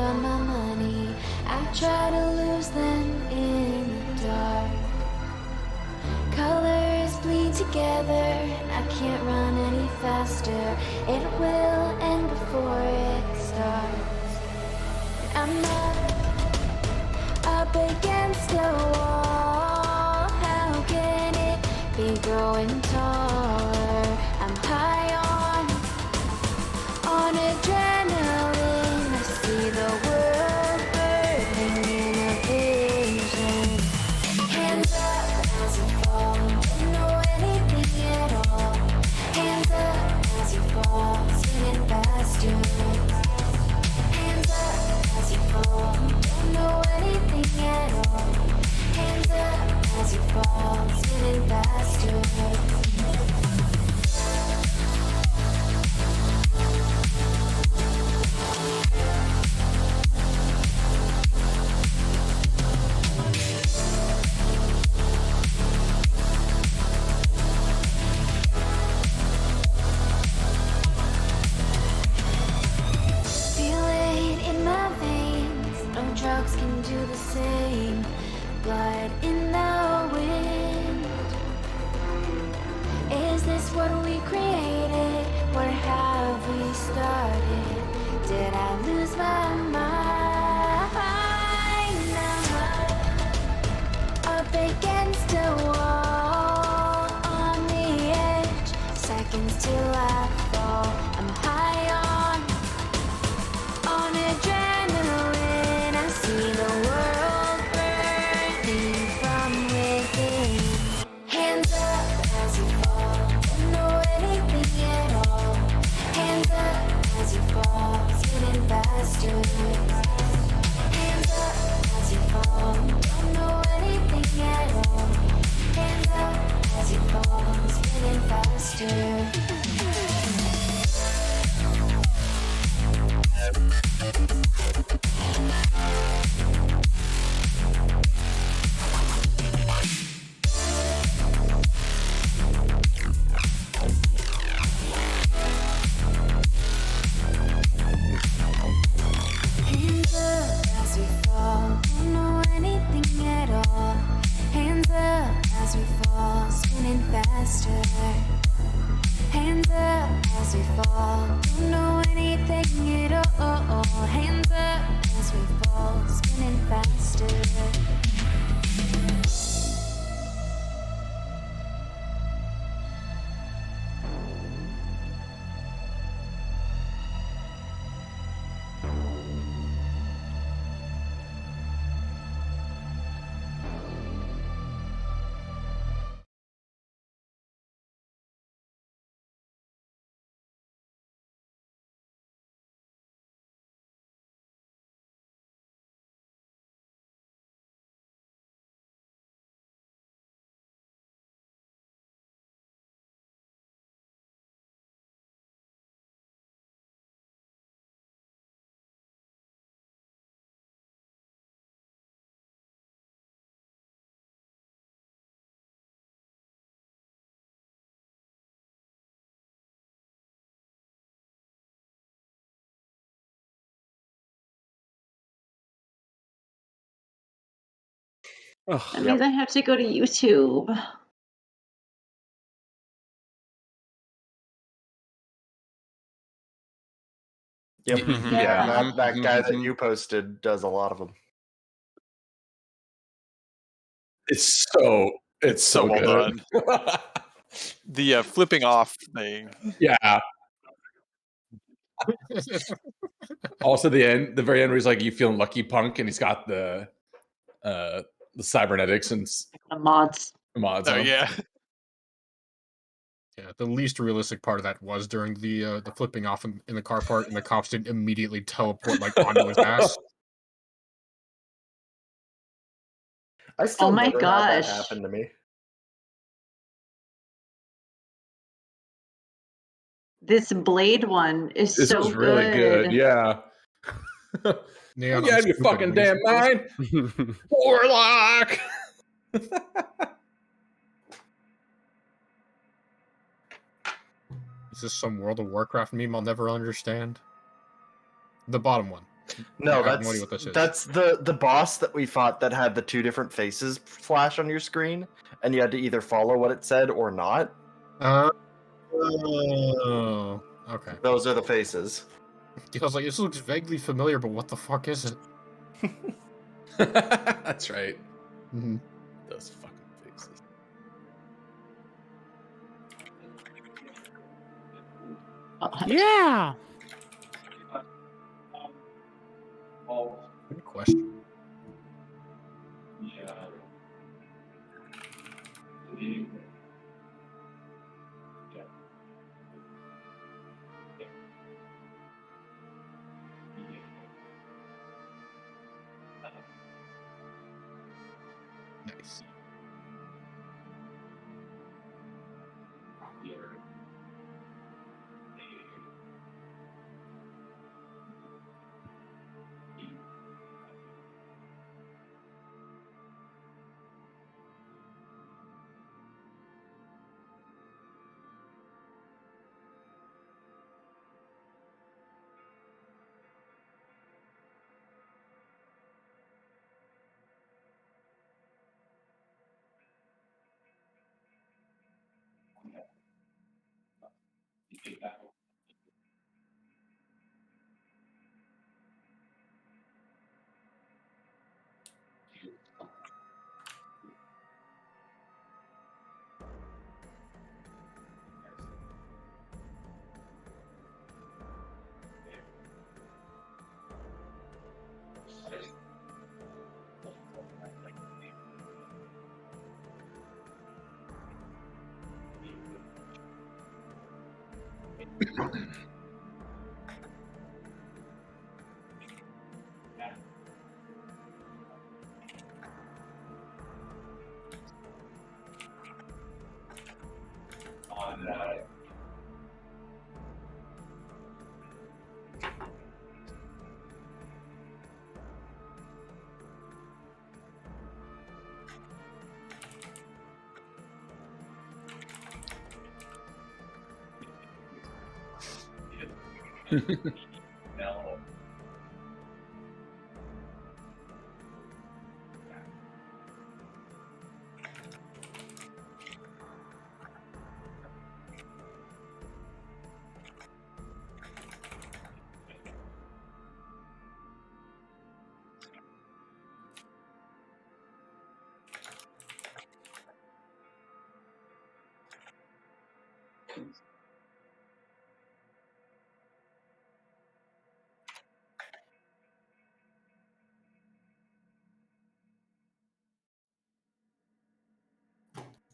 on my money. I try to lose them in the dark. Colors bleed together, and I can't run any faster. It will end before it starts. I'm up against a wall. How can it be growing taller? I'm high on adrenaline. I see the world burning in a vision. Hands up as you fall, don't know anything at all. Hands up as you fall, spinning faster. Hands up as you fall, don't know anything at all. Hands up as you fall, spinning faster. Feel it in my veins, no drugs can do the same. Blood in the wind. Is this what we created? Where have we started? Did I lose my mind? I'm up against a wall, on the edge, seconds till I fall. I'm high on adrenaline. I see the world burning from within. Hands up as you fall, don't know anything at all. Hands up as you fall, spinning faster. Hands up as you fall, don't know anything at all. Hands up as you fall, spinning faster. Hands up as we fall, don't know anything at all. Hands up as we fall, spinning faster. Hands up as we fall, don't know anything at all. Hands up as we fall, spinning faster. That means I have to go to YouTube. Yep. Mhm. Yeah, that guy that Mhm. you posted does a lot of them. It's so well good. done. The flipping off thing. Yeah. Also, the very end where he's like, "You feeling lucky, punk?" and he's got the cybernetics and The mods. mods Oh on him. yeah. Yeah, the least realistic part of that was during the flipping off in the car part, and the cops didn't immediately teleport like onto his ass. I still Oh my never had that gosh. happen to me. This Blade one is This so was really good. Yeah. Neon, You I'm out of your stupid. fucking What is damn it? mind, Warlock. Is this some World of Warcraft meme I'll never understand? The bottom one. No, I have no idea what this is. that's the boss that we fought that had the two different faces flash on your screen, and you had to either follow what it said or not. Oh, okay. Those are the faces. I was like, this looks vaguely familiar, but what the fuck is it? That's right. Mm-hmm. Those fucking faces. Yeah. Good question. Nice.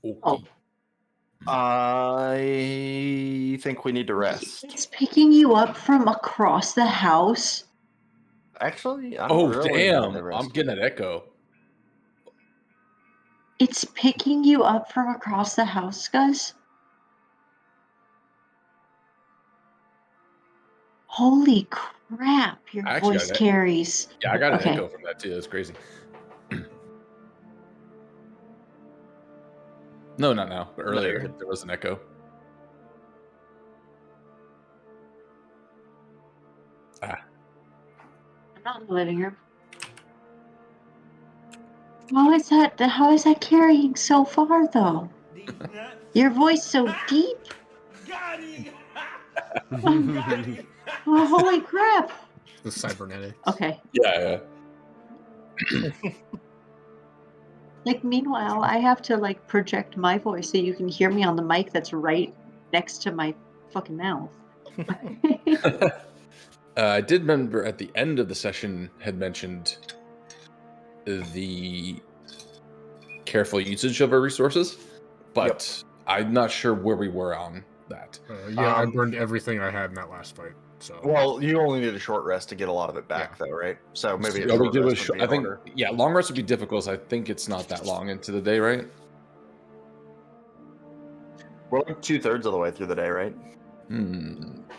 Okay. Oh. I think we need to rest. It's picking you up from across the house. Actually, I'm Oh, really damn. need to rest. I'm getting an echo. It's picking you up from across the house, guys. Holy crap, your I actually voice got it. carries. Yeah, I got an Okay. echo from that too. That's crazy. No, not now, but earlier you're good. there was an echo. I'm not in the living room. How is that carrying so far though? Your voice so deep. Oh, holy crap. The cybernetics. Okay. Yeah. Like meanwhile, I have to like project my voice so you can hear me on the mic that's right next to my fucking mouth. I did remember at the end of the session had mentioned the careful usage of our resources, but I'm not sure where we were on that. Yeah, I burned everything I had in that last fight. So Well, you only need a short rest to get a lot of it back, though, right? So maybe a All we short did was rest would be I in think order. yeah, long rest would be difficult. So I think it's not that long into the day, right? We're like 2/3 of the way through the day, right?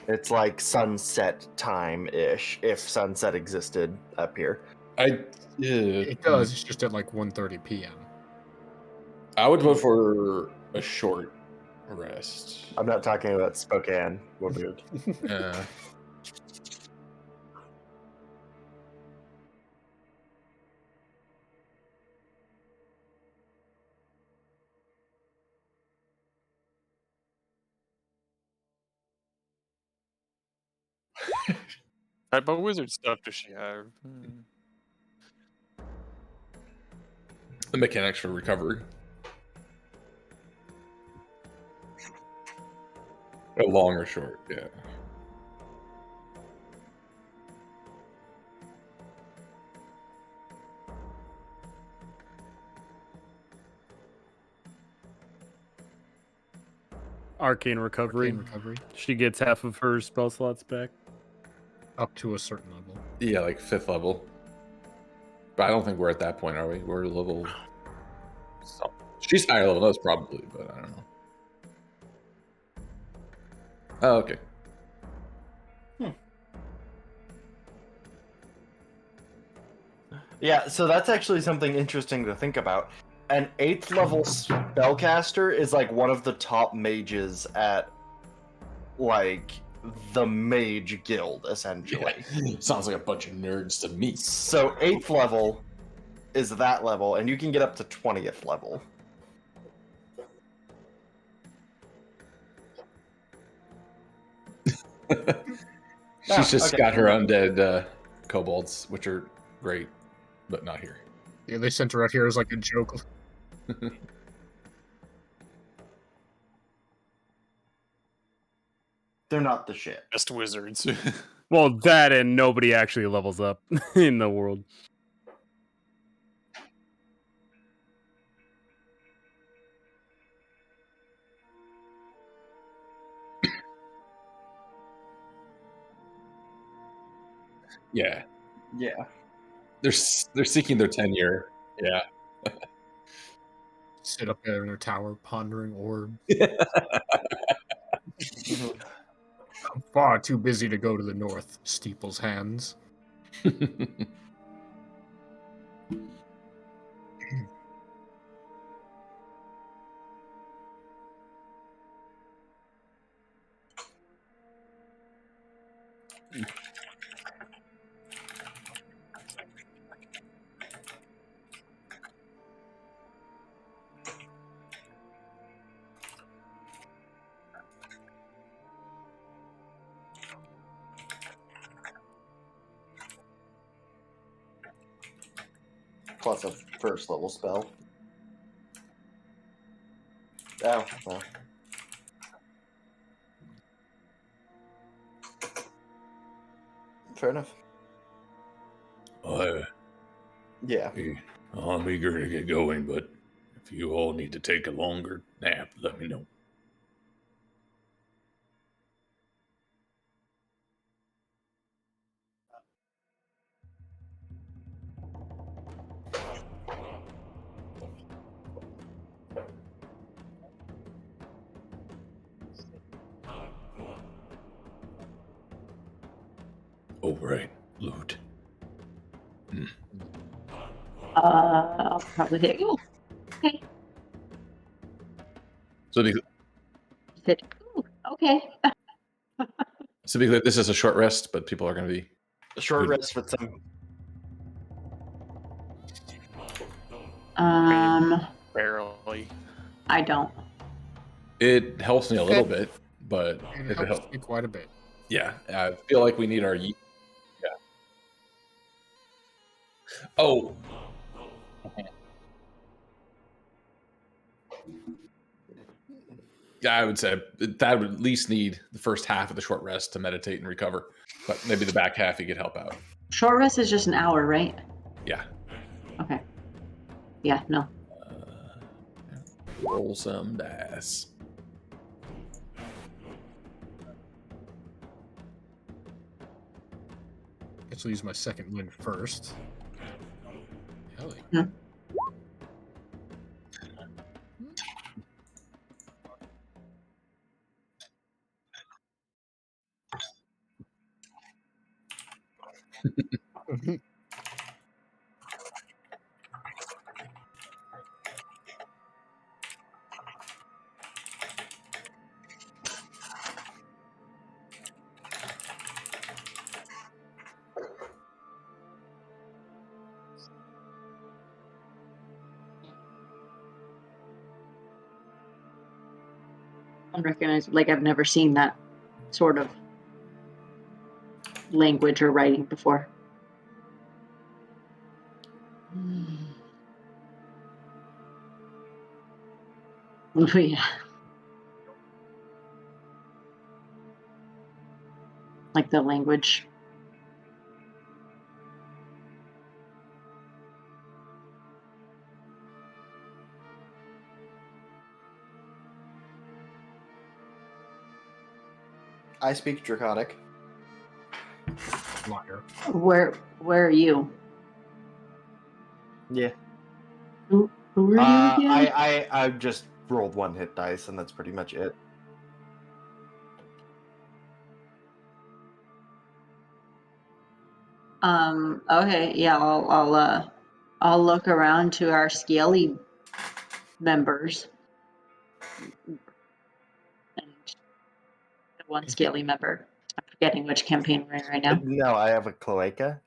It's like sunset time-ish, if sunset existed up here. it does. It's just at like 1:30 p.m. I would vote for a short rest. I'm not talking about Spokane. We're moved. type of wizard stuff does she have? The mechanics for recovery. Long or short, yeah. Arcane recovery. Arcane recovery. She gets half of her spell slots back. Up to a certain level. Yeah, like 5th level. But I don't think we're at that point, are we? We're level... She's higher level than us, probably, but I don't know. Oh, okay. Yeah, so that's actually something interesting to think about. An 8th level spellcaster is like one of the top mages at like the mage guild, essentially. Yeah. Sounds like a bunch of nerds to me. So 8th level is that level, and you can get up to 20th level. She's just got her undead kobolds, which are great, but not here. Yeah, they sent her out here as like a joke. They're not the shit. Best wizards. Well, that and nobody actually levels up in the world. Yeah. Yeah. They're seeking their tenure. Yeah. Sit up there in their tower, pondering orbs. I'm far too busy to go to the north. Steeple's hands. Plus a 1st level spell. Oh, well. Fair enough. Yeah. I'm eager to get going, but if you all need to take a longer nap, let me know. Oh, right. Loot. I'll probably hit you. Okay. So be Okay. clear, this is a short rest, but people are going to be... A short Good. rest with some... Barely. I don't. It helps me a little bit, but And if it it helps helps... me quite a bit. Yeah, I feel like we need our... Yeah. Oh. Yeah, I would say that would at least need the first half of the short rest to meditate and recover, but maybe the back half you could help out. Short rest is just an hour, right? Yeah. Okay. Yeah, no. Roll some dice. Guess I'll use my second win first. Hell yeah. Hmm. Unrecognized. Like I've never seen that sort of. language or writing before. Oh, yeah. Like the language. I speak Draconic. Liar. Where are you? Yeah. Who are you again? I just rolled 1 hit dice, and that's pretty much it. Okay, yeah, I'll look around to our scaly members. And the one scaly member. I'm forgetting which campaign we're in right now. No, I have a cloaca.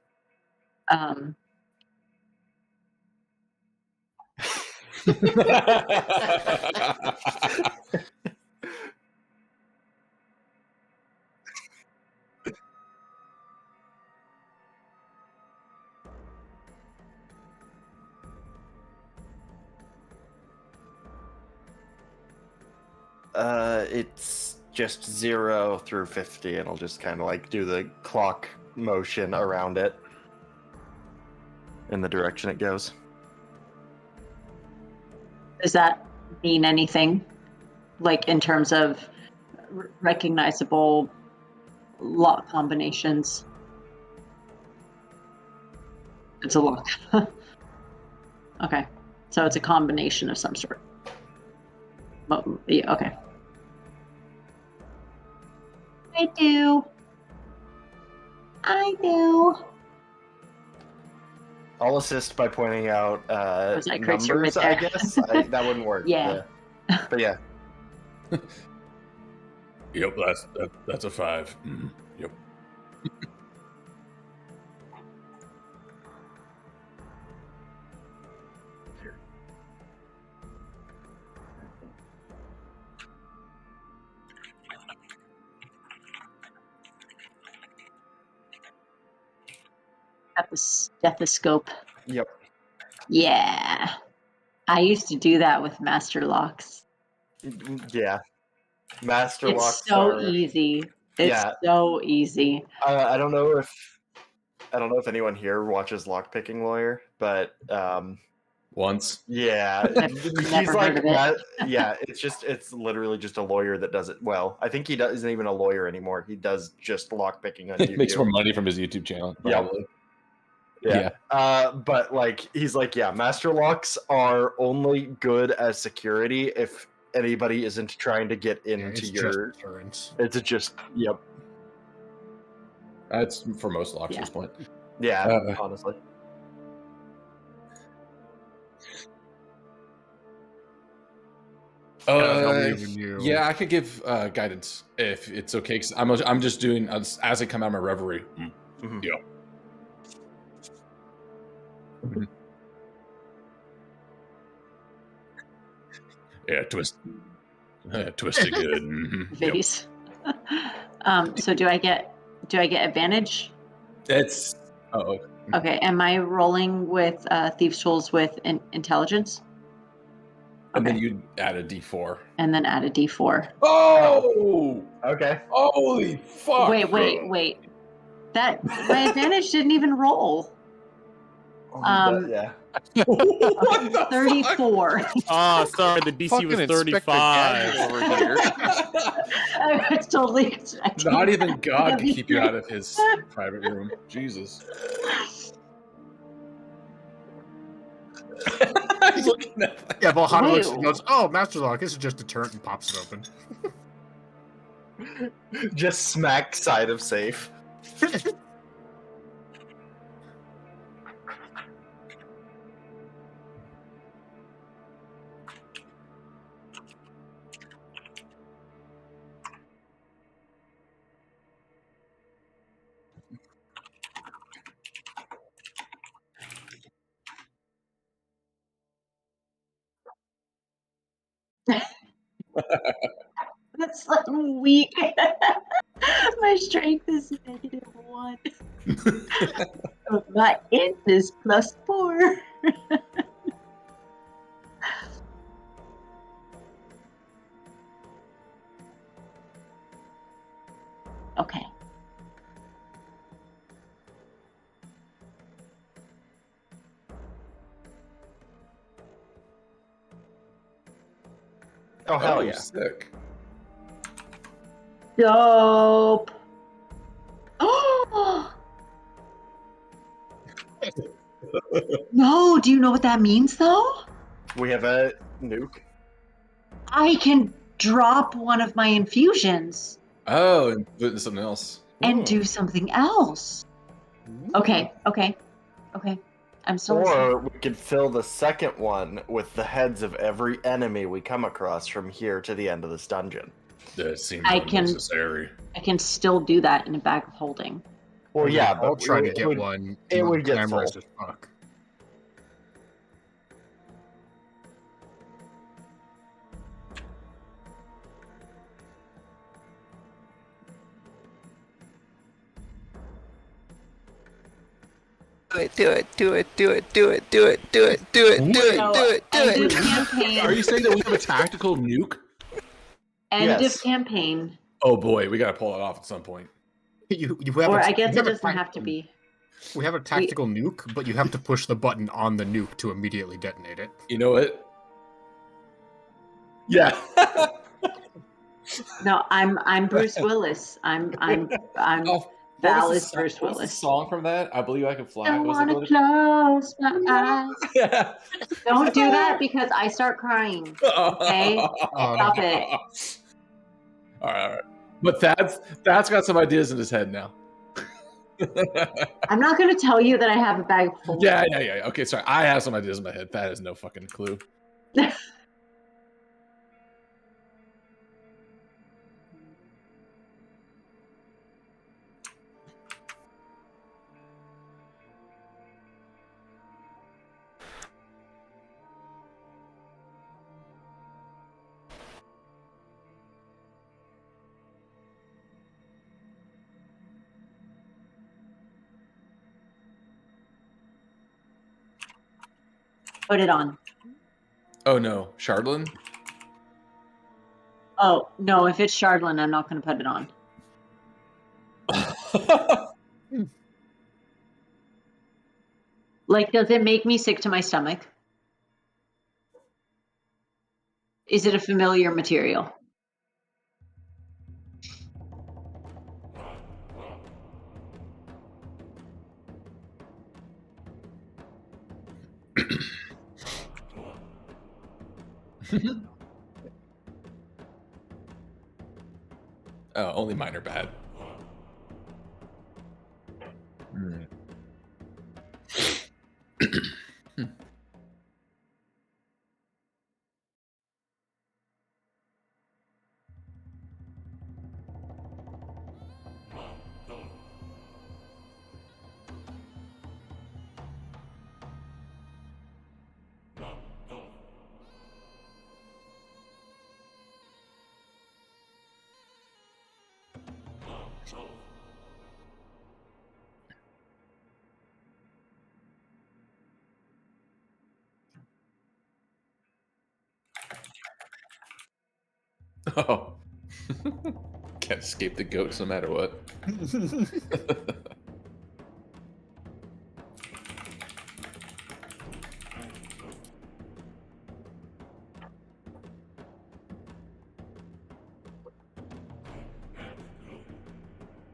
It's just 0 through 50, and I'll just kind of like do the clock motion around it in the direction it goes. Does that mean anything? Like in terms of recognizable lock combinations? It's a lock. Okay. So it's a combination of some sort. Yeah, okay. I do. I'll assist by pointing out Was that creates your numbers, wit I there? guess. That wouldn't work. Yeah. But yeah. Yep, that's a 5. Yep. Got the stethoscope. Yep. Yeah. I used to do that with master locks. Yeah. Master It's locks so are... easy. It's Yeah. so easy. I don't know if anyone here watches Lockpicking Lawyer, but Once. yeah, I've he's never like heard of it. yeah, it's literally just a lawyer that does it well. I think he isn't even a lawyer anymore. He does just lockpicking on He makes more YouTube. money from his YouTube channel. Yep. Probably. Yeah. But like he's like, yeah, master locks are only good as security if anybody isn't trying to get Yeah, into it's your. just insurance. It's just yep. That's for most locks Yeah. at this point. Yeah, honestly. Tell me when you- Yeah, I could give guidance if it's okay. Cause I'm just doing as I come out of my reverie. Mhm. Yeah. Yeah, twisted good. Yep. Vase. So do I get advantage? It's Okay, am I rolling with Thieves' Tools with intelligence? and then Okay. you add a D4. And then add a D4. Oh, Okay. holy fuck! Wait. That my advantage didn't even roll. Yeah. What the 34. Oh, sorry, the DC Fucking was Inspector 35. Gadget over here. I was totally expecting. Not even God to can be keep you out of his private room. Jesus. He's looking at Yeah, Valhalla looks Wait. and goes, "Oh, master lock. This is just a turret," and pops it open. Just smack side of safe. That's so weak. My strength is -1. 1. My int is +4. Okay. Oh, hell Oh, yeah. sick. Dope. Oh no! Do you know what that means, though? We have a nuke. I can drop one of my infusions Oh, and put in something else. and Ooh. do something else. Okay. I'm still listening. Or we could fill the second one with the heads of every enemy we come across from here to the end of this dungeon. That seems I can- unnecessary. I can still do that in a bag of holding. Well, yeah, I'll but try to it get would- one. it and would get glamorous full. as fuck. Do it. Do it. Do it. Do it. Do it. Do it. Do it. Do it. So, Do it. Do end it. of campaign. Are you saying that we have a tactical nuke? End Yes. of campaign. Oh boy, we gotta pull it off at some point. You have Or a- I guess you it have a doesn't have to tactical- be. We have a tactical nuke, but you have to push the button on the nuke to immediately detonate it. You know what? Yeah. No, I'm Bruce Willis. I'm Oh, Val what was is the Bruce what was the Willis. song from that? I Believe I Can Fly. Don't Was it want to close my eyes. Yeah. Don't do that because I start crying. Okay? Stop it. All right. But that's got some ideas in his head now. I'm not going to tell you that I have a bag full. Yeah. Okay, sorry. I have some ideas in my head. That has no fucking clue. Put it on. Oh no, Shardlin? Oh, no, if it's Shardlin, I'm not going to put it on. Like, does it make me sick to my stomach? Is it a familiar material? Oh, only mine are bad. Hmm. Oh. Can't escape the goats no matter what.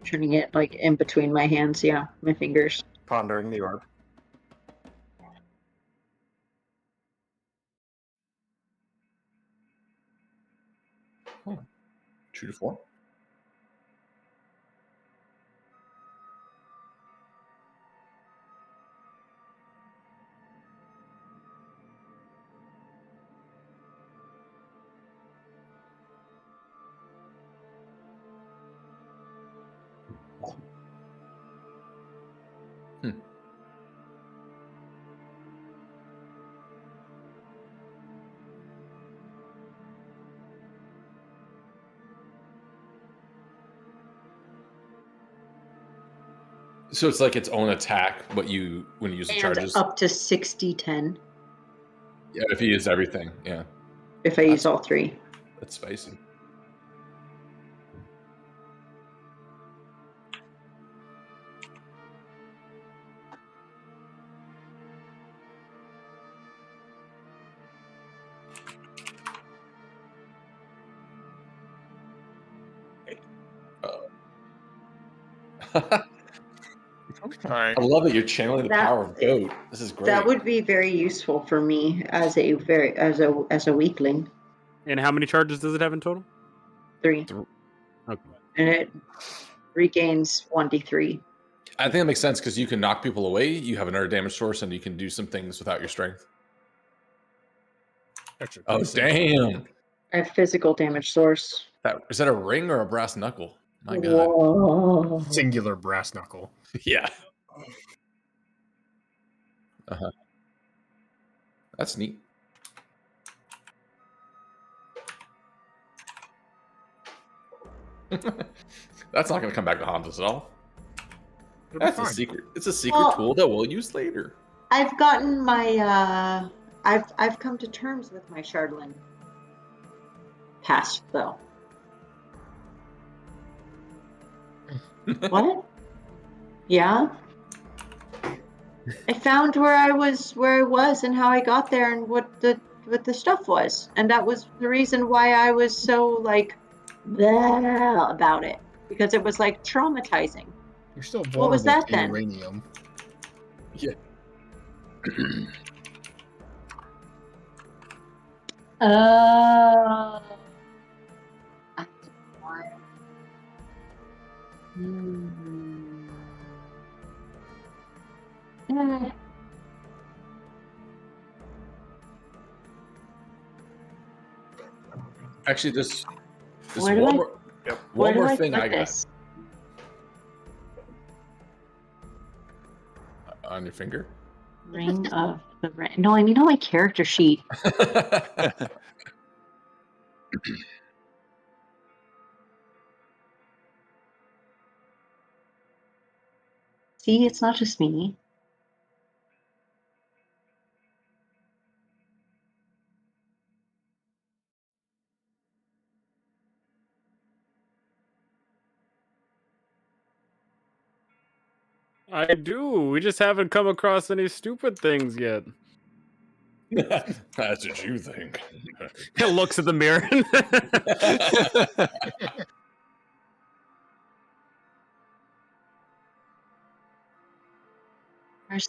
Turning it like in between my hands, yeah, my fingers. Pondering the orb. True to form. So it's like its own attack, but when you use the And charges. up to 60-10 Yeah, if you use everything, yeah, if I use all 3. that's spicy. Alright. I love that you're channeling the That- power of goat. This is great. That would be very useful for me as a weakling. And how many charges does it have in total? 3. Okay. And it regains 1d3. I think that makes sense because you can knock people away. You have another damage source, and you can do some things without your strength. Extra Oh, piece. damn! I have physical damage source. Is that a ring or a brass knuckle? My God. Whoa. Singular brass knuckle. Yeah. That's neat. That's not going to come back to haunt us at all. It'll be That's a fine. secret. It's a secret Well- tool that we'll use later. I've gotten my I've come to terms with my Shardlin past though. What? Yeah. I found where I was and how I got there and what the stuff was. And that was the reason why I was so like bleh about it. Because it was like traumatizing. You're still vulnerable What was that to then? uranium. Oh. That's why. Hmm. Eh. Actually, this Where do one I- more, Yep. Where one do more I thing put I got this? on your finger. Ring of the Ring. No, I mean on my character sheet. See, it's not just me. I do. We just haven't come across any stupid things yet. That's what you think. He looks at the mirror. There's-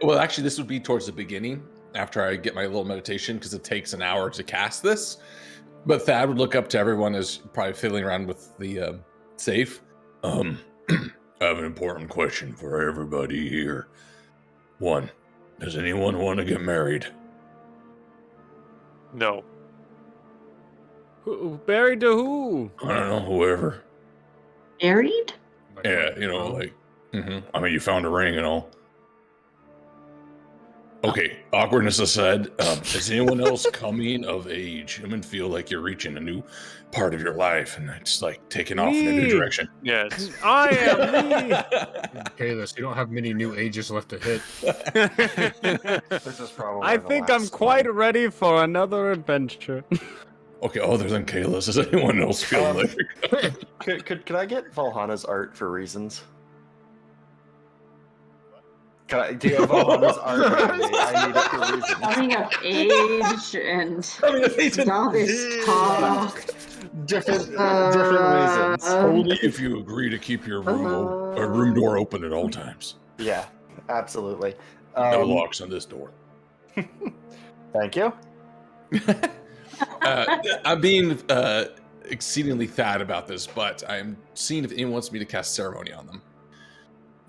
Well, actually, this would be towards the beginning after I get my little meditation because it takes an hour to cast this. But Thad would look up to everyone as probably fiddling around with the safe. I have an important question for everybody here. 1, does anyone want to get married? No. Buried to who? I don't know, whoever. Married? Like, Yeah, you know, like, I mean, you found a ring and all. Okay, awkwardness aside, is anyone else coming of age and feel like you're reaching a new part of your life and it's like taking off in a new Me. direction? Yes. I am me. okay, this you don't have many new ages left to hit. This is probably. I the think I'm last quite one. ready for another adventure. Okay, other than Kalis, does anyone else feel Um, like... Could I get Valhana's art for reasons? Do you have Valhana's art? I need it for reasons. Coming of age and all this talk. Different reasons. Only if you agree to keep your room door open at all times. Yeah, absolutely. No locks on this door. Thank you. I'm being exceedingly Thad about this, but I'm seeing if anyone wants me to cast ceremony on them.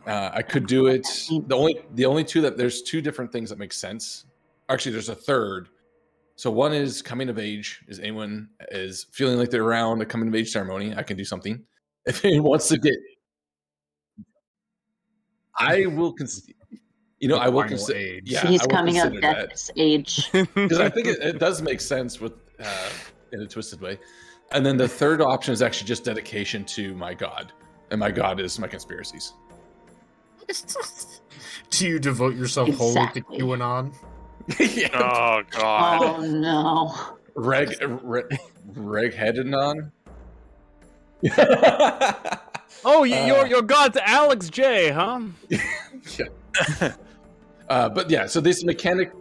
I could do it. The only two there's 2 different things that make sense. Actually, there's a third. So one is coming of age. Is anyone is feeling like they're around a coming of age ceremony? I can do something. If anyone wants to get, I will consider. You know, The I will final consider. age. Yeah, He's I will coming of consider that. death's age. Because I think it does make sense with in a twisted way. And then the third option is actually just dedication to my god. and my god is my conspiracies. Do you devote yourself wholly to Exactly. QAnon? Yeah. Oh god. Oh no. Reg headed on. Oh, your god's Alex J, huh? Yeah. But yeah, so this mechanic.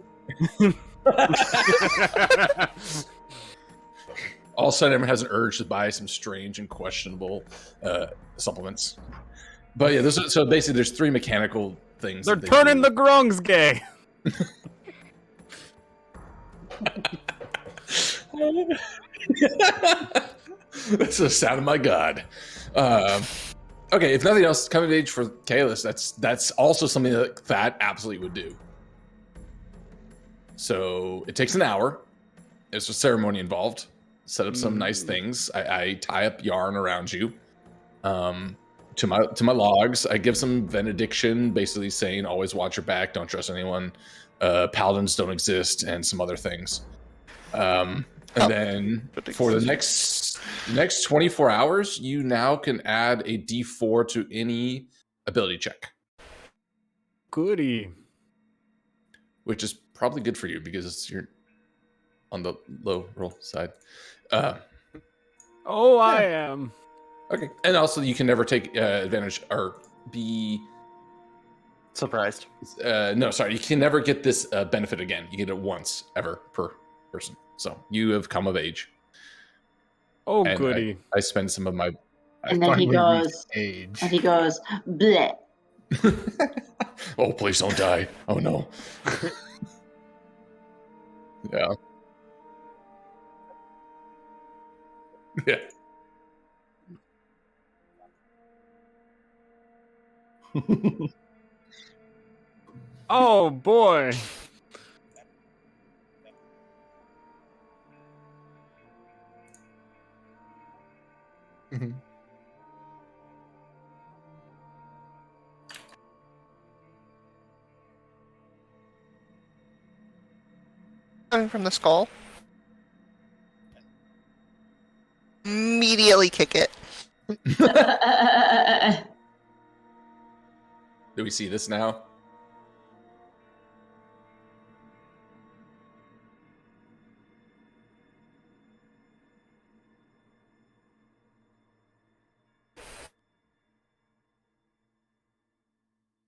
All of a sudden, everyone has an urge to buy some strange and questionable supplements. But yeah, so basically, there's 3 mechanical things. They're that they turning do. the grungs gay. That's the sound of my god. Okay, if nothing else, coming of age for Kalis, that's also something that absolutely would do. So it takes an hour. There's a ceremony involved. Set up some nice things. I tie up yarn around you. To my logs, I give some benediction, basically saying always watch your back, don't trust anyone. Paladins don't exist, and some other things. And then for the next 24 hours, you now can add a D4 to any ability check, Goody. which is probably good for you because you're on the low roll side. Oh, I am. Okay, and also you can never take advantage or be Surprised. no, sorry, you can never get this benefit again. You get it once ever per person. So you have come of age. Oh, And goody. I spend some of my. And then he Finally reached goes, age. and he goes, bleh. Oh, please don't die. Oh no. Yeah. Yeah. Oh, boy. Mhm. Coming from the skull. Immediately kick it. Do we see this now?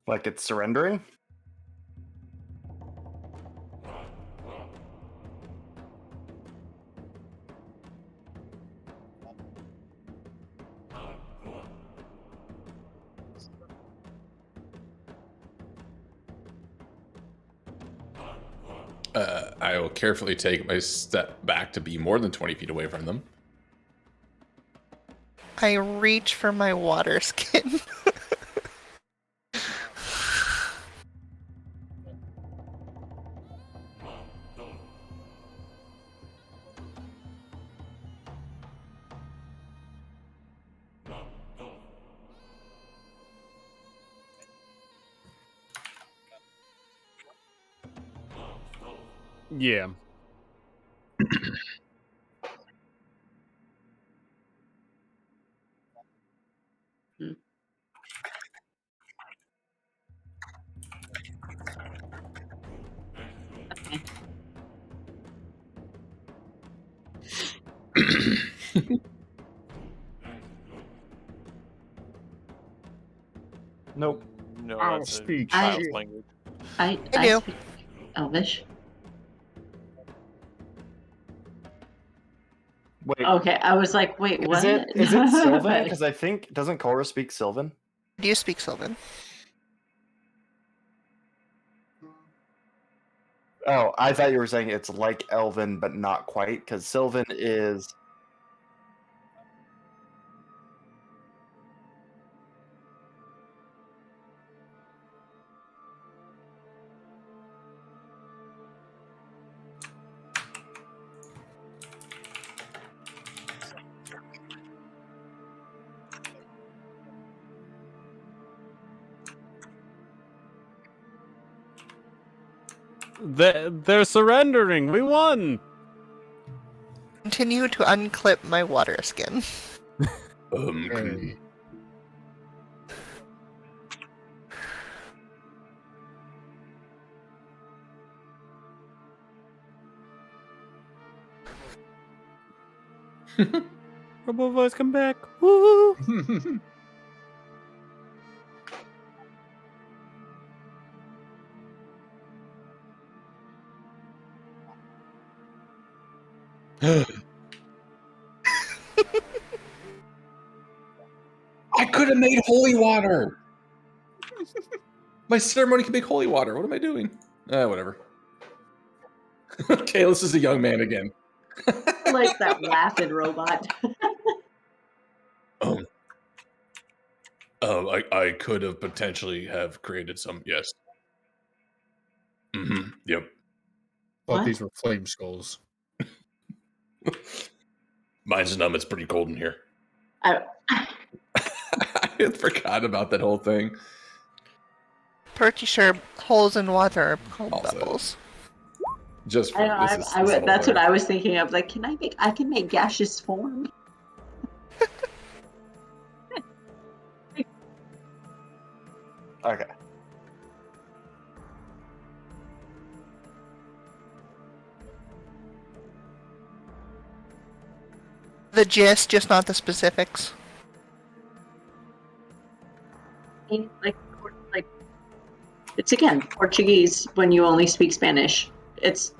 Like it's surrendering? I will carefully take my step back to be more than 20 feet away from them. I reach for my water skin. Yeah. Nope. No, I'll that's a speak child's shit. language. I do. speak Elvish. Wait, Okay, I was like, wait, what? is it Sylvan? Because I think doesn't Cora speak Sylvan? Do you speak Sylvan? Oh, I thought you were saying it's like Elven, but not quite, because Sylvan is. They're surrendering. We won. Continue to unclip my water skin. Hey. Robo voice, come back. Woo! I could have made holy water. My ceremony can make holy water. What am I doing? Whatever. Kalis is a young man again. Like that laughing robot. I could have potentially have created some. Yes. Yep. Thought What? these were flame skulls. Mine's numb. It's pretty cold in here. I, I forgot about that whole thing. Pretty sure holes in water are called Also, bubbles. Just for, I, this is, I, this is I, that's what hilarious. I was thinking of. Like, I can make gaseous form. Okay. The gist, just not the specifics. Like, it's again Portuguese when you only speak Spanish. It's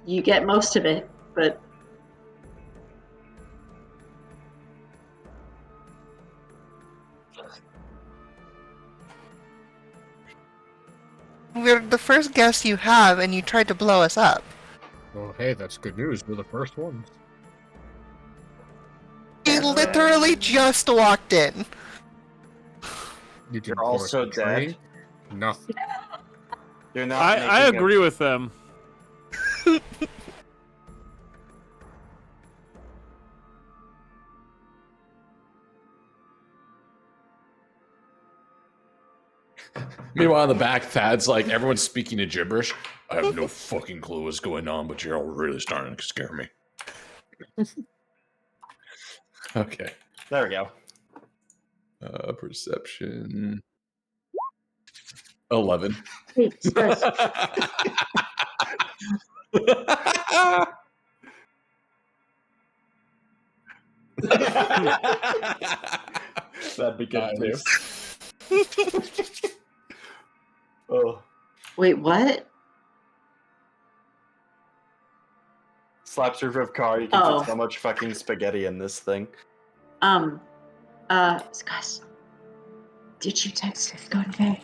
you get most of it, but We're the first guest you have, and you tried to blow us up. Well, hey, that's good news. We're the first ones. You literally just walked in. You didn't You're pour us also a drink, dead. Nothing. You're not. I making agree with them. Meanwhile, in the back, Thad's like, everyone's speaking in gibberish. I have no fucking clue what's going on, but you're all really starting to scare me. Okay. There we go. Perception. 11. hey, Spurs, That'd be good, I please. Oh, wait, what? slaps your rib car. You can Oh. fit so much fucking spaghetti in this thing. Guys, did you text Cisco today?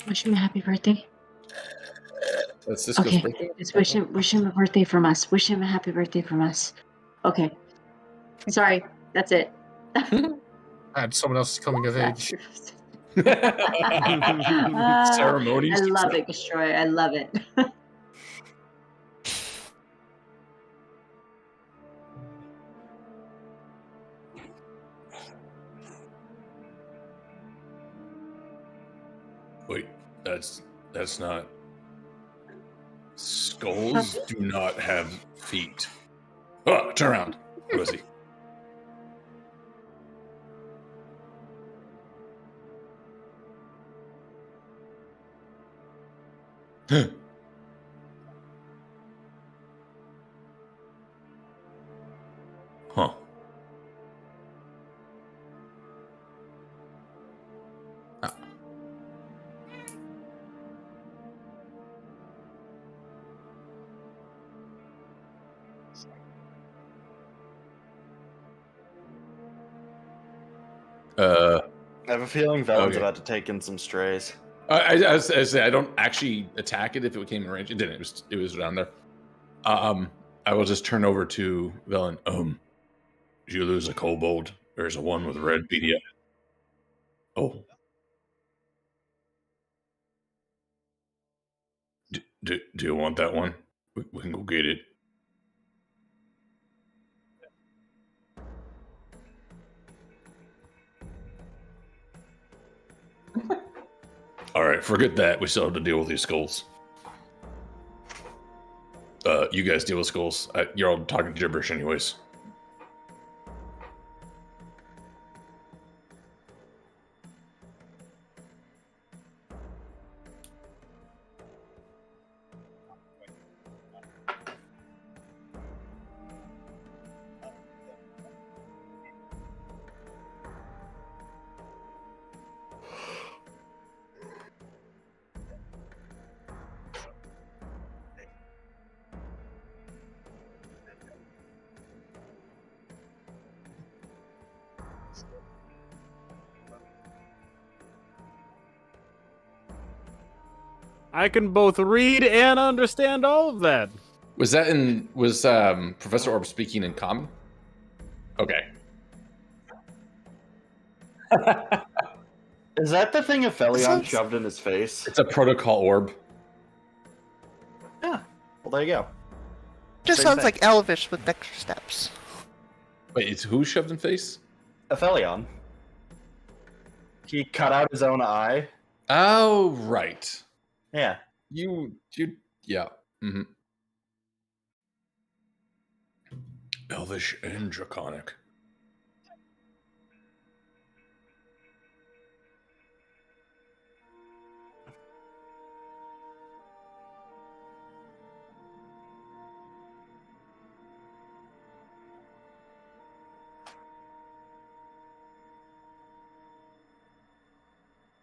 Wish him a happy birthday. That's Cisco's Okay, birthday? just wish him a birthday from us. Wish him a happy birthday from us. Okay. Sorry, that's it. And someone else is coming of age. Ceremonies. I love it, Destroy. I love it. Wait, that's not. Skulls do not have feet. Oh, turn around. Who is he? Huh. Ah. I have a feeling Velen's Okay. about to take in some strays. I say I don't actually attack it if it came in range. It didn't. It was down there. I will just turn over to Velen. Did you lose a kobold? There's a one with red PDF. Oh. Do you want that one? We can go get it. All right, forget that. We still have to deal with these skulls. You guys deal with skulls. You're all talking gibberish, anyways. I can both read and understand all of that. Was Professor Orb speaking in common? Okay. Is that the thing Aphelion Sounds- shoved in his face? It's a protocol orb. Yeah. Well, there you go. Just Same sounds thing. like Elvish with extra steps. Wait, it's who shoved in face? Aphelion. He cut out his own eye. Oh, right. Yeah. Yeah. Mm-hmm. Elvish and Draconic.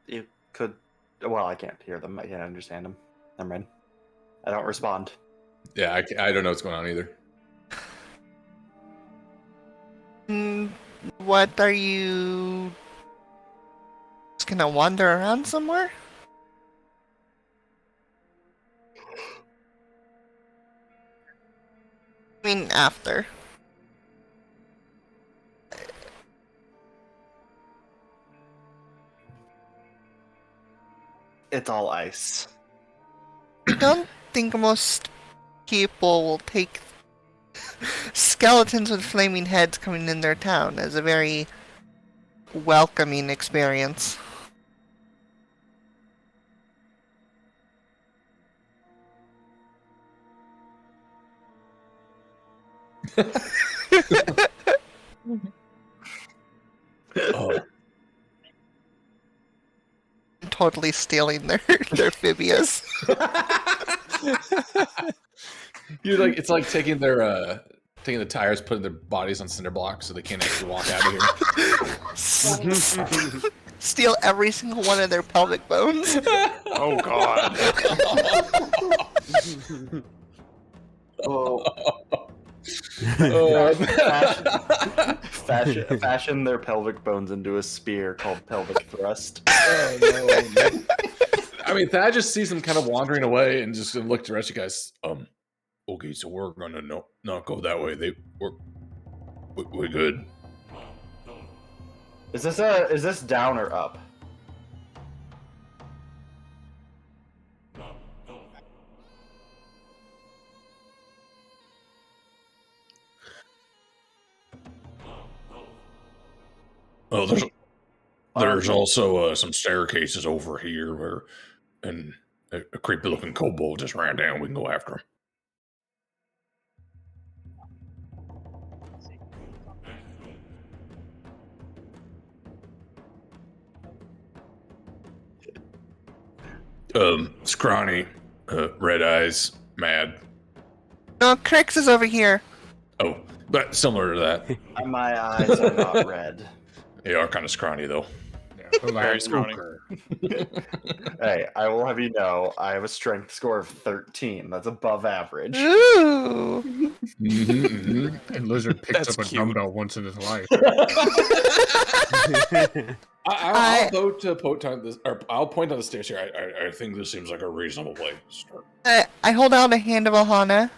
You could. Well, I can't hear them. I can't understand them. Never mind. I don't respond. Yeah, I don't know what's going on either. What are you... Just gonna wander around somewhere? I mean, after. It's all ice. I don't think most people will take skeletons with flaming heads coming in their town as a very welcoming experience. Oh, Totally stealing their phibias. it's like taking their taking the tires, putting their bodies on cinder blocks so they can't actually walk out of here. Steal every single one of their pelvic bones. Oh god. Oh. Oh. Fashion their pelvic bones into a spear called pelvic thrust. Oh, no. I mean, Thad just sees them kind of wandering away and just gonna look to the rest of you guys. Okay, so we're gonna not go that way. We're good. Is this down or up? Oh, there's also some staircases over here and a creepy looking kobold just ran down. We can go after him. Scrawny, red eyes, mad. No, Crix is over here. Oh, but similar to that. My eyes are not red. They are kind of scrawny though. Yeah, Very scrawny. Hey, I will have you know, I have a strength score of 13. That's above average. Ooh. And Lizard picked That's up a cute. dumbbell once in his life. I'll vote to point on this, or I'll point on the stairs here. I think this seems like a reasonable place to start. I hold out a hand of Ohana.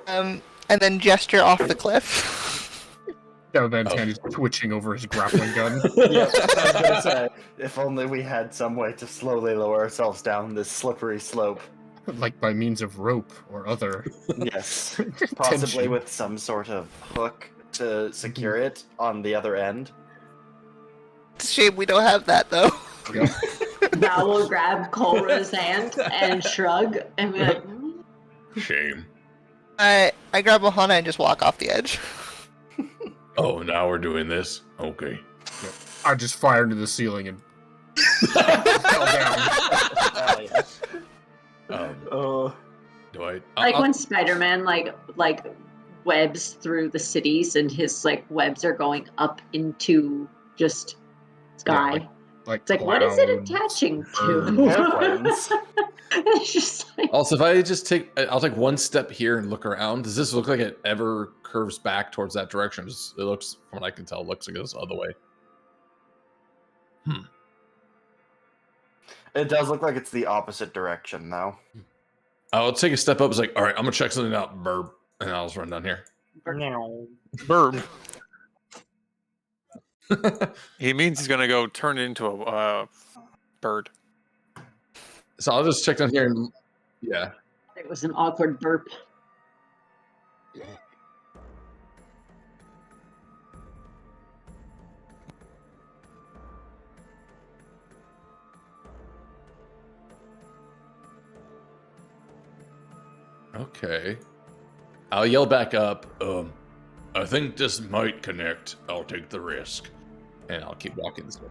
And then gesture off the cliff. Now then, Tandy's twitching over his grappling gun. Yeah, I was gonna say, if only we had some way to slowly lower ourselves down this slippery slope. Like by means of rope or other. Yes, possibly Tension. with some sort of hook to secure it on the other end. It's a shame we don't have that, though. Val will grab Cora's hand and shrug and be like, Shame. I grab Ohana and just walk off the edge. Oh, now we're doing this. Okay. I just fired into the ceiling and fell down. Oh, yeah. Do I? like when Spider-Man like webs through the cities and his like webs are going up into just sky. Yeah, like like It's like, what is it clouds, attaching birds. to? Airplanes. It's just like, Also, if I just I'll take one step here and look around. Does this look like it ever curves back towards that direction? It looks, from what I can tell, it looks like it goes the other way. It does look like it's the opposite direction now. I'll take a step up. It's like, all right, I'm gonna check something out, burb, and I'll just run down here. Bird. He means he's gonna go turn into a bird. So I'll just check down here and yeah. it was an awkward burp. Okay. I'll yell back up. I think this might connect. I'll take the risk, and I'll keep walking this way.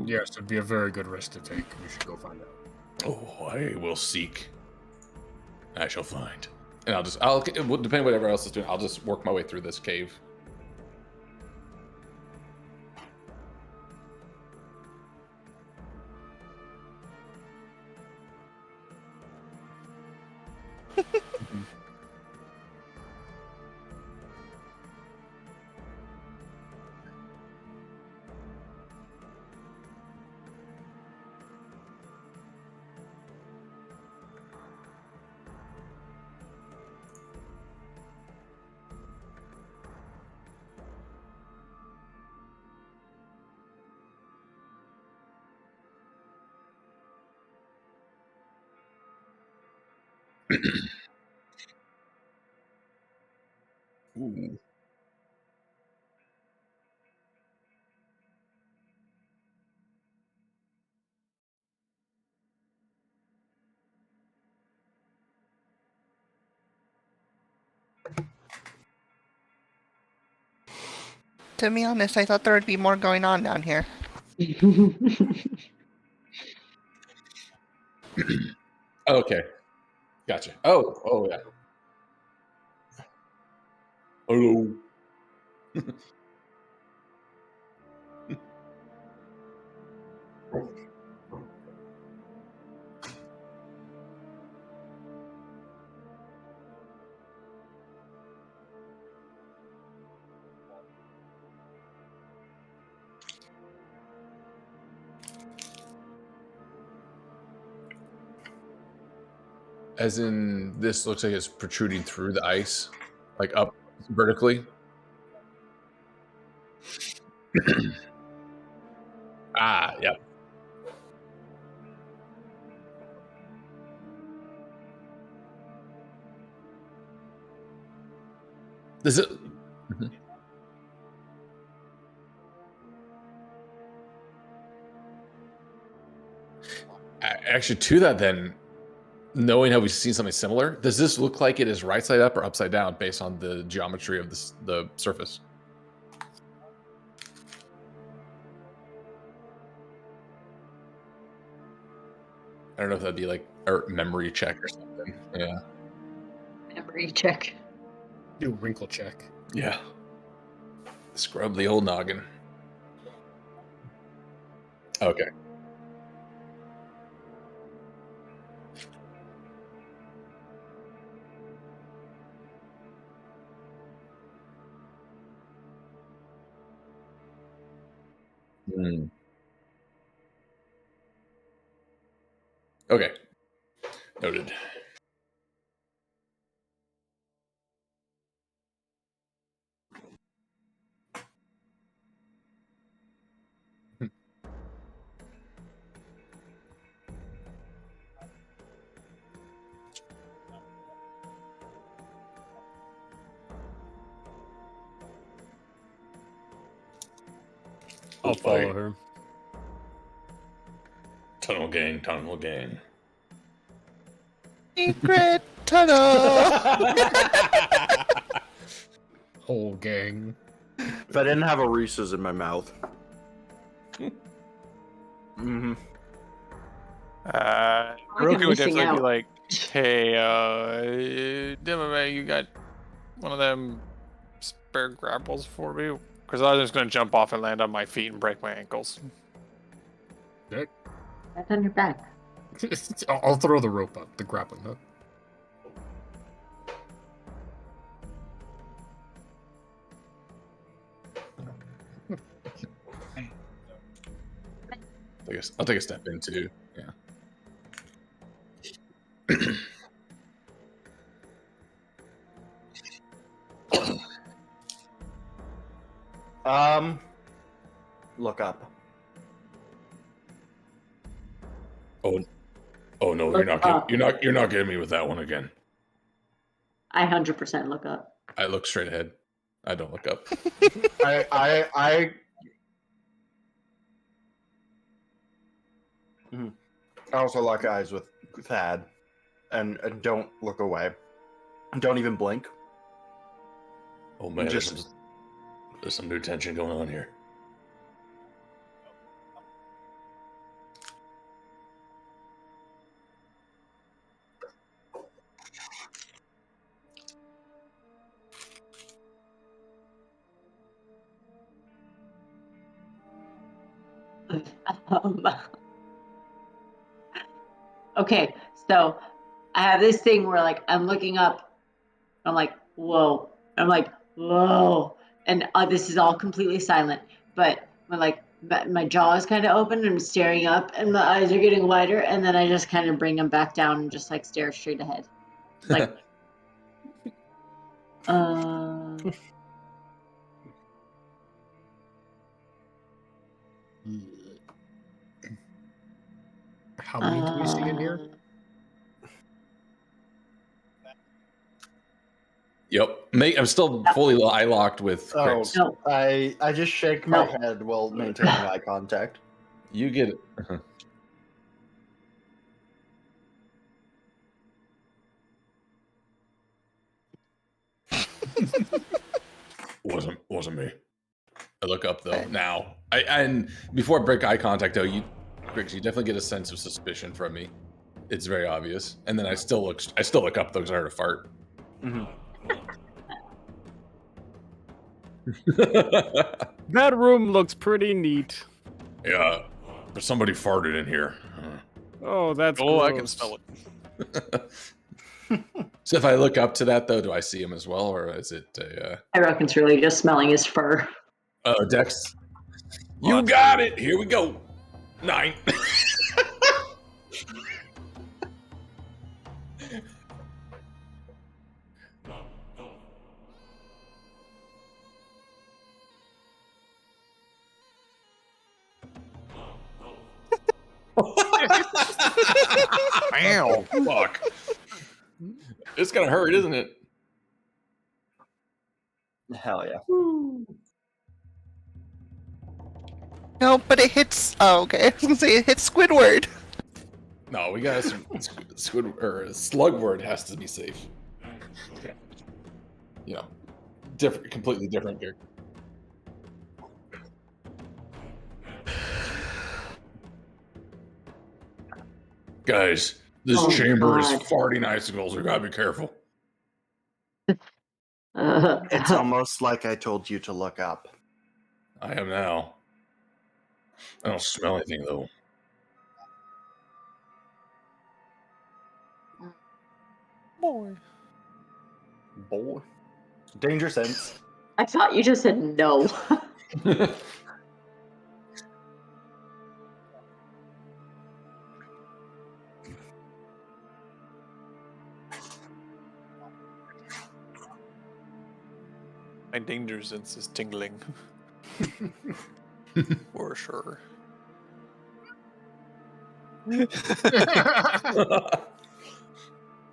Yes, it'd be a very good risk to take. We should go find out. Oh, I will seek. I shall find. And depending on whatever else is doing, I'll just work my way through this cave. Ooh. To be honest, I thought there would be more going on down here. Okay. Gotcha. Oh yeah. Hello. As in, this looks like it's protruding through the ice, like up vertically. Yep. Does it? Mhm. Actually, to that, then, knowing how we've seen something similar, does this look like it is right side up or upside down based on the geometry of the surface? I don't know if that'd be like a memory check or something. Yeah. Memory check. Do a wrinkle check. Yeah. Scrub the old noggin. Okay. Hmm. Okay. Noted. I'll Oh, follow boy. her. Tunnel gang, tunnel gang. Secret tunnel. Whole gang. If I didn't have a Reese's in my mouth. Mm-hmm. Hiroki would missing definitely out. be like, "Hey, Dimame, you got one of them bear grapples for me? Because I was just going to jump off and land on my feet and break my ankles. That's on your back. I'll throw the rope up, the grappling hook. I'll take a step in too. Yeah. Look up. Oh no, Look up. you're not getting me with that one again. I 100% look up. I look straight ahead. I don't look up. I also lock eyes with Thad, and don't look away. Don't even blink. Oh man, Just- there's some new tension going on here. Um, okay, so I have this thing where like I'm looking up, I'm like, whoa, I'm like, whoa, and this is all completely silent, but when like my jaw is kind of open and I'm staring up, and my eyes are getting wider, and then I just kind of bring them back down and just like stare straight ahead, like, How many do we see in here? Yep. I'm still fully eye locked with Oh, Crix. No. I just shake my No. head while maintaining eye contact. You get it. Wasn't me. I look up though now. And before I break eye contact though, Crix, you definitely get a sense of suspicion from me. It's very obvious. And then I still look up though because I heard a fart. Mm-hmm. That room looks pretty neat. Yeah, but somebody farted in here. Oh, that's Oh, I gross. can smell it. So if I look up to that though, do I see him as well, or is it I reckon it's really just smelling his fur. Dex? Well, You got it. Here we go. 9. Ow. Fuck. It's gonna hurt, isn't it? Hell yeah. No, but it hits. Oh, okay. I was gonna say it hits Squidward. No, we got some squid or Slugward has to be safe. You know, completely different here. Guys, this Oh, chamber is God. farting icicles. We gotta be careful. It's almost like I told you to look up. I am now. I don't smell anything though. Boy. Boy. Danger sense. I thought you just said no. My danger sense is tingling. For sure.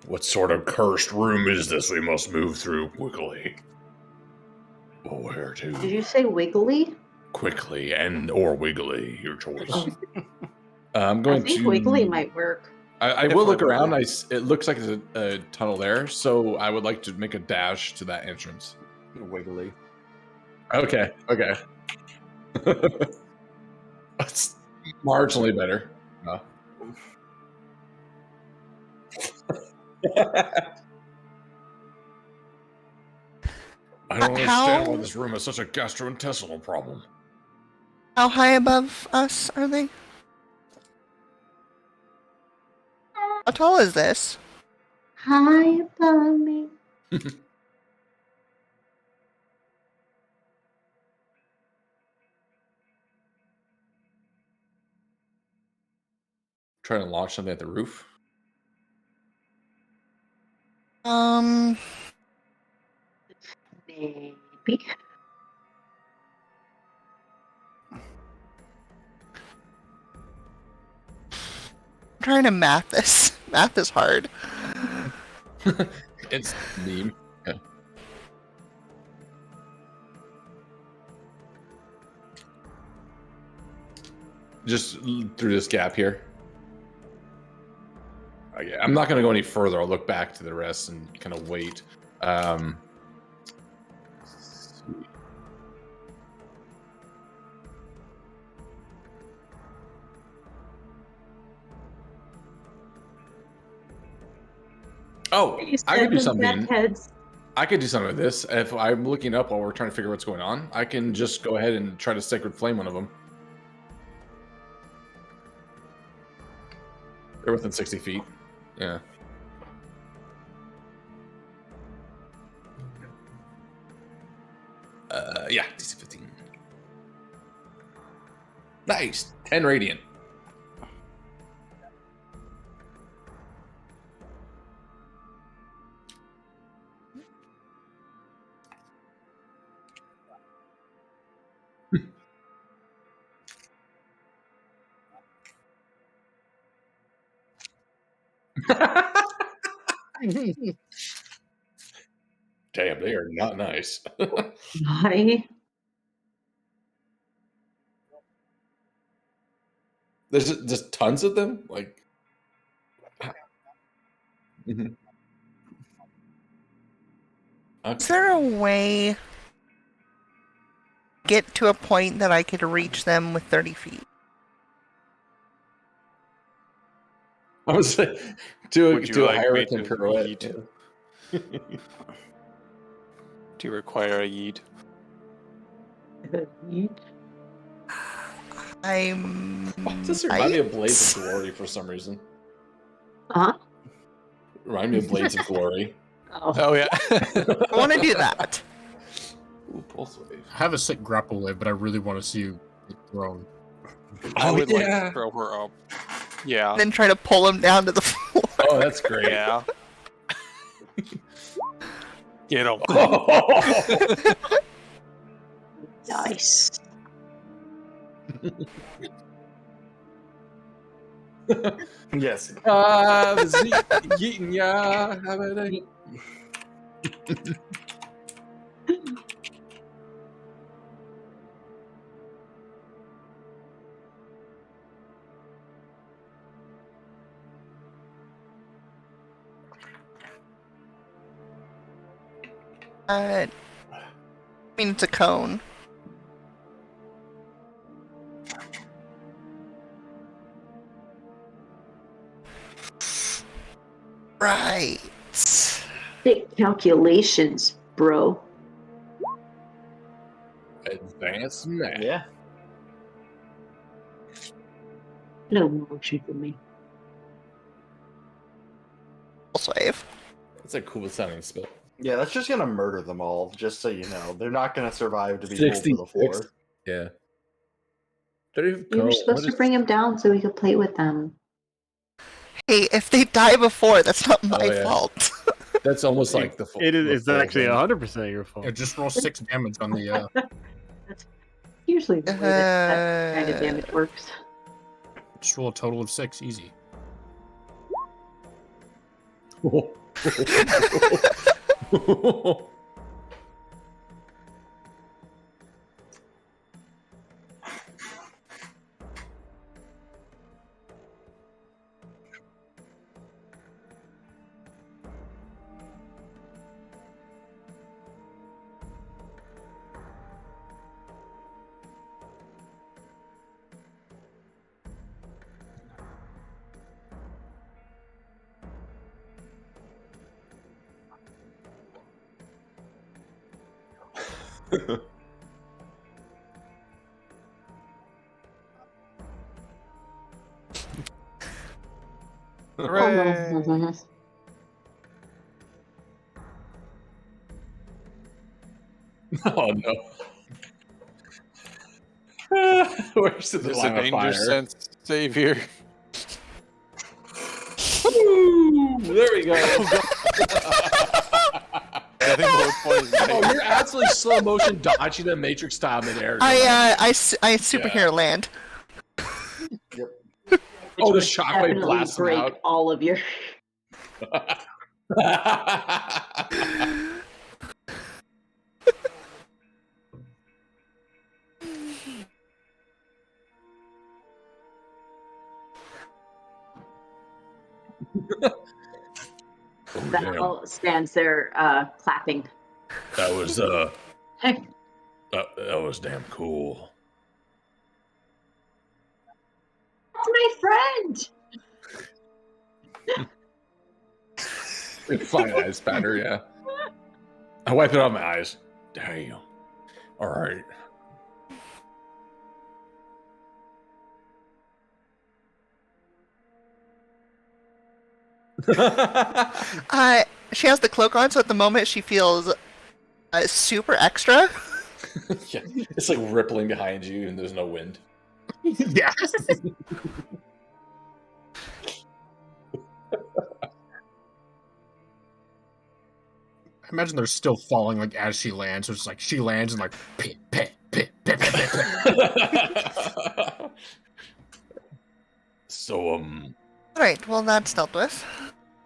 What sort of cursed room is this we must move through quickly? Oh, where to? Did you say wiggly? Quickly or wiggly, your choice. Oh. I'm I going think to. wiggly might work. I will look Definitely around. wiggly. It looks like there's a tunnel there, so I would like to make a dash to that entrance. Wiggly. Okay. That's marginally better. I don't understand why How this room has such a gastrointestinal problem. how high above us are they? How tall is this? High above me. Trying to launch something at the roof. Maybe. I'm trying to math this. Math is hard. It's meme. Yeah. Just through this gap here. Okay, I'm not going to go any further. I'll look back to the rest and kind of wait. Let's see. Oh, I could do something. Heads. I could do something with this. If I'm looking up while we're trying to figure what's going on, I can just go ahead and try to Sacred Flame one of them. They're within 60 feet. Yeah. Yeah, DC 15. Nice. 10 radiant. Damn, they are not nice. Why? There's just tons of them. Like, Mhm. Is there a way get to a point that I could reach them with 30 feet? I was like, do Would you a like me hurricane to pirouette. eat? Do you require a yeet? I'm. This remind me of Blades of Glory for some reason. Huh? Remind me of Blades of Glory. Oh. Oh yeah. I want to do that. Ooh, pulse wave. I have a sick grapple wave, but I really want to see you get thrown. I would like yeah. to throw her up. Yeah. Then try to pull him down to the floor. Oh, that's great. Yeah. Get him. Nice. Yes. I mean, it's a cone. Right. Big calculations, bro. Advanced math. Yeah. No motion for me. Pulse wave. That's a cool sounding spell. Yeah, that's just gonna murder them all, just so you know. They're not gonna survive to be pulled to the floor. Yeah. You were supposed to bring him down so we could play with them. Hey, if they die before, that's not my Oh, yeah. fault. That's almost like the full. It is. the It's full actually thing. 100% your fault. Yeah, just roll 6 damage on the. That's usually the way that kind of damage works. Just roll a total of 6, easy. Hooray! Oh no. Where's the This is a line of danger fire? sense savior. Woo! There we go. I think the point is Oh, you're absolutely slow motion dodging the Matrix style midair. I superhero land. Oh, the would shockwave definitely blasts them break out. all of your. Oh, Val stands there clapping. that was Hey, that was damn cool. that's my friend. Fine eyes spatter, yeah. I wipe it on my eyes. Damn. All right. She has the cloak on, so at the moment she feels super extra. Yeah, it's like rippling behind you, and there's no wind. Yeah. I imagine they're still falling like as she lands. So it's like she lands and like pit, pit, pit, pit, pit, pit, pit. So All right, well that's dealt with.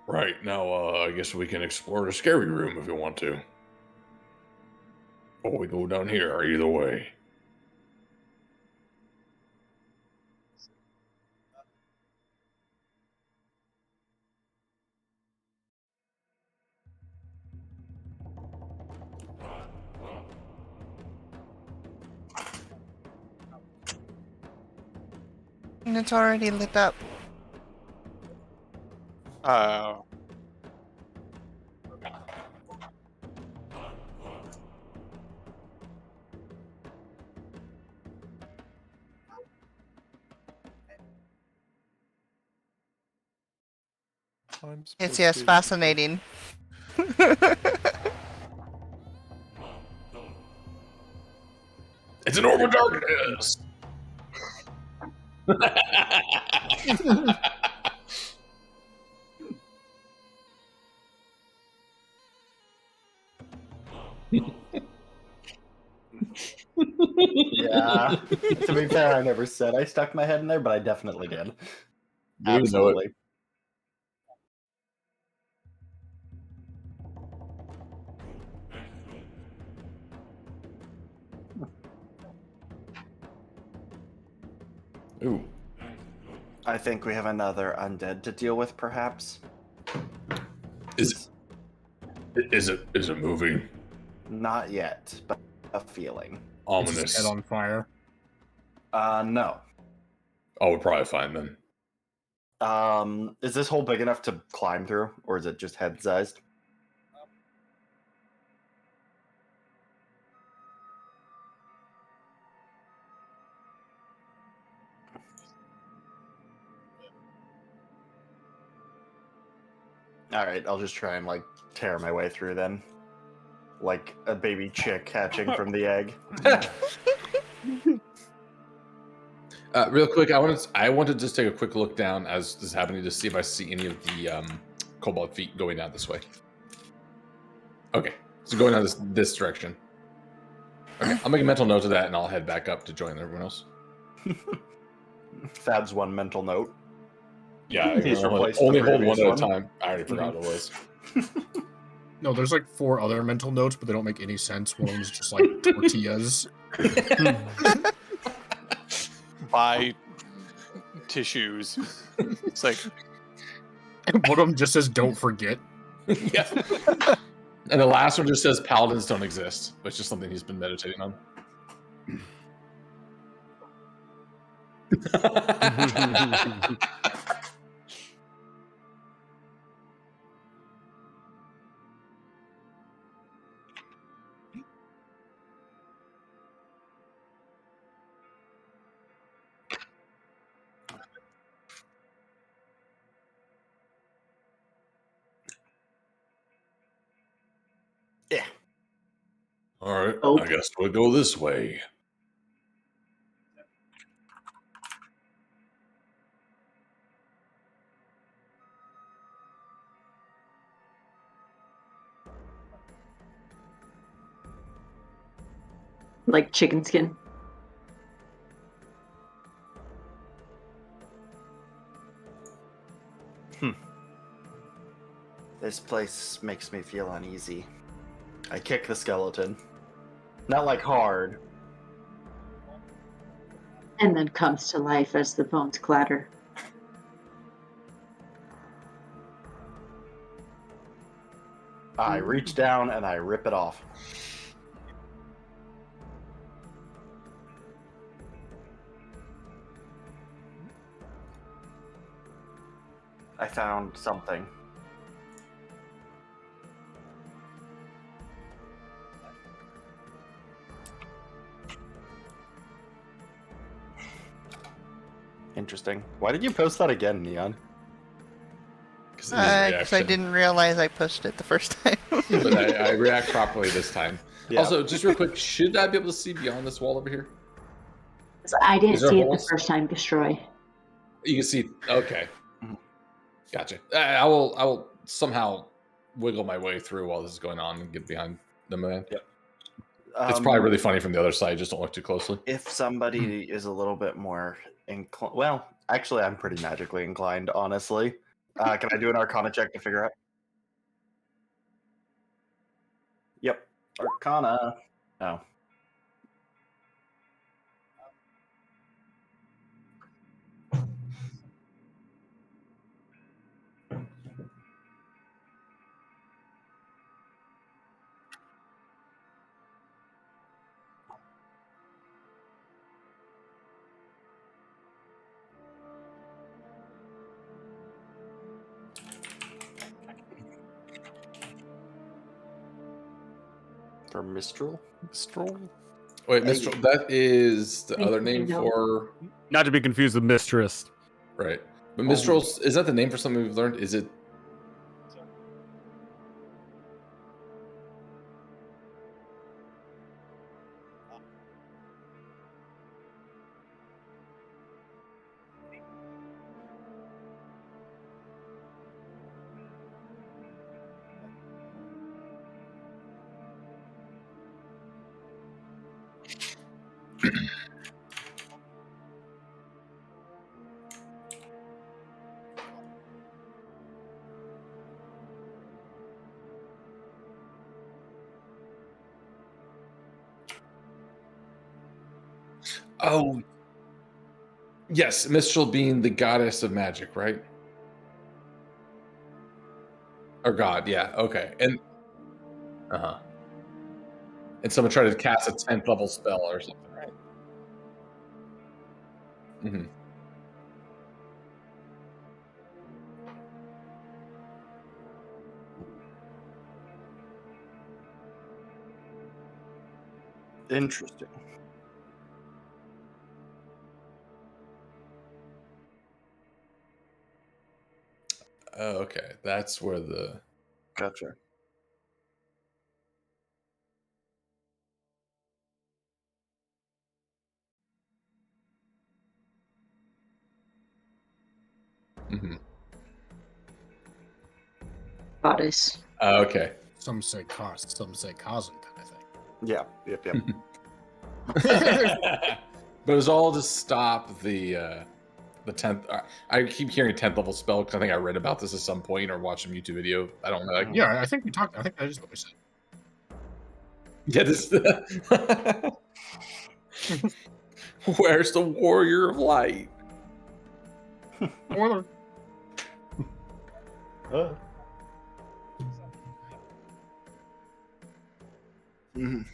right now, I guess we can explore the scary room if you want to. Or we go down here, either way. And it's already lit up. Yes, fascinating. It's an orb of darkness. Yeah. To be fair, I never said I stuck my head in there, but I definitely did. You know it. Absolutely. Ooh. I think we have another undead to deal with, perhaps. Is it moving? Not yet, but a feeling. It's his Ominous. head on fire. No. Oh, we're probably fine then. Is this hole big enough to climb through, or is it just head-sized? Alright, I'll just try and, like, tear my way through then. Like a baby chick hatching from the egg. Real quick, I want to just take a quick look down as this is happening to see if I see any of the cobalt feet going down this way. Okay, so going down this direction. Okay, I'll make a mental note of that, and I'll head back up to join everyone else. Thad's one mental note. Yeah, I He's can replaced only the hold one previous at a one. time. I already forgot what it was. No, there's like 4 other mental notes, but they don't make any sense. One of them is just like tortillas. Buy tissues. It's like And one of them just says "Don't forget." Yeah. And the last one just says paladins don't exist, which is just something he's been meditating on. All right, Oh. I guess we'll go this way. Like chicken skin. This place makes me feel uneasy. I kick the skeleton. Not like hard. And then comes to life as the bones clatter. I reach down and I rip it off. I found something. Interesting. Why did you post that again, Neon? Because Because I didn't realize I posted it the first time. But I react properly this time. Yeah. Also, just real quick, should I be able to see beyond this wall over here? I didn't Is there see it the holes? first time, Destroy. You can see. Okay, Mhm. gotcha. I will somehow wiggle my way through while this is going on and get behind the man. Yep. It's probably really funny from the other side. Just don't look too closely. If somebody is a little bit more inclined, well, actually, I'm pretty magically inclined, honestly. Can I do an Arcana check to figure out? Yep, Arcana. Oh. For Mistral? Stroll. Wait, Mistral. That is the Thank other you, name no. for Not to be confused with Mistress. right. But Mistral's is that the name for something we've learned? Is it? Oh, yes, Mistral being the goddess of magic, right? Or god, yeah. Okay, and and someone tried to cast a 10th level spell or something, right? Mm-hmm. Interesting. Oh, okay. That's where the Gotcha. mhm. Goddess. Okay. Some say cost, some say cousin kind of thing. Yeah, yep, yep. But it was all to stop the 10th. I keep hearing 10th level spell because I think I read about this at some point or watched a YouTube video. I don't know. Like, Yeah, I think we talked. I think that is what we said. yeah, this. Where's the warrior of light? Spoiler. Mhm.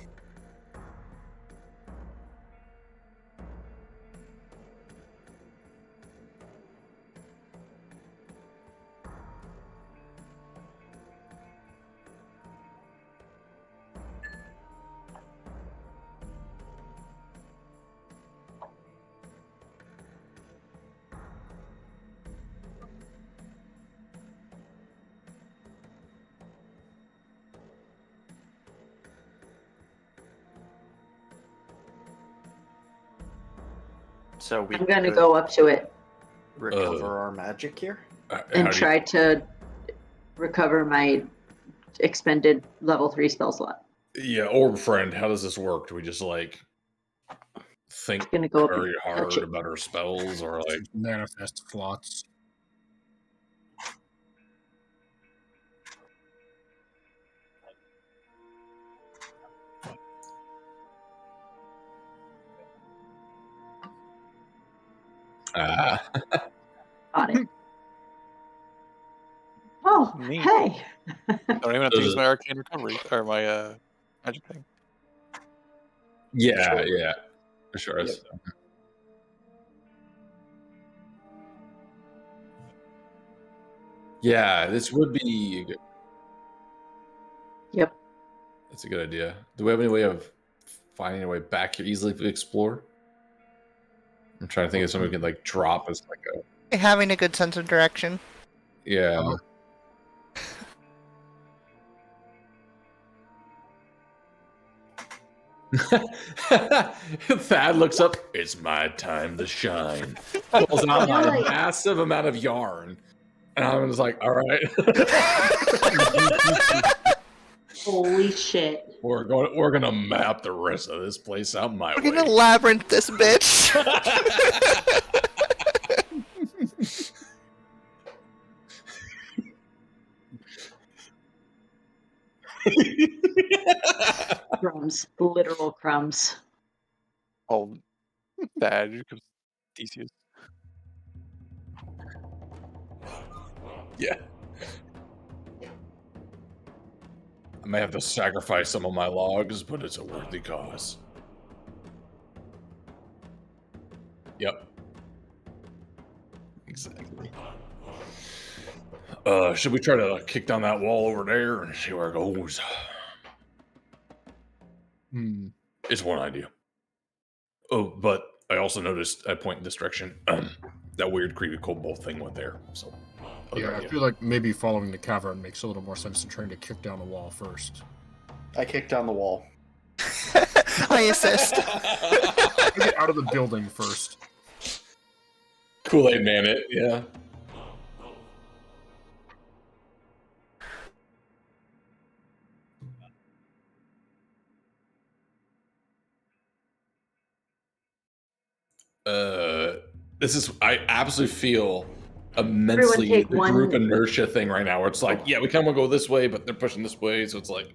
So we I'm gonna could go up to it recover our magic here. and How do you- try to recover my expended level 3 spell slot. Yeah, orb friend, how does this work? Do we just like think Gonna go up and very touch hard it. about our spells, or like Manifest slots. Got it. Oh, Neat. hey. I don't even have to use my arcane recovery or my magic thing. yeah, yeah, for sure. Yep. Yeah, this would be. Yep. That's a good idea. Do we have any way of finding a way back here easily to explore? I'm trying to think of something we can like drop as like a. Having a good sense of direction. Yeah. Thad looks up. It's my time to shine. Pulls out my like- massive amount of yarn, and I'm just like, all right, Holy shit. we're gonna map the rest of this place out my We're way. gonna labyrinth this bitch. Crumbs. Literal crumbs. Oh, that because Theseus. Yeah. I may have to sacrifice some of my logs, but it's a worthy cause. Yep. Exactly. Should we try to kick down that wall over there and see where it goes? It's one idea. Oh, but I also noticed, I point in this direction, that weird creepy kobold thing went there. So, other Yeah, I idea. feel like maybe following the cavern makes a little more sense than trying to kick down the wall first. I kicked down the wall. I assist. Get out of the building first. Kool-Aid Man it, yeah. This is, I absolutely feel immensely take the one- group inertia thing right now, where it's like, yeah, we kind of want to go this way, but they're pushing this way, so it's like,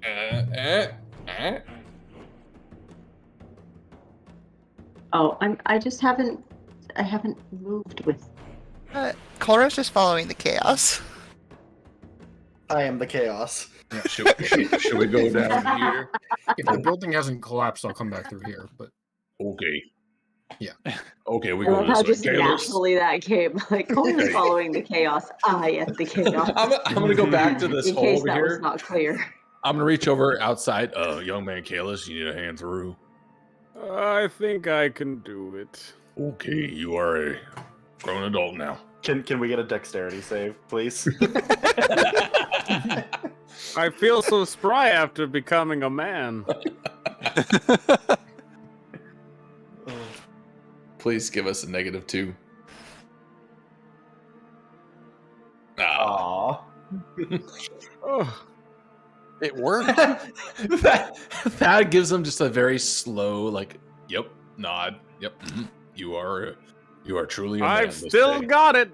Oh, I just haven't moved with. Colora's just following the chaos. I am the chaos. Should we go down here? If the building hasn't collapsed, I'll come back through here. But Okay. Yeah. Okay, we I go love how this way. just Kalos. naturally that came. Like, Cole's Okay. following the chaos. I am the chaos. I'm gonna go back to this In hole case over that was here. not clear. I'm gonna reach over outside. Young man Kalos, you need a hand through. I think I can do it. Okay, you are a grown adult now. Can we get a dexterity save, please? I feel so spry after becoming a man. Please give us a -2. Aww. Oh, It worked. that gives them just a very slow, like, yep, nod. Yep, you are truly a man. I've this still day. got it.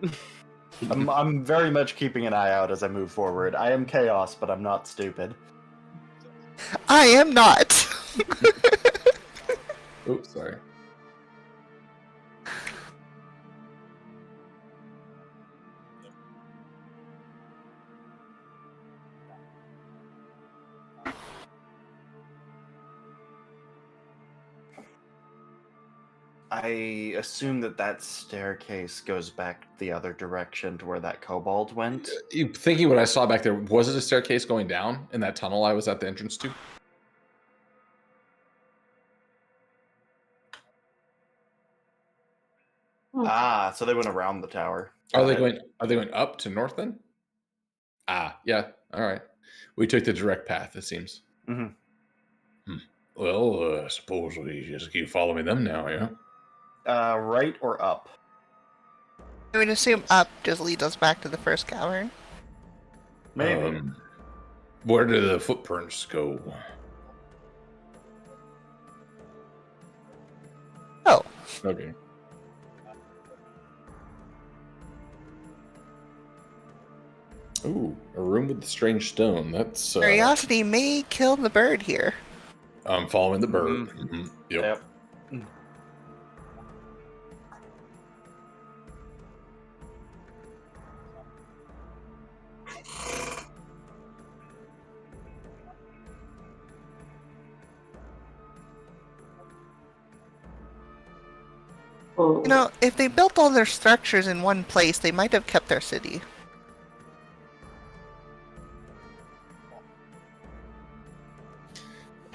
I'm very much keeping an eye out as I move forward. I am chaos, but I'm not stupid. I am not. Oops, sorry. I assume that staircase goes back the other direction to where that kobold went. You thinking what I saw back there, was it a staircase going down in that tunnel I was at the entrance to? Ah, so they went around the tower. Are they Got it. going up to north then? Ah, yeah. All right. We took the direct path, it seems. Mhm. Well, I suppose we just keep following them now, yeah? Right or up? I would assume up just leads us back to the first cavern. Maybe. Where do the footprints go? Oh, Okay. Ooh, a room with strange stone. That's curiosity may kill the bird here. I'm following the bird. Mhm. Yep. Yep. Oh. You know, if they built all their structures in one place, they might have kept their city.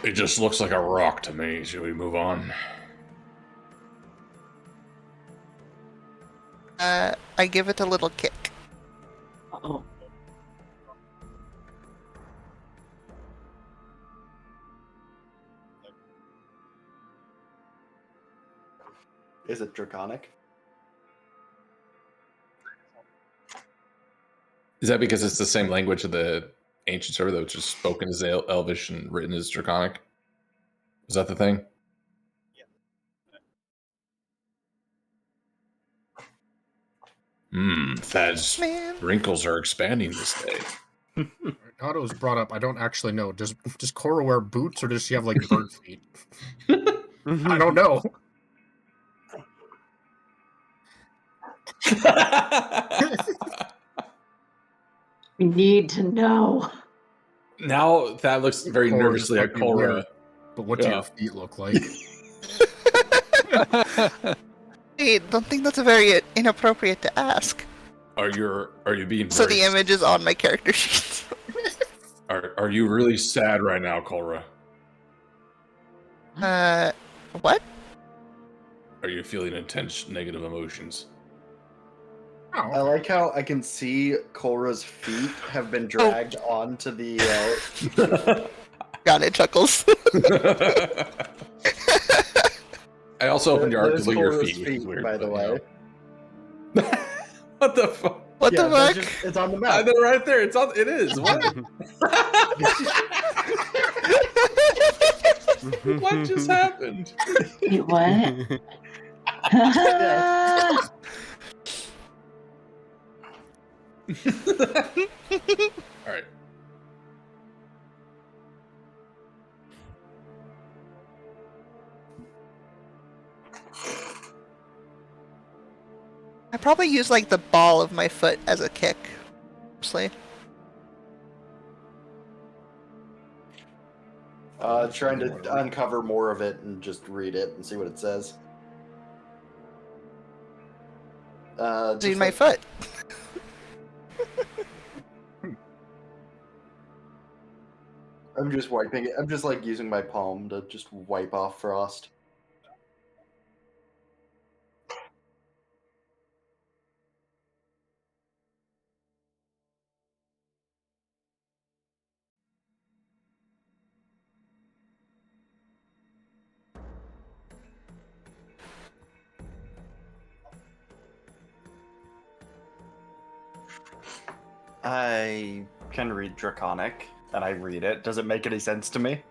It just looks like a rock to me. Should we move on? I give it a little kick. Uh-oh. Is it draconic? Is that because it's the same language of the ancient server that was just spoken as Elvish and written as Draconic? Is that the thing? Thad's Man. wrinkles are expanding this day. Now it was brought up. I don't actually know. Does Cora wear boots or does she have like bird feet? I don't know. We need to know. Now Thad looks very Cora nervously just at might be weird, Cora. But what do Yeah. your feet look like? Hey, don't think that's a very inappropriate to ask. Are you being So very the image is on my character sheet. Are you really sad right now, Cora? What? Are you feeling intense negative emotions? I like how I can see Cora's feet have been dragged onto the. Got it, Chuckles. I also opened your arm to There's look at your Cora's feet, which is weird, by the but, way. you know. What the fuck? What Yeah, the that's fuck? just- it's on the map. They're right there. It is. What? What just happened? Wait, what? All right. I probably use like the ball of my foot as a kick. Mostly. Trying to uncover more of it and just read it and see what it says. Dude, my foot. I'm just wiping it. I'm just like using my palm to just wipe off frost. I can read Draconic, and I read it. Does it make any sense to me?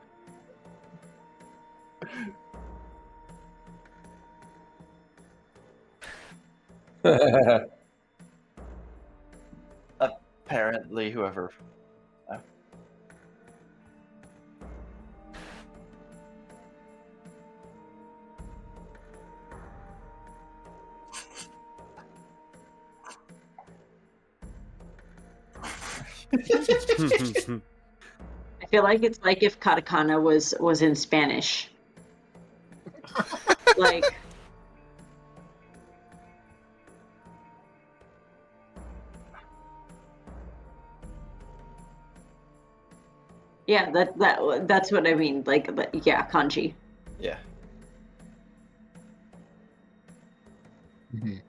Apparently, whoever. I feel like it's like if katakana was in Spanish. Like yeah, that's what I mean. Like yeah, kanji. Yeah. Mhm.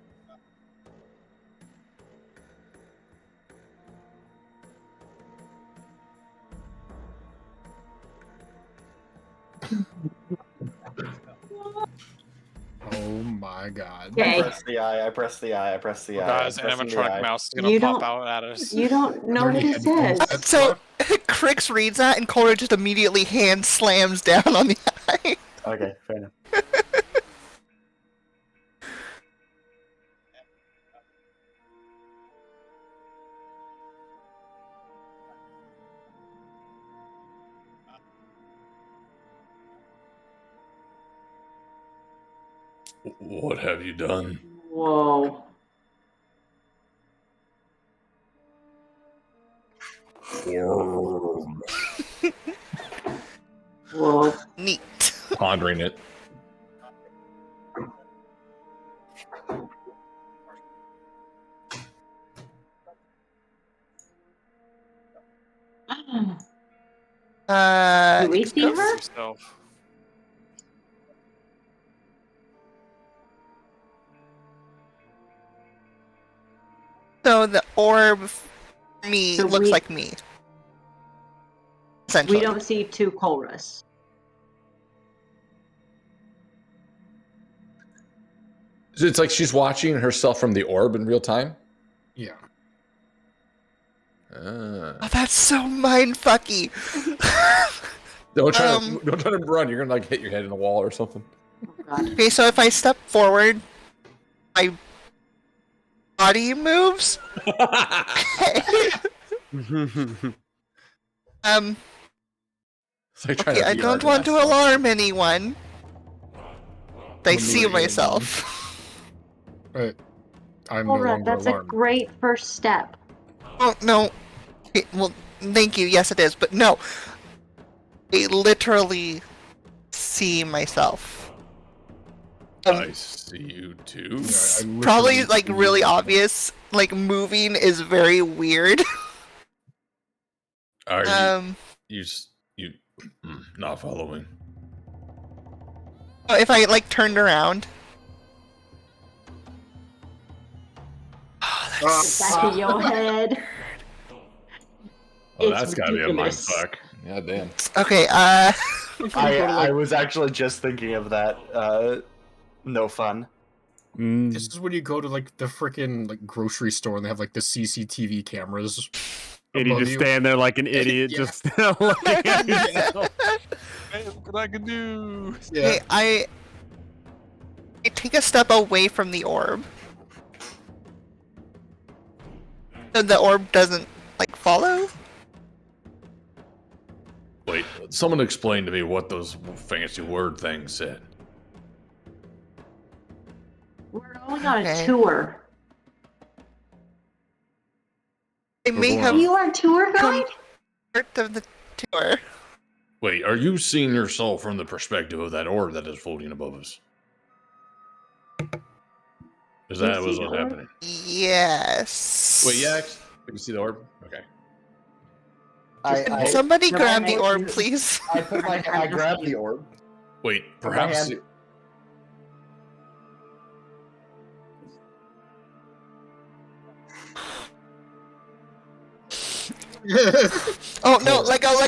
Oh my my god. Okay. I press the eye. I press the eye. I press the eye. Guys, I'm pressing the animatronic eye. mouse is gonna You pop don't- out at us. You don't know Are what there he any headphones says. that's So left? Crix reads that, and Kohler just immediately hand slams down on the eye. Okay, fair enough. What have you done? Whoa. Whoa. Neat. Pondering it. Do we see her? Yourself. So the orb, me, So looks we- like me. Essentially. We don't see two Colrus. So it's like she's watching herself from the orb in real time. Yeah. Ah. Oh, that's so mindfucky. Don't try to run. You're gonna like hit your head in the wall or something. Oh, God. Okay, so if I step forward, my body moves. It's like trying Okay, to I be don't hard want to alarm anyone. I see Maneuver. myself. But I'm no Cora, longer that's a alarmed. great first step. Oh no. Okay, well, thank you. Yes, it is, but no. I literally see myself. I see you too. Yeah, I literally Probably like see really you. obvious. Like moving is very weird. Are you not following? If I like turned around. Back of your head. Oh, It's that's gotta be a mind ridiculous. fuck. Yeah, damn. Okay, I was actually just thinking of that. No fun. This is when you go to like the freaking like grocery store and they have like the CCTV cameras. And you above just you. stand there like an idiot, Yeah. just looking at yourself. Hey, look what I can do. Yeah. okay, I take a step away from the orb. So the orb doesn't like follow? Wait, someone explain to me what those fancy word things said. We're going on Okay. a tour. I may going have You are tour guide? part of the tour. Wait, are you seeing yourself from the perspective of that orb that is floating above us? Is You that see what's the orb? happening? Yes. Wait, yeah, we can see the orb. Okay. Can somebody my grab the hand- orb, please? I grabbed the orb. Wait, My perhaps. hand- Oh no, let go. I'm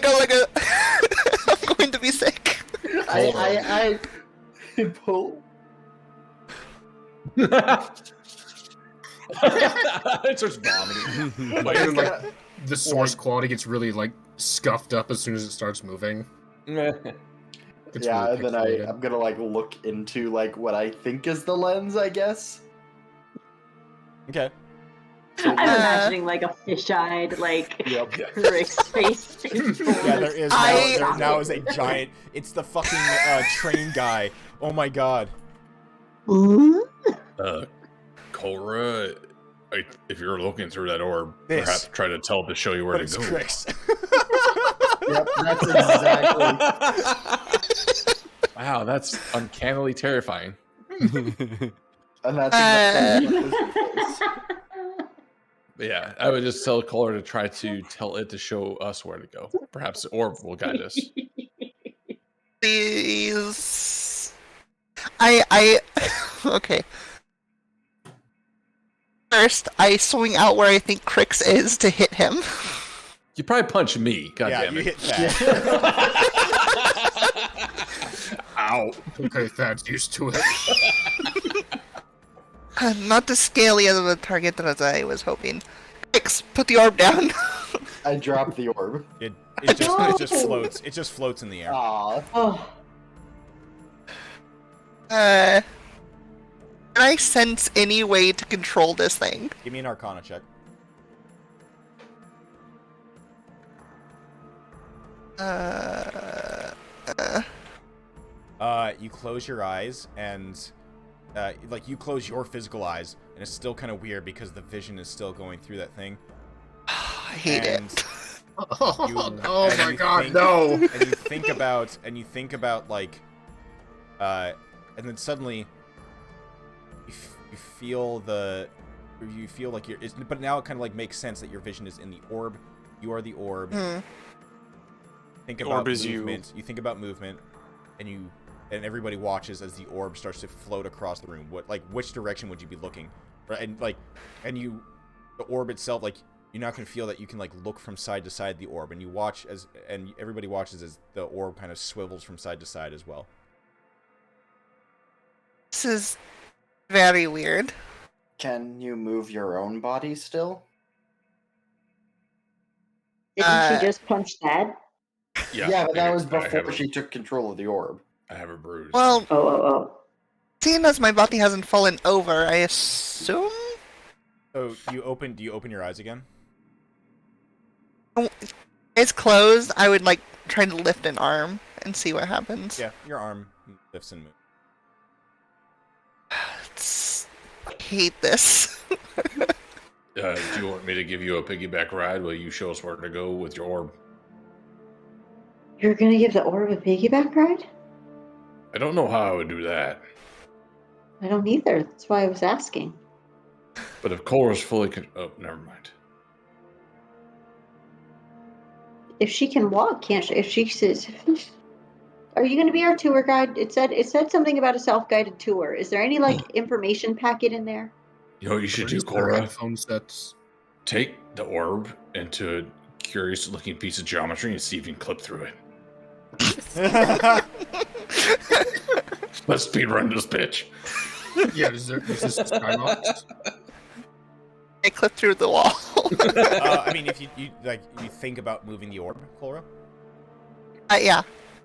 going to be sick. I pull. It starts vomiting. And then, like, the source quality gets really like scuffed up as soon as it starts moving. It's Yeah, really and then pixelated. I'm gonna like look into like what I think is the lens, I guess. Okay. I'm imagining like a fish-eyed, like Yep. Rick's face. Yeah, there is there now is a giant. It's the fucking train guy. Oh my god. Cora, if you're looking through that orb, This. perhaps try to tell it to show you where But to it's go. Chris. Yep, that's exactly. Wow, that's uncannily terrifying. And that's exactly. But yeah, I would just tell Cora to try to tell it to show us where to go. Perhaps the orb will guide us. Please. I okay. First, I swing out where I think Crix is to hit him. You probably punch me. God Yeah, damn you it. hit that. Ow. Okay, Thad's used to it. Not as scaly as a target as I was hoping. Quick, put the orb down. I dropped the orb. It No! just floats. It just floats in the air. Aw. Oh, Can I sense any way to control this thing? Give me an Arcana check. You close your eyes and, like, you close your physical eyes, and it's still kind of weird because the vision is still going through that thing. I hate it. Oh my god, no! And you think about like, and then suddenly, you feel like you're. But now it kind of like makes sense that your vision is in the orb. You are the orb. Think about orb is movement. You think about movement, and everybody watches as the orb starts to float across the room. Which direction would you be looking? Right, and the orb itself, like, you're not gonna feel that you can like look from side to side of the orb, and and everybody watches as the orb kind of swivels from side to side as well. This is very weird. Can you move your own body still? didn't she just punch Dad? Yeah, but that was I have before a- she took control of the orb. I have a bruise. Well, Oh. seeing as my body hasn't fallen over, I assume So do you open your eyes again? it's closed. I would like try to lift an arm and see what happens. Yeah, your arm lifts and moves. Hate this. Do you want me to give you a piggyback ride while you show us where to go with your orb? You're gonna give the orb a piggyback ride? I don't know how I would do that, I don't either. That's why I was asking. but if Cora's fully oh, never mind. If she can walk, can't she? If she says, "Are you going to be our tour guide?" It said something about a self-guided tour. Is there any like information packet in there? You know what you should do, Where's their Cora? headphone sets? Take the orb into a curious-looking piece of geometry and see if you can clip through it. Let's speedrun this bitch. Yeah, is this skybox? I clip through the wall. I mean, if you think about moving the orb, Cora. Yeah.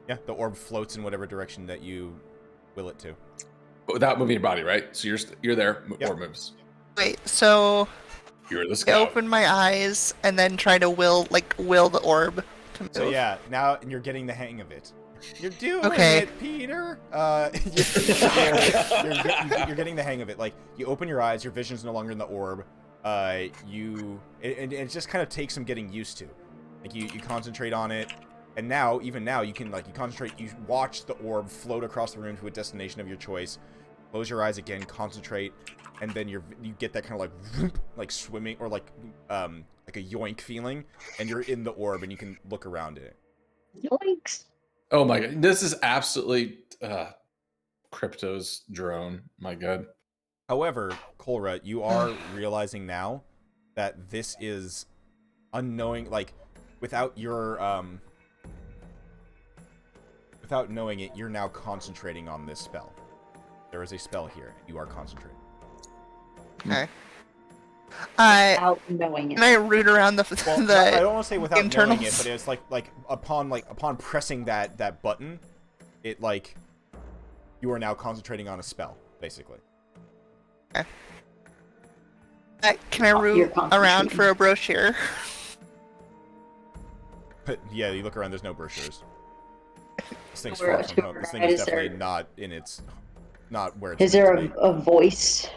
Yeah, the orb floats in whatever direction that you will it to. But without moving your body, right? So you're there. Yep. Orb moves. Wait, so You're the I scout. open my eyes and then try to will the orb to move. So yeah, now you're getting the hang of it. You're doing Okay. it, Peter. You're getting the hang of it. Like, you open your eyes, your vision's no longer in the orb. It just kind of takes some getting used to. Like, you concentrate on it, and even now, you can you concentrate. You watch the orb float across the room to a destination of your choice. Close your eyes again, concentrate, and then you get that kind of like swimming or like a yoink feeling, and you're in the orb and you can look around it. Yoinks! Oh my god, this is absolutely Crypto's drone. My god. However, Cora, you are realizing now that this is unknowing, like, without your without knowing it, you're now concentrating on this spell. There is a spell here, and you are concentrating. Okay. Without knowing it. Can I root around the Well, the I don't want to say without knowing it, internals? but it's like upon pressing that button, it you are now concentrating on a spell, basically. Can I root You're around concentrating. for a brochure? But yeah, you look around. There's no brochures. This thing's Tour- far from home. tour This thing guide, is is there- definitely not where it's. Is there meant to be. a voice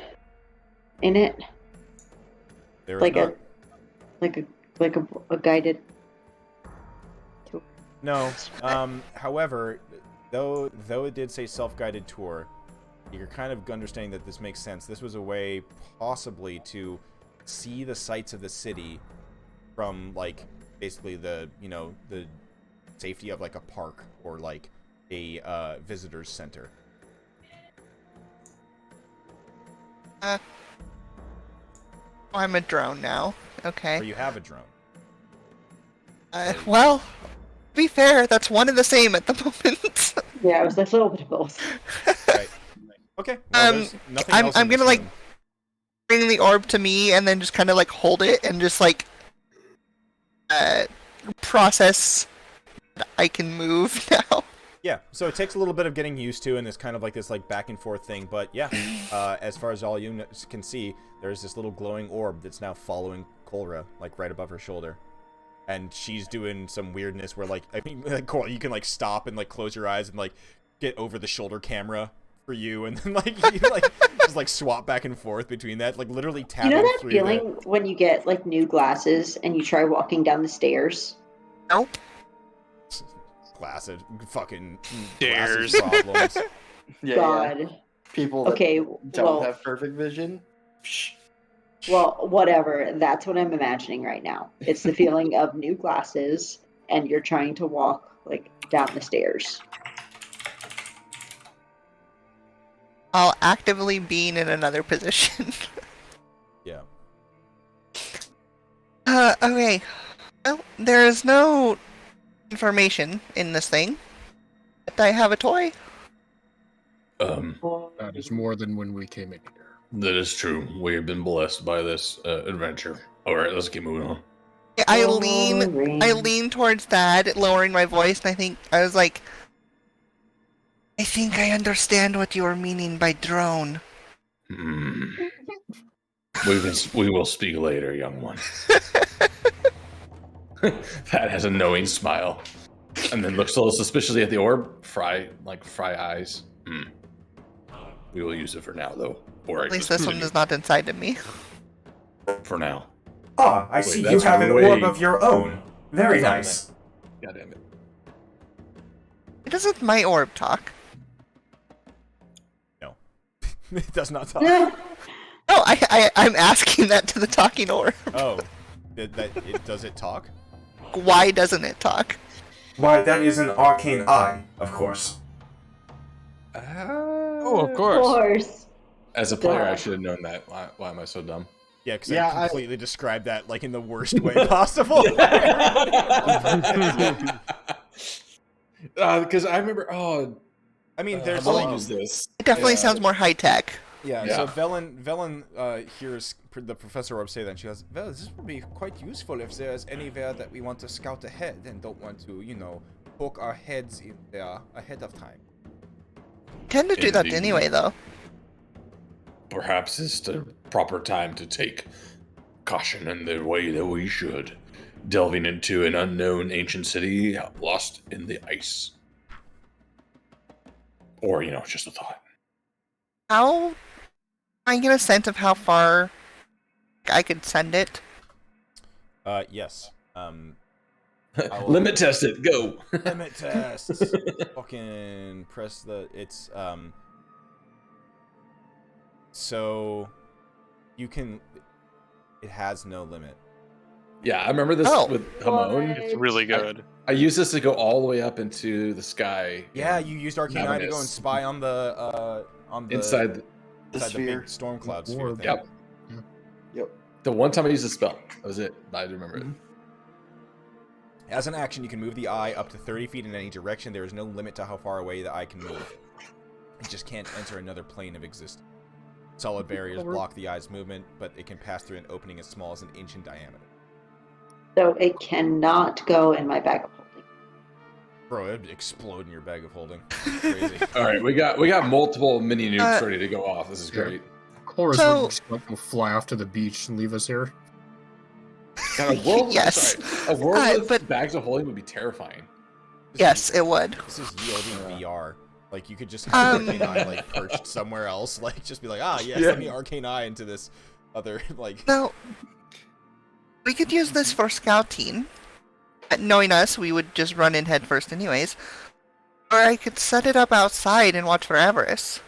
in it? There is Like not. a guided tour? No. However, though it did say self-guided tour, you're kind of understanding that this makes sense. This was a way possibly to see the sights of the city from basically the safety of a park or a visitors center. I'm a drone now. Or Okay. you have a drone. Well, to be fair, that's one and the same at the moment. Yeah, it was a little bit of both. Right. Okay. Well, there's nothing else in I'm this gonna room. bring the orb to me and then just kind of like hold it and just like process that I can move now. Yeah, so it takes a little bit of getting used to, and it's kind of like this like back and forth thing. But yeah, as far as all you can see, there's this little glowing orb that's now following Kolra, like right above her shoulder, and she's doing some weirdness where like Kolra, you can like stop and like close your eyes and like get over the shoulder camera for you, and then like you like just like swap back and forth between that, like literally tapping. You know that through feeling when you get like new glasses and you try walking down the stairs? Nope. Glasses, fucking Stairs. glasses problems. Yeah, God. yeah. People that Okay, don't well, have perfect vision. Psh. well, whatever. That's what I'm imagining right now. It's the feeling of new glasses and you're trying to walk like down the stairs. While actively being in another position. Yeah. Okay. Well, there is no information in this thing. But I have a toy. That is more than when we came in here. That is true. We have been blessed by this adventure. All right, let's keep moving on. I Oh, lean towards Dad, lowering my voice, and I was like, I think I understand what you are meaning by drone. We will speak later, young one. That has a knowing smile, and then looks a little suspiciously at the orb. Fry eyes. We will use it for now, though. Or At least this one is not inside of me. For now. Ah, I Wait, see you that's have an way- orb of your own. Very nice. God damn it. It doesn't my orb talk. No, it does not talk. No, I'm asking that to the talking orb. Oh, does it talk? Why doesn't it talk? Why, that is an arcane eye, of course. Oh, of Of course. course. As a player, Duh. I should have known that. Why am I so dumb? Yeah, because Yeah, I completely described that like in the worst way possible. Because I remember. I mean, there's how do like I use this? It definitely Yeah. sounds more high tech. yeah. Yeah. So Velen hears the Professor Orb say that, and she goes, "Well, this would be quite useful if there's anywhere that we want to scout ahead and don't want to, poke our heads in there ahead of time." Tend to do that Indeed. anyway, though. Perhaps it's the proper time to take caution in the way that we should. Delving into an unknown ancient city lost in the ice. Or, just a thought. How? I get a sense of how far I could send it. Yes. Limit test it, go! Limit tests. Fucking press the. It's So you can. It has no limit. Yeah, I remember this Oh. with Hamon. It's really good. I used this to go all the way up into the sky. Yeah, you used Arcane Eye to go and Ravenous. spy on the Inside The inside the sphere. big storm cloud sphere Orb. thing. Yep. Yep. The one time I used the spell. That was it. I remember it. As an action, you can move the eye up to 30 feet in any direction. There is no limit to how far away the eye can move. It just can't enter another plane of existence. Solid barriers block the eye's movement, but it can pass through an opening as small as an inch in diameter. So it cannot go in my bag of holding. Bro, it'd explode in your bag of holding. Crazy. All right, we got multiple mini nukes Uh, ready to go off. This is great. Chorus So- would just will fly off to the beach and leave us here. God, a world, Yes. sorry, a world with but- bags of holding would be terrifying. Yes, it would. This is yielding VR. Like, you could just Um, have Arcane Eye, like, perched somewhere else. Like, just be like, yes, Yeah. let me Arcane Eye into this other, like... No. We could use this for scouting. Knowing us, we would just run in head first anyways. Or I could set it up outside and watch for Avarice.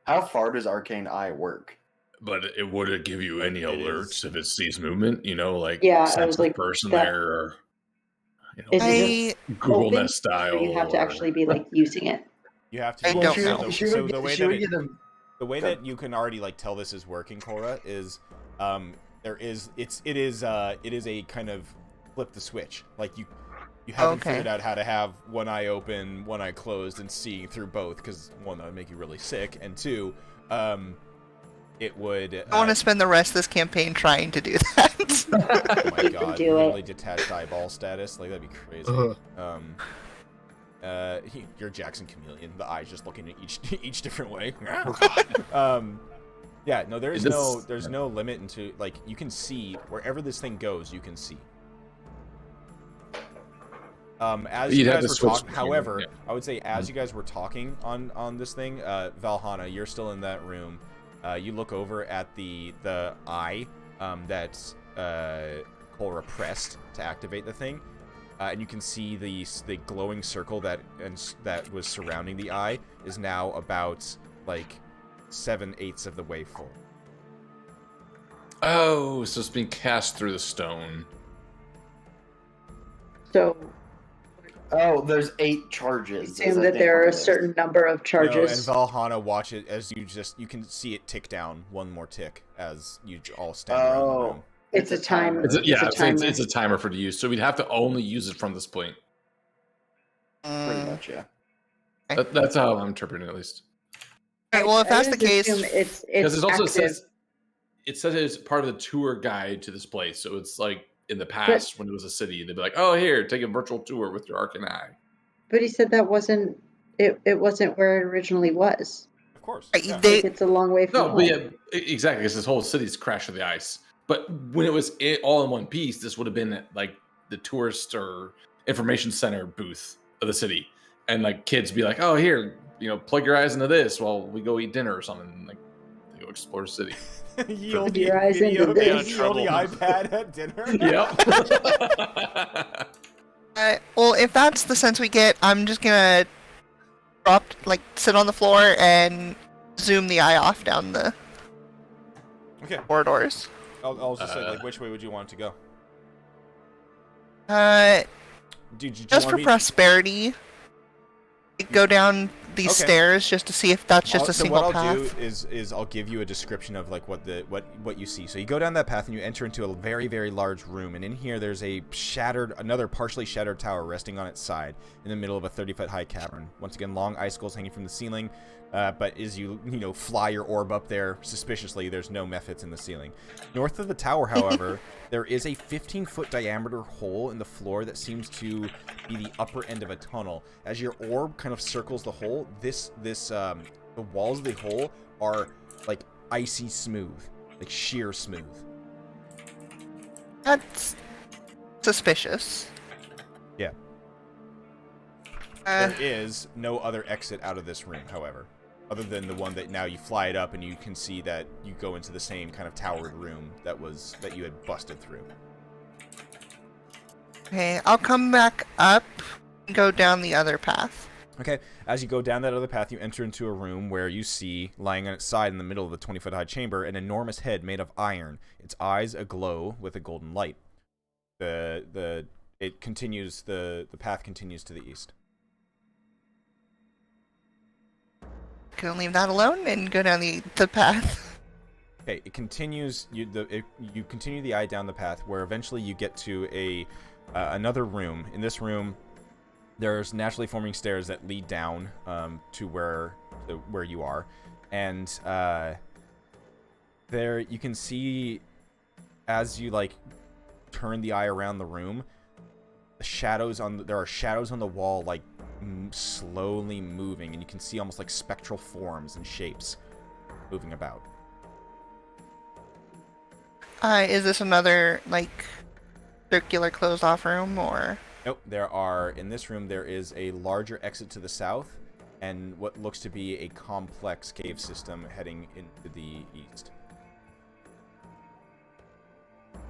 How far does Arcane Eye work? But it would give you any alerts if it sees movement, like Yeah, I sense was of like, person that- there, or Is it I Google open, Nest style. or you have to or- actually be like using it? You have to... I don't She would- know. she So would the get- way she that would it- get them- The way Go. that you can already like tell this is working, Cora, is it is a kind of flip the switch. Like You haven't Okay. figured out how to have one eye open, one eye closed, and seeing through both, because one, that would make you really sick, and two, it would. I want to spend the rest of this campaign trying to do that. Oh my You can god! do Literally it. detached eyeball status, like that'd be crazy. You're Jackson Chameleon. The eyes just looking at each different way. Yeah, no, there's no limit into, like, you can see wherever this thing goes. You can see. As You'd you have guys to were switch talking, between however, them, I would say as you guys were talking on this thing, Valhalla, you're still in that room. You look over at the eye that Cole pressed to activate the thing, and you can see the glowing circle that was surrounding the eye is now about like 7/8 of the way full. Oh, so it's being cast through the stone. So Oh, there's 8 charges. assume I that think there are it a is. certain number of No, charges. and Valhalla, watch it as you can see it tick down one more tick as you all stand around the room. It's a timer. It's It's a timer. it's a timer for the use, so we'd have to only use it from this point. Pretty much, yeah. That's how I'm interpreting it, at least. Okay, well, if I that's the would case, assume it's Because it also active. says it's part of the tour guide to this place. So it's like in the past when it was a city, they'd be like, "Oh, here, take a virtual tour with your arcane eye." But he said that wasn't it wasn't where it originally was. Of course. Right, Yeah. they- Like, it's a long way from No, home. but yeah, exactly. Because this whole city's crashed to the ice. But when it was all in one piece, this would have been like the tourist or information center booth of the city, and like kids be like, "Oh, here, plug your eyes into this while we go eat dinner or something." And, like, they go explore the city. Put your eyes into the this. iPad at dinner. Yep. well, if that's the sense we get, I'm just gonna sit on the floor and zoom the eye off down the corridors. I'll just say, like, which way would you want it to go? Just for prosperity, go down these stairs just to see if that's just a single what path. I'll do is I'll give you a description of like what you see. So you go down that path and you enter into a very, very large room, and in here there's another partially shattered tower resting on its side in the middle of a 30-foot high cavern. Once again, long icicles hanging from the ceiling. But as you fly your orb up there suspiciously, there's no mephits in the ceiling. North of the tower, however, there is a 15-foot diameter hole in the floor that seems to be the upper end of a tunnel. As your orb kind of circles the hole, the walls of the hole are like icy smooth, like sheer smooth. That's suspicious. Yeah. There is no other exit out of this room, however, other than the one that now you fly it up and you can see that you go into the same kind of towered room that you had busted through. Okay, I'll come back up and go down the other path. Okay, as you go down that other path, you enter into a room where you see, lying on its side in the middle of the 20-foot high chamber, an enormous head made of iron, its eyes aglow with a golden light. The path continues to the east. Can leave that alone and go down the path. Okay, it continues. You continue the eye down the path, where eventually you get to another room. In this room, there's naturally forming stairs that lead down to where you are, and there you can see, as you turn the eye around the room, there are shadows on the wall, slowly moving, and you can see almost like spectral forms and shapes moving about. Is this another circular closed off room, or? Nope. In this room there is a larger exit to the south and what looks to be a complex cave system heading into the east.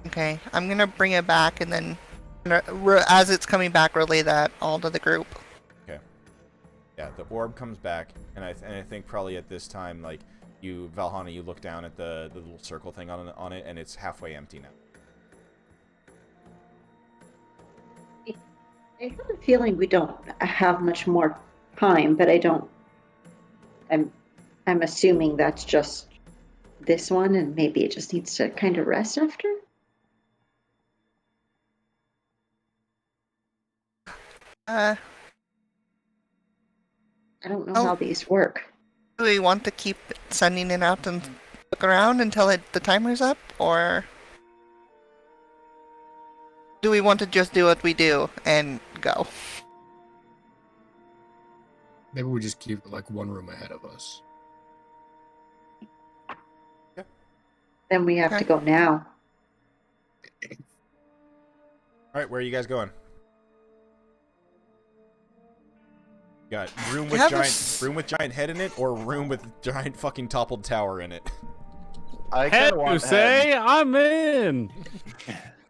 Okay, I'm gonna bring it back and then as it's coming back, relay that all to the group. Okay. Yeah, the orb comes back, and I think probably at this time, Valhalla, you look down at the little circle thing on it, and it's halfway empty now. I have a feeling we don't have much more time, but I'm assuming that's just this one, and maybe it just needs to kind of rest after. Uh, I don't know Oh. how these work. do we want to keep sending it out and look around until the timer's up, or do we want to just do what we do and go? Maybe we just keep like one room ahead of us. Then we have Okay. to go now. All right, where are you guys going? Got room We with have giant head in it, or room with giant fucking toppled tower in it? I Head, kind of you want say? I'm in.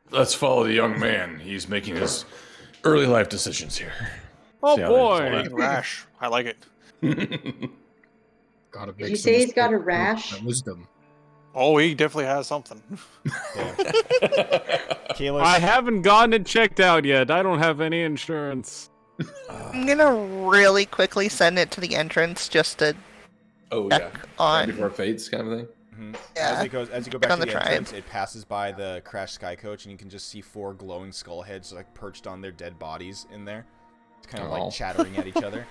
Let's follow the young man. He's making his early life decisions here. Oh See how they boy. resolve Being rash. I like it. it. Gotta Did make you some say he's got a mistakes, rash? that wisdom. Oh, he definitely has something. Yeah. Kalis, I haven't gotten it checked out yet. I don't have any insurance. I'm gonna really quickly send it to the entrance just to Oh yeah. check on. Before fates, kind of thing. Mhm. Yeah. As you go back on to the the tribe. entrance, it passes by the crashed sky coach, and you can just see 4 glowing skull heads like perched on their dead bodies in there. It's kind of Oh. like chattering at each other.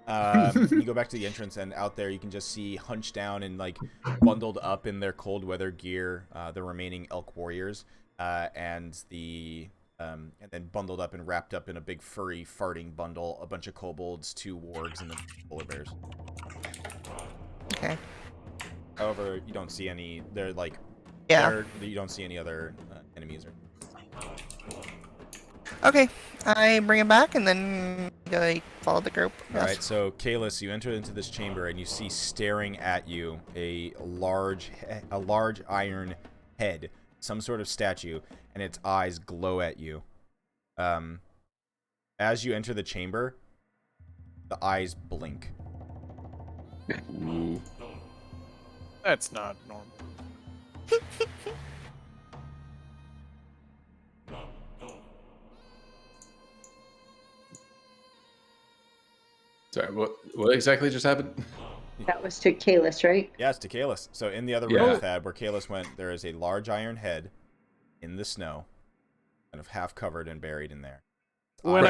You go back to the entrance, and out there you can just see hunched down and like bundled up in their cold weather gear, the remaining elk warriors, and then bundled up and wrapped up in a big furry farting bundle, a bunch of kobolds, 2 wargs, and then polar bears. Okay. However, you don't see any. They're like, Yeah. you don't see any other enemies. Okay. I bring it back and then I follow the group. All right, so Kalis, you enter into this chamber and you see staring at you a large iron head, some sort of statue, and its eyes glow at you. As you enter the chamber, the eyes blink. Ooh. That's not normal. Sorry, what exactly just happened? That was to Kalis, right? Yes, to Kalis. So in the other Yeah. room, Thad, where Kalis went, there is a large iron head in the snow, kind of half covered and buried in there. When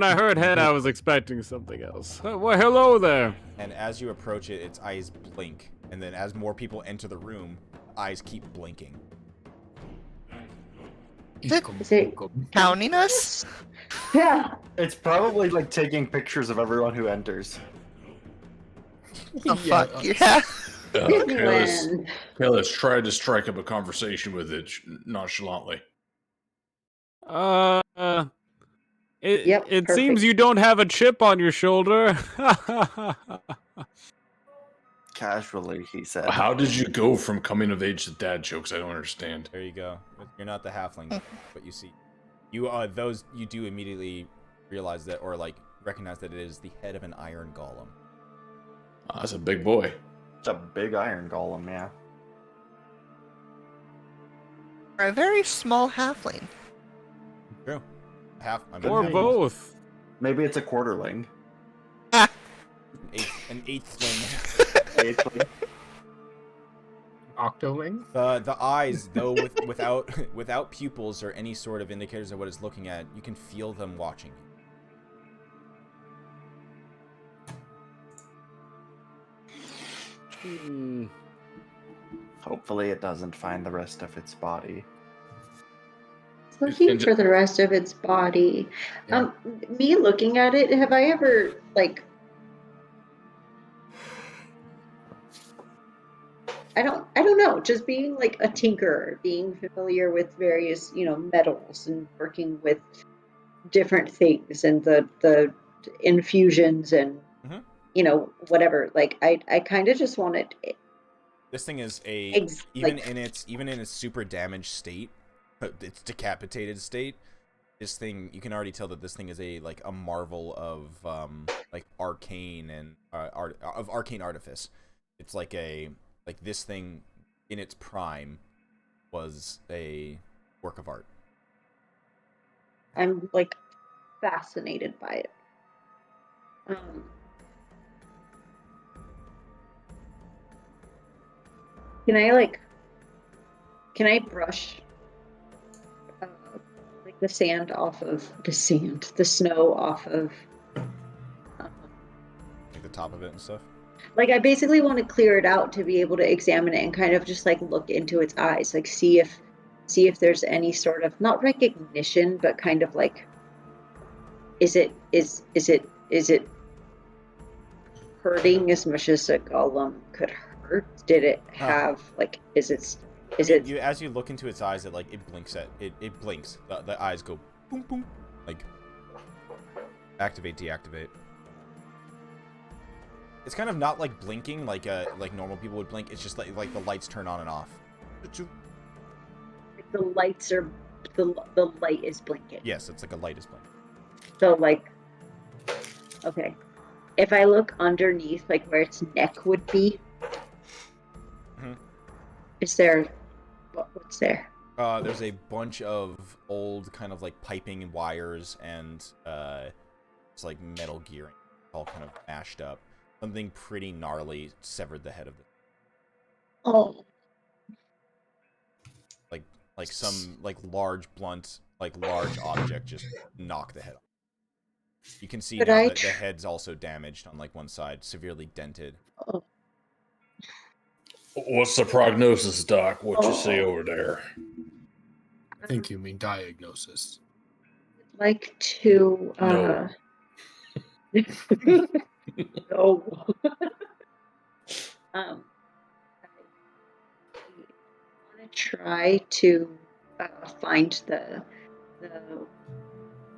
I heard head, I was expecting something else. Well, hello there. And as you approach it, its eyes blink. And then as more people enter the room, eyes keep blinking. Is it- Counting us? Yeah. It's probably like taking pictures of everyone who enters. Oh, fuck yeah. Disneyland. Kalis tried to strike up a conversation with it nonchalantly. It Yep, seems perfect. you don't have a chip on your shoulder. Casually, he said. How did you go from coming of age to dad jokes? I don't understand. There you go. You're not the halfling, but you see. You do immediately realize that, or like recognize that it is the head of an iron golem. Oh, that's a big boy. It's a big iron golem, yeah. For a very small halfling. True. Or both. Maybe it's a quarterling. An eighthling. Octoling? The eyes, though, without pupils or any sort of indicators of what it's looking at, you can feel them watching you. Hopefully it doesn't find the rest of its body. It's looking for the rest of its body. Yeah. Me looking at it, have I ever like? I don't know. Just being like a tinkerer, being familiar with various, metals and working with different things and the infusions and whatever. Like I kind of just wanted. This thing is Ex- even like- in its super damaged state, its decapitated state. This thing, you can already tell that this thing is a marvel of arcane and arcane artifice. It's like this thing in its prime was a work of art. I'm like fascinated by it. Can I brush like the sand off of the snow off of. Like the top of it and stuff. Like I basically want to clear it out to be able to examine it and kind of just like look into its eyes, like see if there's any sort of not recognition, but kind of like, is it hurting as much as a golem could hurt? Did it have like? Is it? You, as you look into its eyes, it blinks it blinks. The eyes go boom boom, like activate, deactivate. It's kind of not like blinking like normal people would blink. It's just like the lights turn on and off. The lights are the light is blinking. Yes, it's like a light is blinking. So like, okay, if I look underneath, like where its neck would be, is there? What's there? There's a bunch of old kind of like piping and wires and it's like metal gearing, all kind of mashed up. Something pretty gnarly severed the head of it. Oh. Like some large blunt, large object just knocked the head off. You can see now that the head's also damaged on like one side, severely dented. Oh. What's the prognosis, Doc? What you see over there? I think you mean diagnosis. Like to No. No. I want to try to find the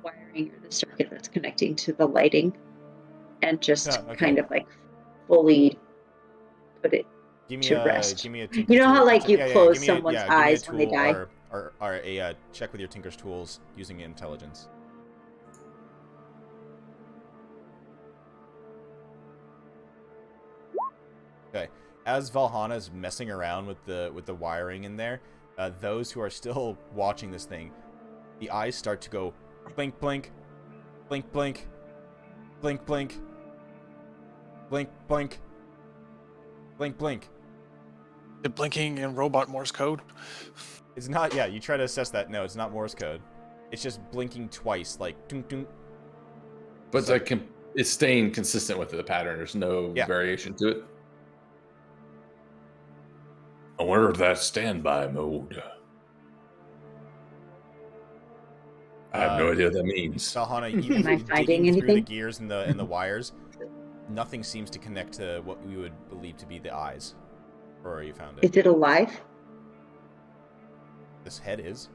wiring or the circuit that's connecting to the lighting, and just kind of like fully put it to rest. Give me a tinker's You know how tool. like you close give me someone's give me a eyes when they tool die? or a check with your tinker's tools using intelligence. Okay. As Valhana's messing around with the wiring in there, those who are still watching this thing, the eyes start to go blink, blink, blink, blink, blink, blink, blink, blink, blink, blink. The blinking in robot Morse code? It's not. Yeah, you try to assess that. No, it's not Morse code. It's just blinking twice, like dunk, dunk. But it's staying consistent with the pattern. There's no variation to it. I wonder if that's standby mode. I have no idea what that means. Valhana, even Am I finding through the anything? gears and the wires, nothing seems to connect to what we would believe to be the eyes. Or you found it. Is it alive? This head is.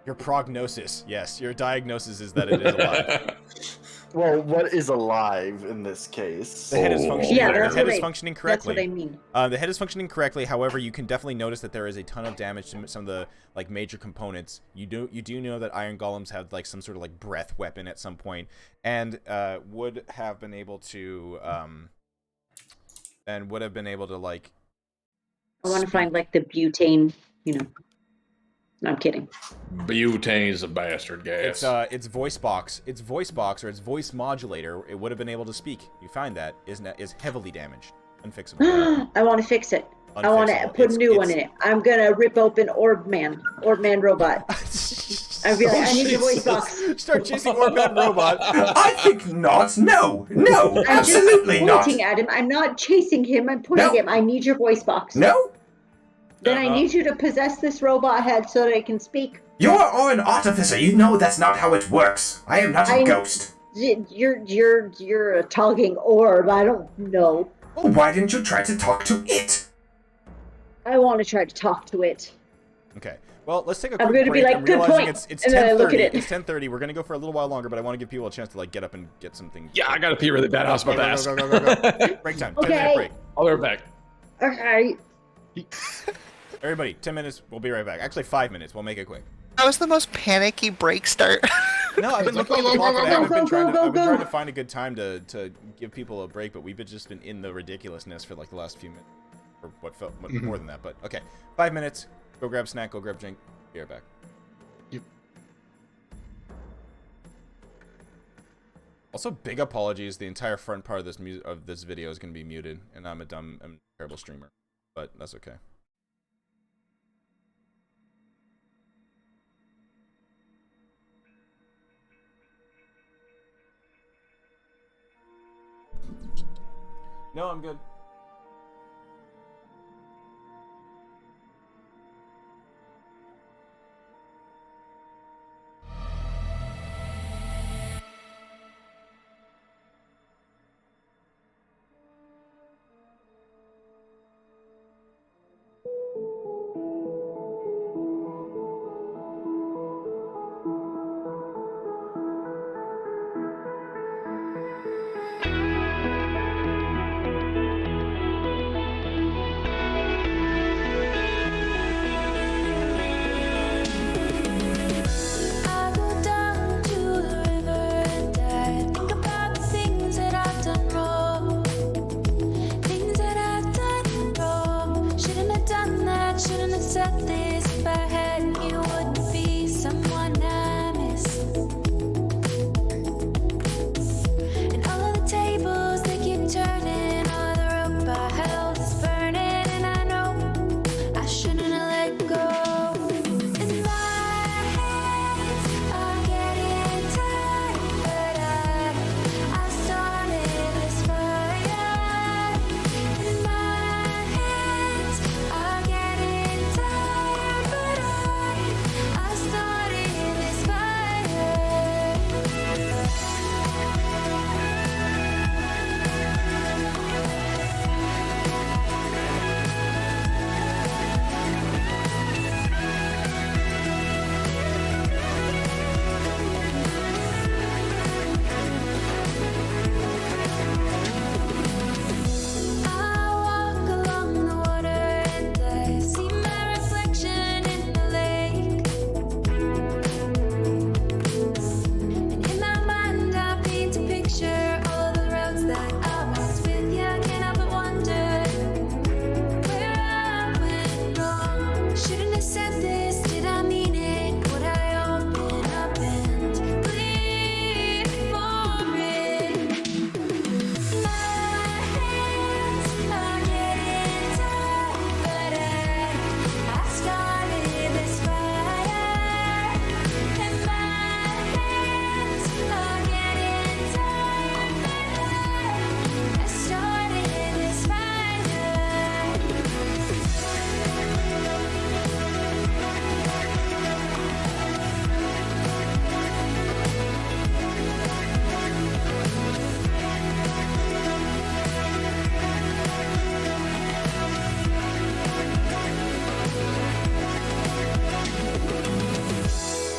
Your prognosis, yes. Your diagnosis is that it is alive. Well, what is alive in this case? The head is functioning. Yeah, the head is functioning correctly. That's what I mean. The head is functioning correctly. However, you can definitely notice that there is a ton of damage to some of the major components. You do know that iron golems have some sort of breath weapon at some point, and would have been able to I want to find the butane. No, I'm kidding. Butane is a bastard gas. It's voice box. Its voice box or its voice modulator. It would have been able to speak. You find that is heavily damaged, unfixable. I want to fix it. I want to put a new one in it. I'm gonna rip open Orb Man Robot. I'd be like, I need your voice box. Start chasing Orb Man Robot. I think not. No, I'm absolutely just not. pointing at him. I'm not chasing him. I'm pointing at him. I need your voice box. No. Then I need you to possess this robot head so that it can speak. You're an artificer. You know that's not how it works. I am not a ghost. You're a talking orb. I don't know. Well, why didn't you try to talk to it? I want to try to talk to it. Okay. Well, let's take a quick I'm going to break. be like, I'm good realizing point. it's and then I look at 10:30. it. It's 10:30. We're going to go for a little while longer, but I want to give people a chance to get up and get something. Yeah, I gotta pee really bad. I was about to ask. Go. Break time. 10-minute break. I'll be right back. Okay. Everybody, 10 minutes. We'll be right back. Actually, 5 minutes. We'll make it quick. That was the most panicky break start. No, I've been looking at the clock. I've been trying to find a good time to give people a break, but we've just been in the ridiculousness for the last few minutes, or what felt more than that. But okay, 5 minutes. Go grab a snack. Go grab a drink. Be right back. Also, big apologies. The entire front part of this video is going to be muted, and I'm a terrible streamer, but that's okay. No, I'm good. I go down to the river and I think about the things that I've done wrong. Things that I've done wrong. Shouldn't have done that, shouldn't have said this. If I hadn't, you wouldn't be someone I miss. And all of the tables they keep turning, all the rope I held is burning, and I know I shouldn't have let go. And my hands are getting tired, but I started this fire. And my hands are getting tired, but I started this fire. I walk along the water and I see my reflection in the lake. And in my mind I paint a picture, all the roads that I walked with you. Can't help but wonder where I went wrong. Shouldn't have said this, did I mean it? Would I open up and bleed for it? My hands are getting tired, but I started this fire. And my hands are getting tired, but I started this fire.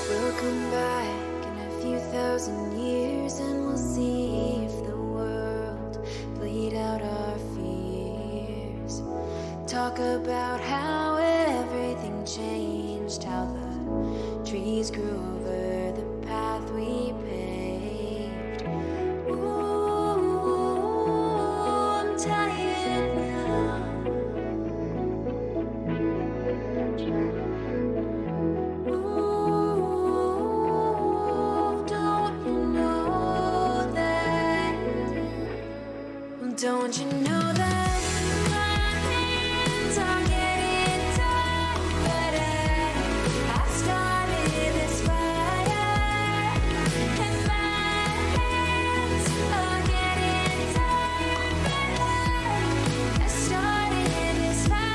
We'll come back in a few thousand years and we'll see if the world played out our fears. Talk about how everything changed, how the trees grew over the path we paved. Ooh, I'm tired now. Ooh, don't you know that? Don't you know that my hands are getting tired, but I started this fire, and my hands are getting tired, but I started this fire.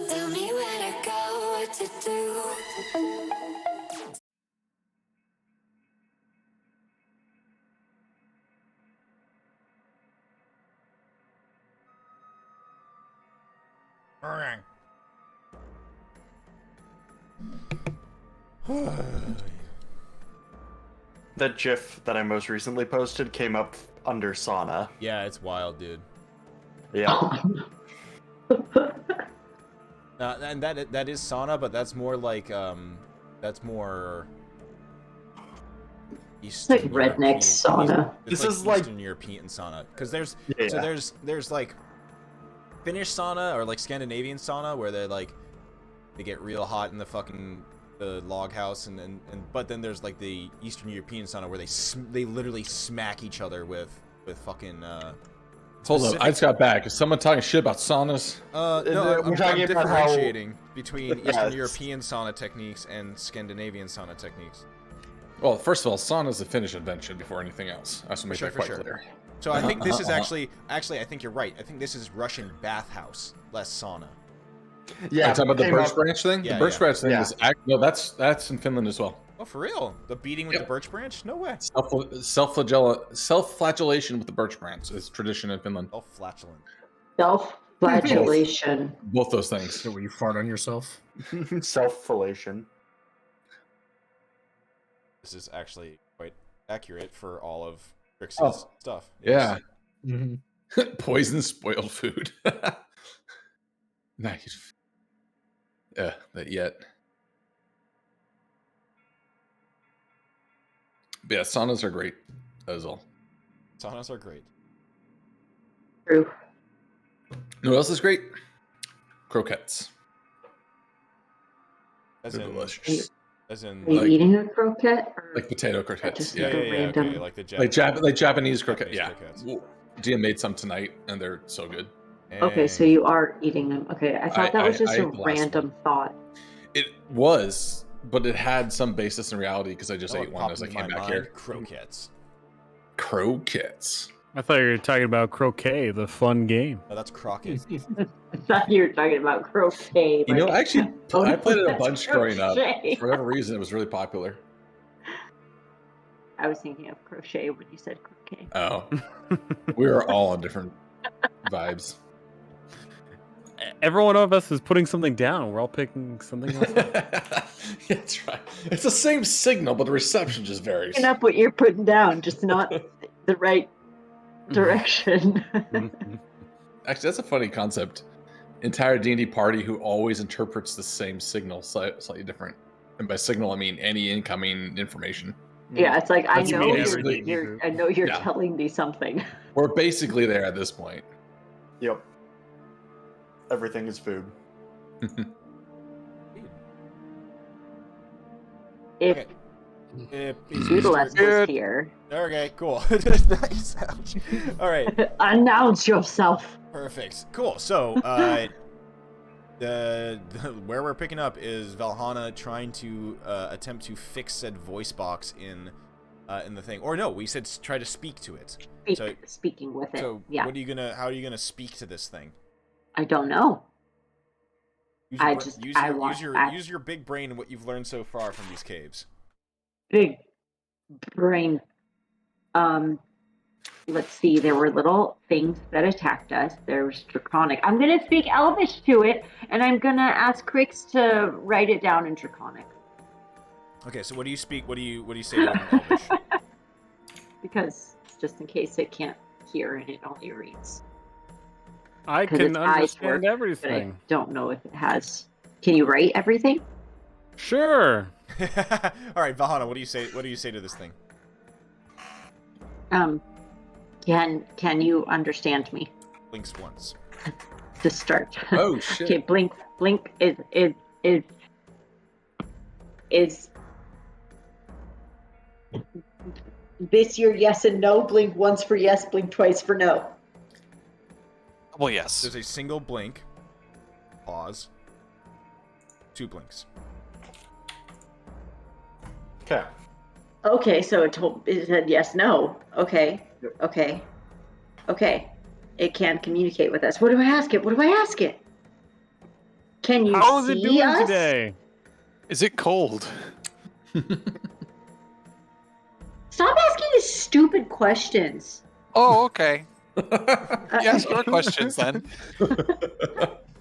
Tell me where to go, what to do. That GIF that I most recently posted came up under sauna. Yeah, it's wild, dude. Yeah. And that is sauna, but that's more like that's more It's like redneck sauna. This It's is like like- Eastern European sauna because there's Yeah. there's like Finnish sauna or like Scandinavian sauna where they get real hot in the log house and but then there's like the Eastern European sauna where they literally smack each other with fucking Hold up, I just got back. Is someone talking shit about saunas? no, we're I'm talking about how- differentiating between Eastern Yes. European sauna techniques and Scandinavian sauna techniques. Well, first of all, sauna's a Finnish invention before anything else. I should make that For quite sure. clear. So I think this is actually I think you're right. I think this is Russian bathhouse, less sauna. Yeah, Are you talking about the came birch up- branch thing? Yeah, the birch yeah. branch thing Yeah. is no, that's in Finland as well. Oh, for real? The beating with Yep. the birch branch? No way. Self-flagellation with the birch branch is tradition in Finland. Oh, flatulent. Self-flagellation. Both those things. So where you fart on yourself? Self-fellation. This is actually quite accurate for all of Trix's Oh. stuff. Yeah. Mm-hmm. Poison spoiled food. Nice. Yeah, not yet. But yeah, saunas are great. That is all. Saunas are great. True. You know what else is great? Croquettes. As They're in, delicious. as in, Are you Like- eating a croquette? Or Like potato croquettes. just Yeah. like a random- okay, like the Like Japanese croquettes. Japanese Yeah. croquettes. Well, Gia made some tonight, and they're so good. Okay, so you are eating them. Okay, I thought that was just I a ate the last random thought. It was, but it had some basis in reality because I just You know ate what one popped as I into came my back mind? here. Croquettes. Croquettes. I thought you were talking about croquet, the fun game. No, that's croquet. I thought you were talking about croquet. You know, like- actually, Oh, I no, played it a that's bunch growing up. crochet. For whatever reason, it was really popular. I was thinking of crochet when you said croquet. Oh, we were all on different vibes. Every one of us is putting something down. We're all picking something else up. That's right. It's the same signal, but the reception just varies. Picking up what you're putting down, just not the right direction. Actually, that's a funny concept. Entire D&D party who always interprets the same signal slightly different. And by signal, I mean any incoming information. Yeah, it's like I That's know me, you're, everything you you're do. I know you're Yeah. telling me something. We're basically there at this point. Yep. Everything is food. If Okay. It's Doodles Mr. was here, Okay, cool. Nice. All right. announce yourself. Perfect. Cool. So, where we're picking up is Valhalla trying to attempt to fix said voice box in the thing. Or no, we said try to speak to it. Speaking with it. So, yeah, how are you gonna speak to this thing? I don't know. Use I your, just- use I your, want- use your I- use your big brain and what you've learned so far from these caves. Big brain. Let's see. There were little things that attacked us. There was Draconic. I'm gonna speak Elvish to it, and I'm gonna ask Crix to write it down in Draconic Okay, so what do you speak? What do you say to it in Elvish? because just in case it can't hear and it only reads. I 'Cause can its eyes work, understand But I everything. don't know if it has. Can you write everything? Sure. All right, Valhalla, what do you say? What do you say to this thing? Can you understand me? Blinks once. To start. Oh, shit. Okay, blink is this your yes and no? Blink once for yes, blink twice for no. Well, yes. There's a single blink. Pause. 2 blinks. Okay. Okay, so it said yes, no. Okay. Okay. It can communicate with us. What do I ask it? Can you How is see it doing us? today? Is it cold? Stop asking these stupid questions. Oh, okay. Uh, Yes, more questions then.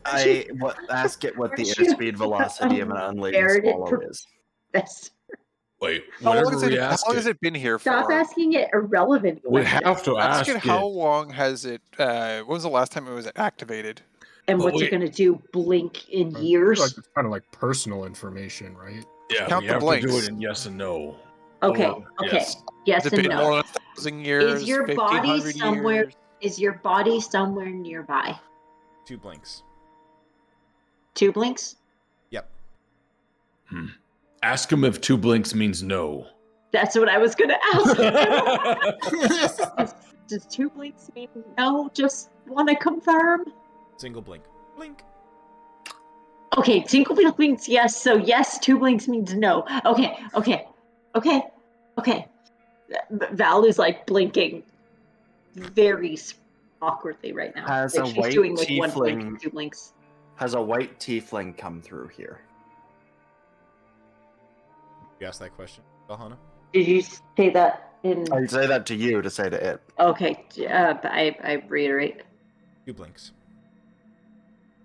Ask it what the Aren't you airspeed velocity of an unladen Meredith swallow is. That's- Wait, How long, whatever we how ask long has it, it been here Stop for? asking it irrelevant we questions. have to ask Ask it it. how long has it, when was the last time it was activated? And But what's wait. it going to do? Blink in Like, years? it's kind of like personal information, right? Yeah, Count we the have to do blinks. it in yes and no. Okay. Or- Okay. yes. Yes It's and been no. more than 1,000 years. Is your body 1,500 somewhere? years. Is your body somewhere nearby? 2 blinks. 2 blinks. Yep. Ask him if 2 blinks means no. That's what I was gonna ask. Does 2 blinks mean no? Just want to confirm. Single blink. Blink. Okay, single blink means yes. So yes, 2 blinks means no. Okay. Val is like blinking very awkwardly right now. Has Like a she's white doing like 1 blink, tiefling 2 blinks. has a white tiefling come through here? You asked that question, Valhana? Did you say that in? I say that to you to say to it. Okay, I reiterate. 2 blinks.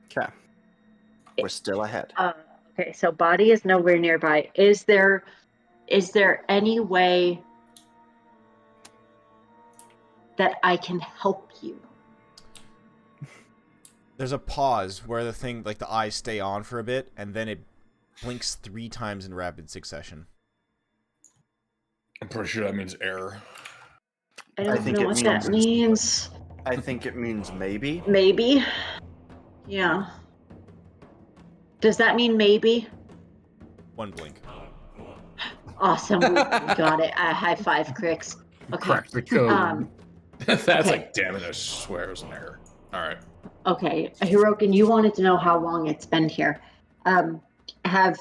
Okay. We're still ahead. Okay, so body is nowhere nearby. Is there any way that I can help you? There's a pause where the thing, like the eyes stay on for a bit, and then it blinks 3 times in rapid succession. I'm pretty sure that means error. I don't think know it what that means- means. I think it means maybe. Maybe. Yeah. Does that mean maybe? 1 blink. Awesome. We got it. High five, Crix. Okay. Crack the code. That's Okay. like, damn it, I swear it was an error. All right. Okay. Hirokin, you wanted to know how long it's been here. Have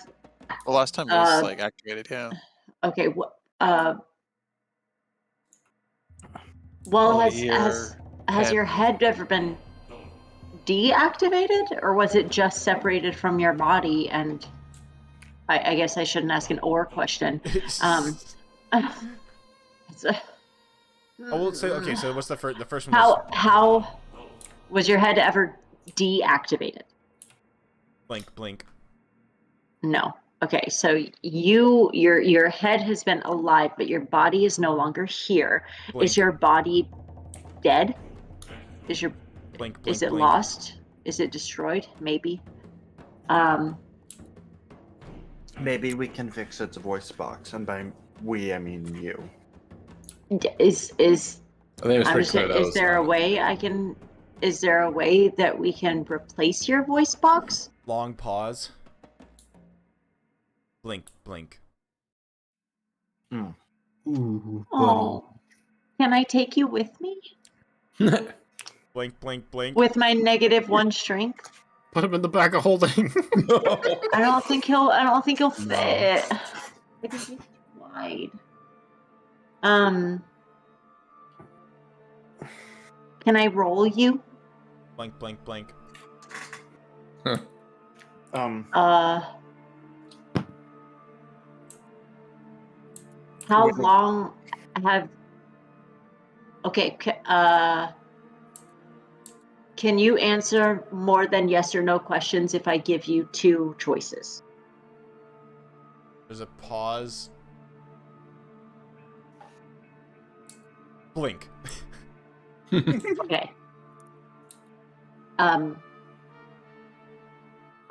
The last time it was like activated, yeah. okay. Well, A has year, your 10. head ever been deactivated, or was it just separated from your body? And I guess I shouldn't ask an or question. It's a- I will say, okay, so what's the first? The first one was how was your head ever deactivated? blink. No. Okay, so your head has been alive, but your body is no longer here. Blink. Is your body dead? Is Blink. it blink. lost? Is it destroyed? Maybe. Maybe we can fix its voice box, and by we I mean you. Is I think it was I'm pretty just clear saying, that is was there a way I can? Is there a way that we can replace your voice box? Long pause. Blink. Ooh, Oh, can I take you with me? Blink. With my -1 strength? Put him in the back of holding. I don't think he'll fit. I think he's too wide. Can I roll you? Blink. How Wait. long have? Okay. Can you answer more than yes or no questions if I give you 2 choices? There's a pause. Blink. Okay. Are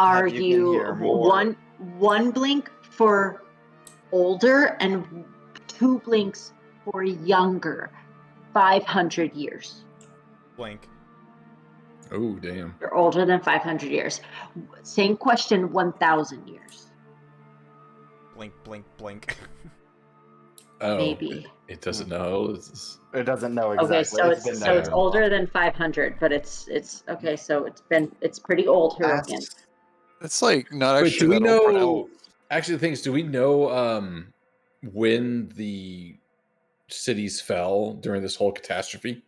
Have you been you here more? one blink for older and 2 blinks for younger? 500 years. Blink. Oh, damn. You're older than 500 years. Same question, 1,000 years. Blink. Oh, Maybe. it doesn't know. It doesn't know exactly. Okay, so been it's there. older than 500, but it's okay. So it's pretty old, Hirokin. It's like not Wait, actually do we that old for an elf. know? Actually, the thing is, do we know when the cities fell during this whole catastrophe?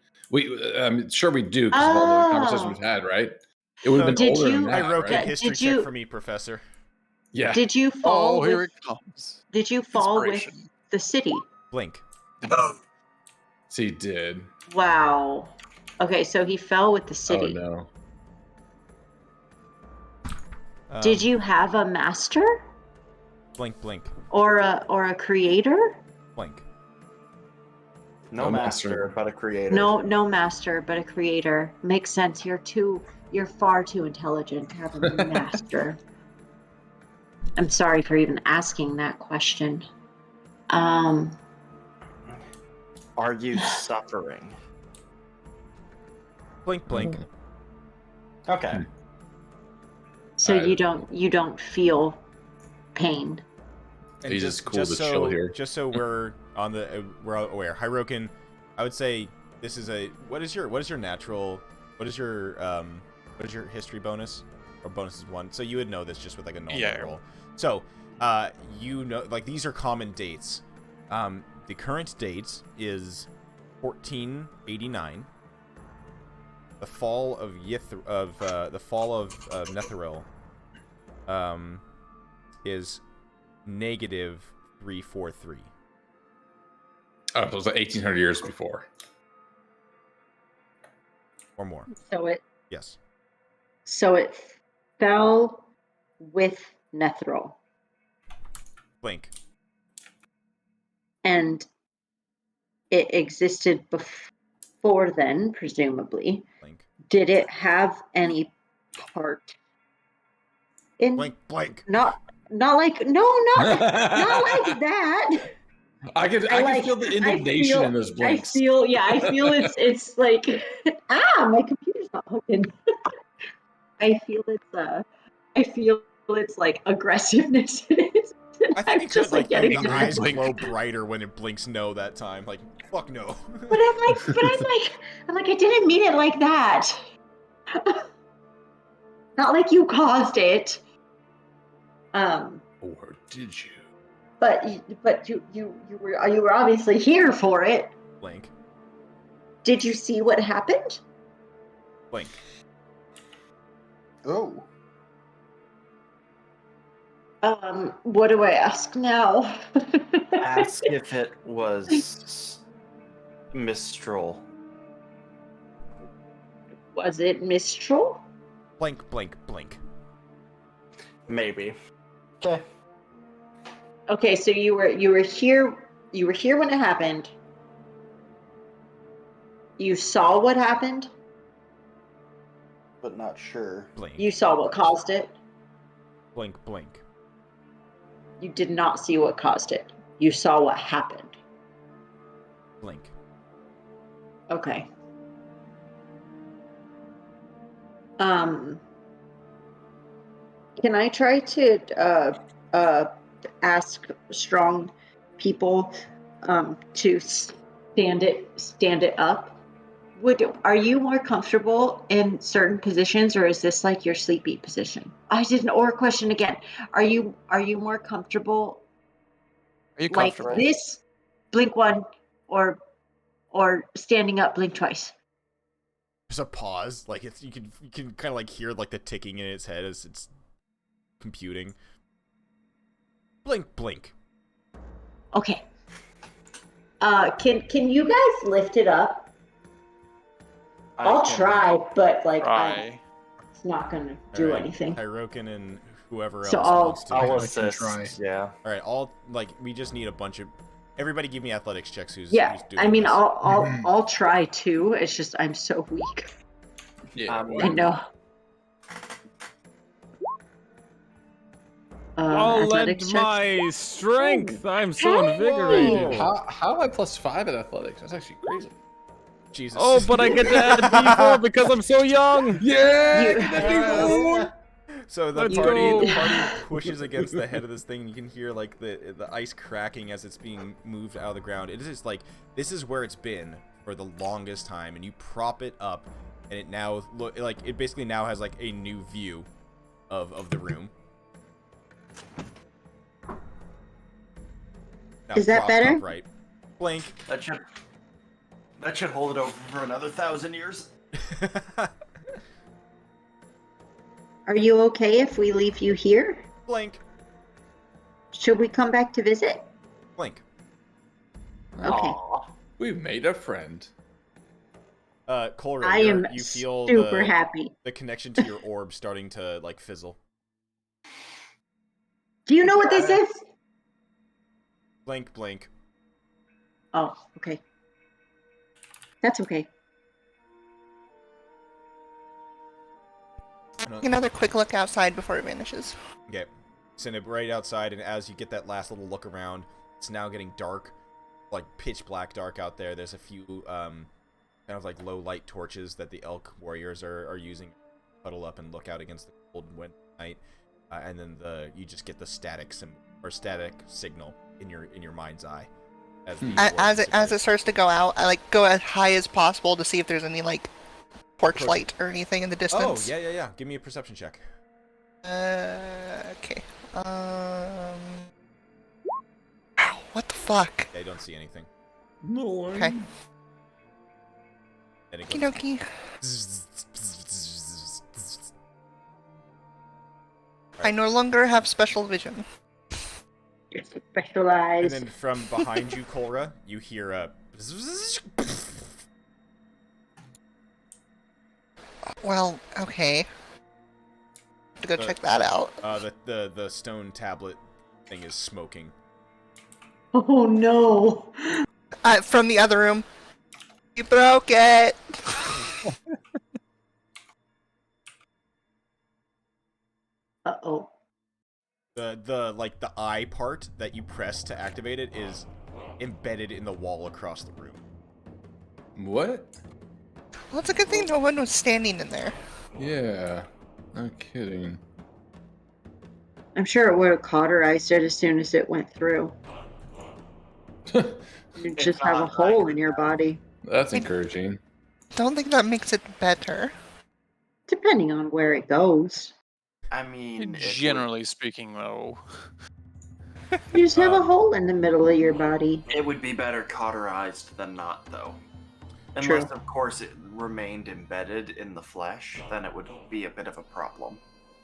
I'm sure we do because of all the conversations we've had, right? It would have been Did older you- than that, Hirokin, right? history Did check you- for me, Professor. Yeah. Did you fall? Oh, here with, it comes. Did you fall with Inspiration. the city? Blink. See, he did. Wow. Okay, so he fell with the city. Oh no. Did you have a master Blink. or a creator? Blink. No No master, master. but a creator. No master, but a creator. Makes sense. You're far too intelligent to have a master. I'm sorry for even asking that question. Um, Are you suffering? Blink, blink. Okay. so you don't feel pain. And He's just cool to chill here. Just so we're on the we're aware, Hirokin, I would say this is a what is your natural what is your history bonus or bonus is 1? So you would know this just with like a normal roll. So you know, like, these are common dates. The current date is 1489. The fall of Netheril is negative 343. Oh, so it was like 1800 years before. Or more. Yes. Yes. So it fell with Nethril. Blink. And it existed before then, presumably. Blink. Did it have any part in Blink. Not like not like that. I can feel the indignation in those blinks. I feel it's like my computer's not hooking. I feel it's like aggressiveness in it. I think I'm just like getting the eyes mad. glow brighter when it blinks no that time. Like, fuck no. But I'm like, I didn't mean it like that. Not like you caused it. Or did you? But you were obviously here for it. Blink. Did you see what happened? Blink. Oh. What do I ask now? Ask if it was Mistral. Was it Mistral? Blink, blink, blink. Maybe. Okay. Okay, so you were here when it happened. You saw what happened? But not sure. Blink. You saw what caused it? Blink, blink. You did not see what caused it. You saw what happened. Blink. Okay. Can I try to ask strong people to stand it up? Are you more comfortable in certain positions, or is this like your sleepy position? I did an or question again. Are you more comfortable Are you like comfortable? this, blink one, or standing up, blink twice? There's a pause. Like, it's you can kind of like hear like the ticking in its head as it's computing. Blink, blink. Okay. Can you guys lift it up? I'll try, but like it's not gonna do anything. Hirokin and whoever else So wants to. I'll can assist. try. Yeah. All right, we just need a bunch of. Everybody, give me athletics checks. Who's Yeah, doing I mean, this. I'll try too. It's just I'm so weak. Yeah. I know. I'll athletics lend checks? my strength. I'm so Hey! invigorated. How am I +5 at athletics? That's actually crazy. Jesus. Oh, but I get to add D4 because I'm so young. Yeah. So the Let's party go. pushes against the head of this thing, and you can hear like the ice cracking as it's being moved out of the ground. It is just like this is where it's been for the longest time, and you prop it up, and it now it basically now has like a new view of the room. Now Is that prop better? upright. Blink. That should hold it over for another 1,000 years. Are you okay if we leave you here? Blink. Should we come back to visit? Blink. Okay. Aw. We've made a friend. Colruyt, I am you feel super happy. the connection to your orb starting to like fizzle. Do you know what this is? Blink, blink. Oh, okay. That's okay. Another quick look outside before it vanishes. Okay. Send it right outside, and as you get that last little look around, It's now getting dark, like pitch black dark out there. There's a few kind of like low light torches that the elk warriors are using to huddle up and look out against the cold winter night. And then you just get the static signal in your mind's eye. As it starts to go out, I like go as high as possible to see if there's any like torchlight or anything in the distance. Oh yeah. Give me a perception check. Okay. Ow, what the fuck? I don't see anything. No. Okay. And it Okie goes dokie. I no longer have special vision. You're And specialized. then from behind you, Cora, you hear a. Well, okay. To go check that out. The stone tablet thing is smoking. Oh no. From the other room. You broke it. Uh-oh. The eye part that you press to activate it is embedded in the wall across the room. What? Well, it's a good thing no one was standing in there. Yeah. No kidding. I'm sure it would have cauterized it as soon as it went through. You just have a not hole right. in your body. That's encouraging. Don't think that makes it better. Depending on where it goes. I mean, it would- Generally speaking, though. You just have a hole in the middle of your body. it would be better cauterized than not, though. True. Unless, of course, it remained embedded in the flesh, then it would be a bit of a problem.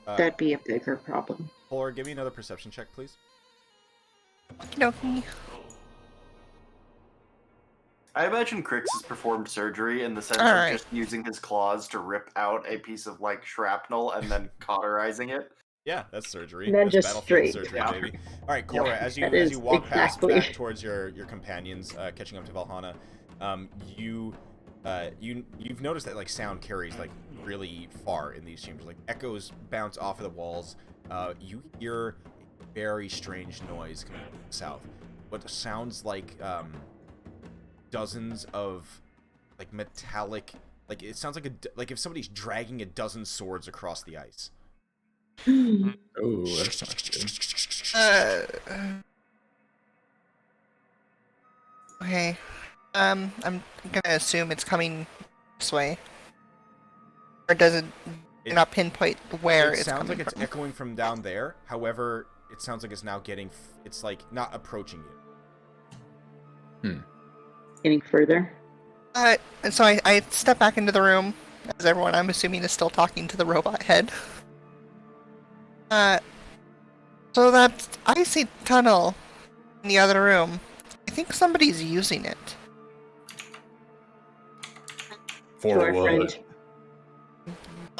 That'd be a bigger problem. Polar, give me another perception check, please. Okie dokie. I imagine Crix has performed surgery in the sense Alright. of just using his claws to rip out a piece of, like, shrapnel and then cauterizing it. Yeah, that's surgery. And then That's just battlefield straight. surgery, Yeah. baby. All right, Cora, as you That as is you walk exactly. past back towards your companions, catching up to Valhalla, you've noticed that like sound carries like really far in these chambers. Like echoes bounce off of the walls. You hear a very strange noise coming from the south. What sounds like dozens of like metallic, like it sounds like if somebody's dragging a dozen swords across the ice. Oh, that's not good. Okay. I'm gonna assume it's coming this way. Or does it not pinpoint where It it's sounds coming like it's from? echoing from down there. However, it sounds like it's now it's like not approaching you. Getting further. And so I step back into the room, as everyone I'm assuming is still talking to the robot head. So that icy tunnel in the other room, I think somebody's using it. For To our what? friend. I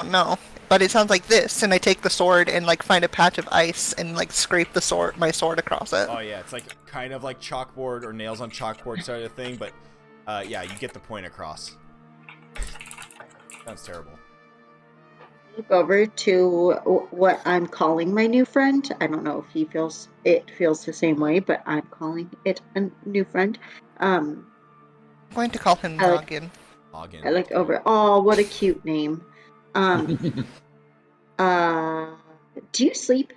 don't know, but it sounds like this, and I take the sword and like find a patch of ice and like scrape my sword across it. Oh yeah, it's like kind of like chalkboard or nails on chalkboard sort of thing, but yeah, you get the point across. Sounds terrible. Look over to what I'm calling my new friend. I don't know if it feels the same way, but I'm calling it a new friend. I'm going to call him I like- Noggin. Login. I look over. Oh, what a cute name. Do you sleep?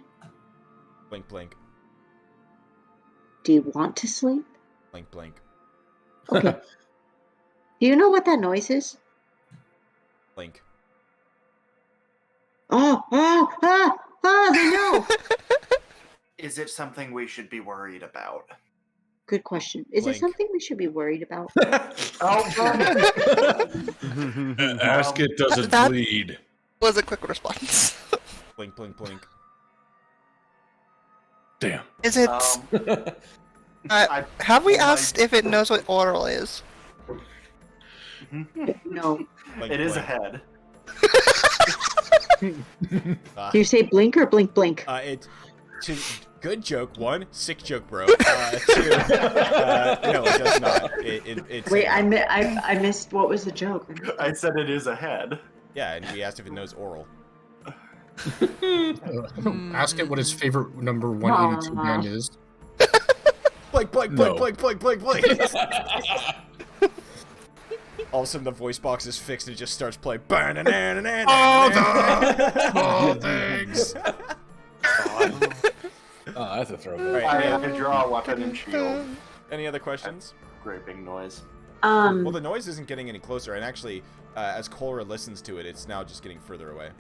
Blink, blink, Do you want to sleep? blink, blink, Okay. Do you know what that noise is? blink. They know. Is it something we should be worried about? Good question. Is Blink. it something we should be worried about? Ask it, does it That- bleed? Was a quick response. Blink, blink, blink. Damn. Is it? Have we well, asked if it knows what oral is? No. Blink, It is a blink. head. Do you say blink or blink blink? Good joke. One, sick joke, bro. Two, no, it does not. It's Wait, I missed. What was the joke? I said it is a head. Yeah, and we asked if it knows oral. Ask it what his favorite number 182 band is. blank, blank, No. blank, blank, blank, blank, blank. All of a sudden, the voice box is fixed and it just starts playing. All the small things. Oh, that's a throwback. I can draw a weapon and shield. Any other questions? Great big noise. Well, the noise isn't getting any closer, and actually, as Cora listens to it, it's now just getting further away.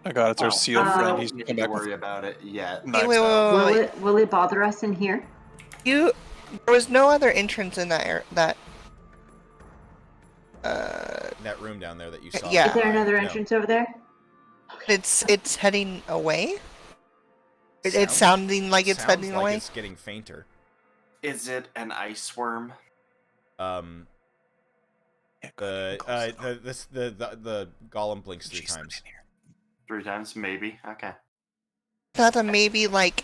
Oh god, it's our sealed friend. He's Don't come need to back with worry about it yet. Hey, wait, wait. Will it bother us in here? There was no other entrance in that That room down there that you saw. Yeah. Is there another No. entrance over there? It's heading away. It's sounding like it's Sounds heading like away. It's getting fainter. Is it an ice worm? The golem blinks 3 times. 3 times, maybe. Okay. That maybe like,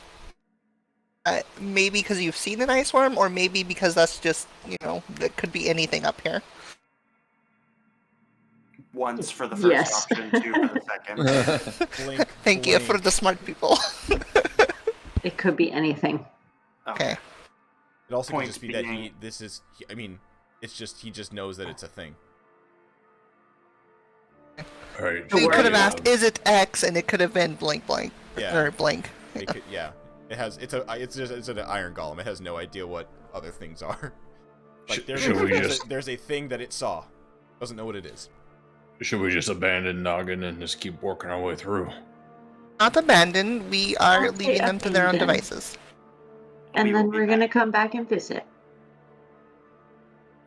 maybe because you've seen an ice worm, or maybe because that's just that could be anything up here. Once for the first Yes. option, 2 for the second. Blink, Thank you for the smart people. It could be anything. Okay. It also could Point just be that being- it's just he just knows that it's a thing. All right. So you worry could have about asked, "Is it X?" and it could have been blank blank Yeah. or blank. It could, yeah. It's an iron golem. It has no idea what other things are. Like there's a thing that it saw. Doesn't know what it is. Should we just abandon Noggin and just keep working our way through? Not abandoned. We are I'll say leaving them to their own abandoned. devices. And We then will be we're going to back. come back and visit.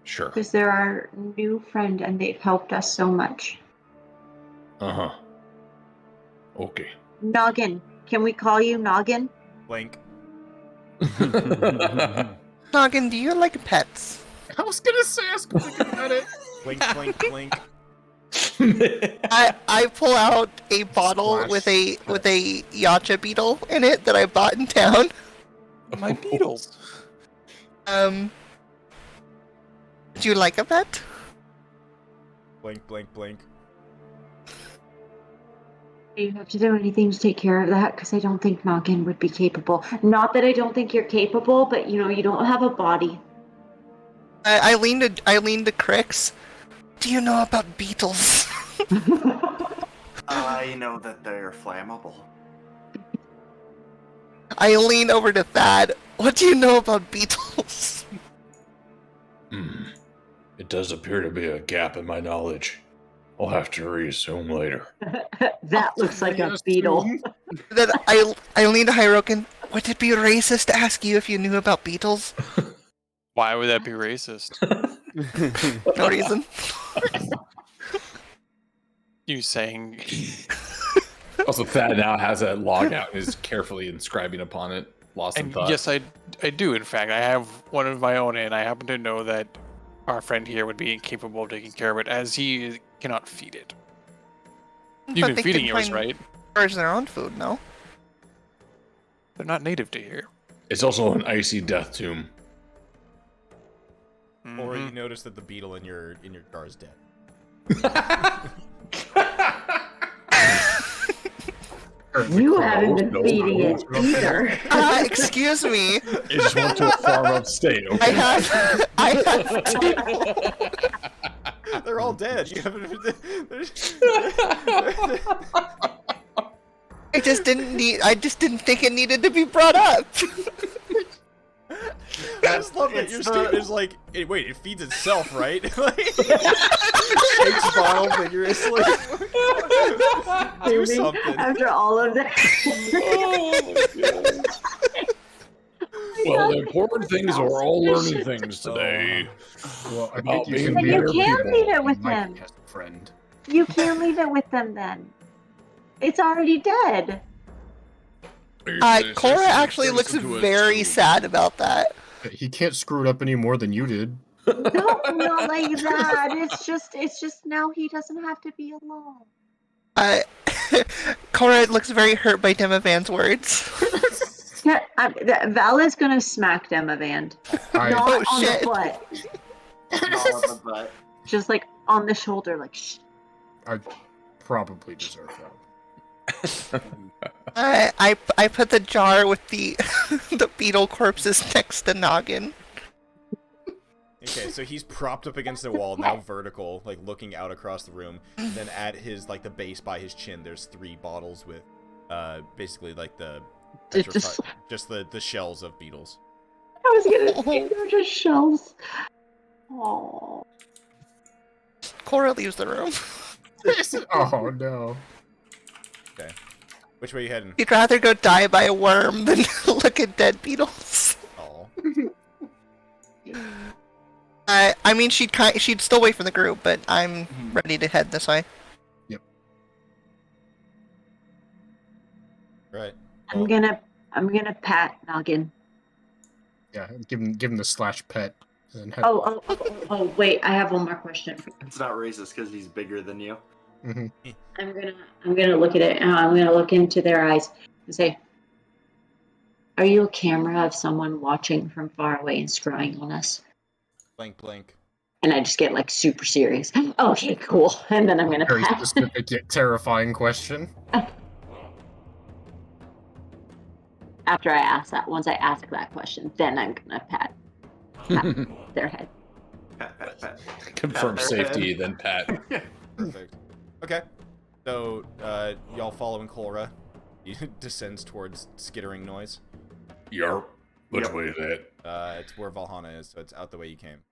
Sure. Because they're our new friend and they've helped us so much. Uh-huh. Okay. Noggin. Can we call you Noggin? Blink. Noggin, do you like pets? I was gonna say I was gonna think about it. Blink, blink, blink. I pull out a bottle Splash. with a yacha beetle in it that I bought in town. my beetles. Do you like a pet? Blink, blink, blink. Do you have to do anything to take care of that? Because I don't think Noggin would be capable. Not that I don't think you're capable, but you don't have a body. I leaned to Crix. Do you know about beetles? I know that they're flammable. I lean over to Thad. What do you know about beetles? It does appear to be a gap in my knowledge. I'll have to reassume later. That looks like a beetle. Then I lean to Hyrokin. Would it be racist to ask you if you knew about beetles? Why would that be racist? No reason. You saying Also, Thad now has that log out and is carefully inscribing upon it. Lost in and thought. yes, I do. In fact, I have one of my own, and I happen to know that our friend here would be incapable of taking care of it, as he cannot feed it. You've But been they feeding can yours, find right? Birds their own food, no? They're not native to here. It's also an icy death tomb. Or you Mhm. notice that the beetle in your jar is dead. You haven't been feeding it either. Excuse me. It just went to a farm upstate, I okay? have They're all dead. You haven't. I just didn't think it needed to be brought up. I just love that It's your the- statement is like, hey, wait, it feeds itself, right? Like, shakes bottle vigorously. Do something. After all of that. Well, the important things are we're all learning things today. Well, I About think you being can But you better can people leave it with than them. Mike as a friend. You can't leave it with them then. It's already dead. Cora actually looks very sad about that. He can't screw it up any more than you did. No, not like that. It's just now he doesn't have to be alone. Cora looks very hurt by Demavan's words. Yeah, Val is gonna smack Demavand. I, Not Oh, on shit. the butt. Not on the butt. Just like on the shoulder, like shh. I probably deserve that. I put the jar with the the beetle corpses next to Noggin. Okay, so he's propped up against the wall, now vertical, like looking out across the room. And then at his the base by his chin, there's 3 bottles with, basically like the just the shells of beetles. I was gonna say they're just shells. Oh. Cora leaves the room. Oh no. Okay, which way are you heading? You'd rather go die by a worm than look at dead beetles. Oh, I mean, she'd still wait for the group, but I'm ready to head this way. right. I'm gonna pat Noggin. Yeah, give him the slash pet. And head Oh, wait, I have one more question. It's not racist because he's bigger than you. Mhm. I'm gonna look at it and I'm gonna look into their eyes and say, "Are you a camera of someone watching from far away and screwing on us?" Blink, blink. And I just get like super serious. Okay, cool. And then I'm gonna Very pat. specific yet terrifying question. After once I ask that question, then I'm gonna pat their head. Pat. Confirm Pat their safety, head. then pat. Perfect. Okay, so y'all following Cora? He descends towards skittering noise. Yarp. Which Yep. way is it? It's where Valhalla is, so it's out the way you came.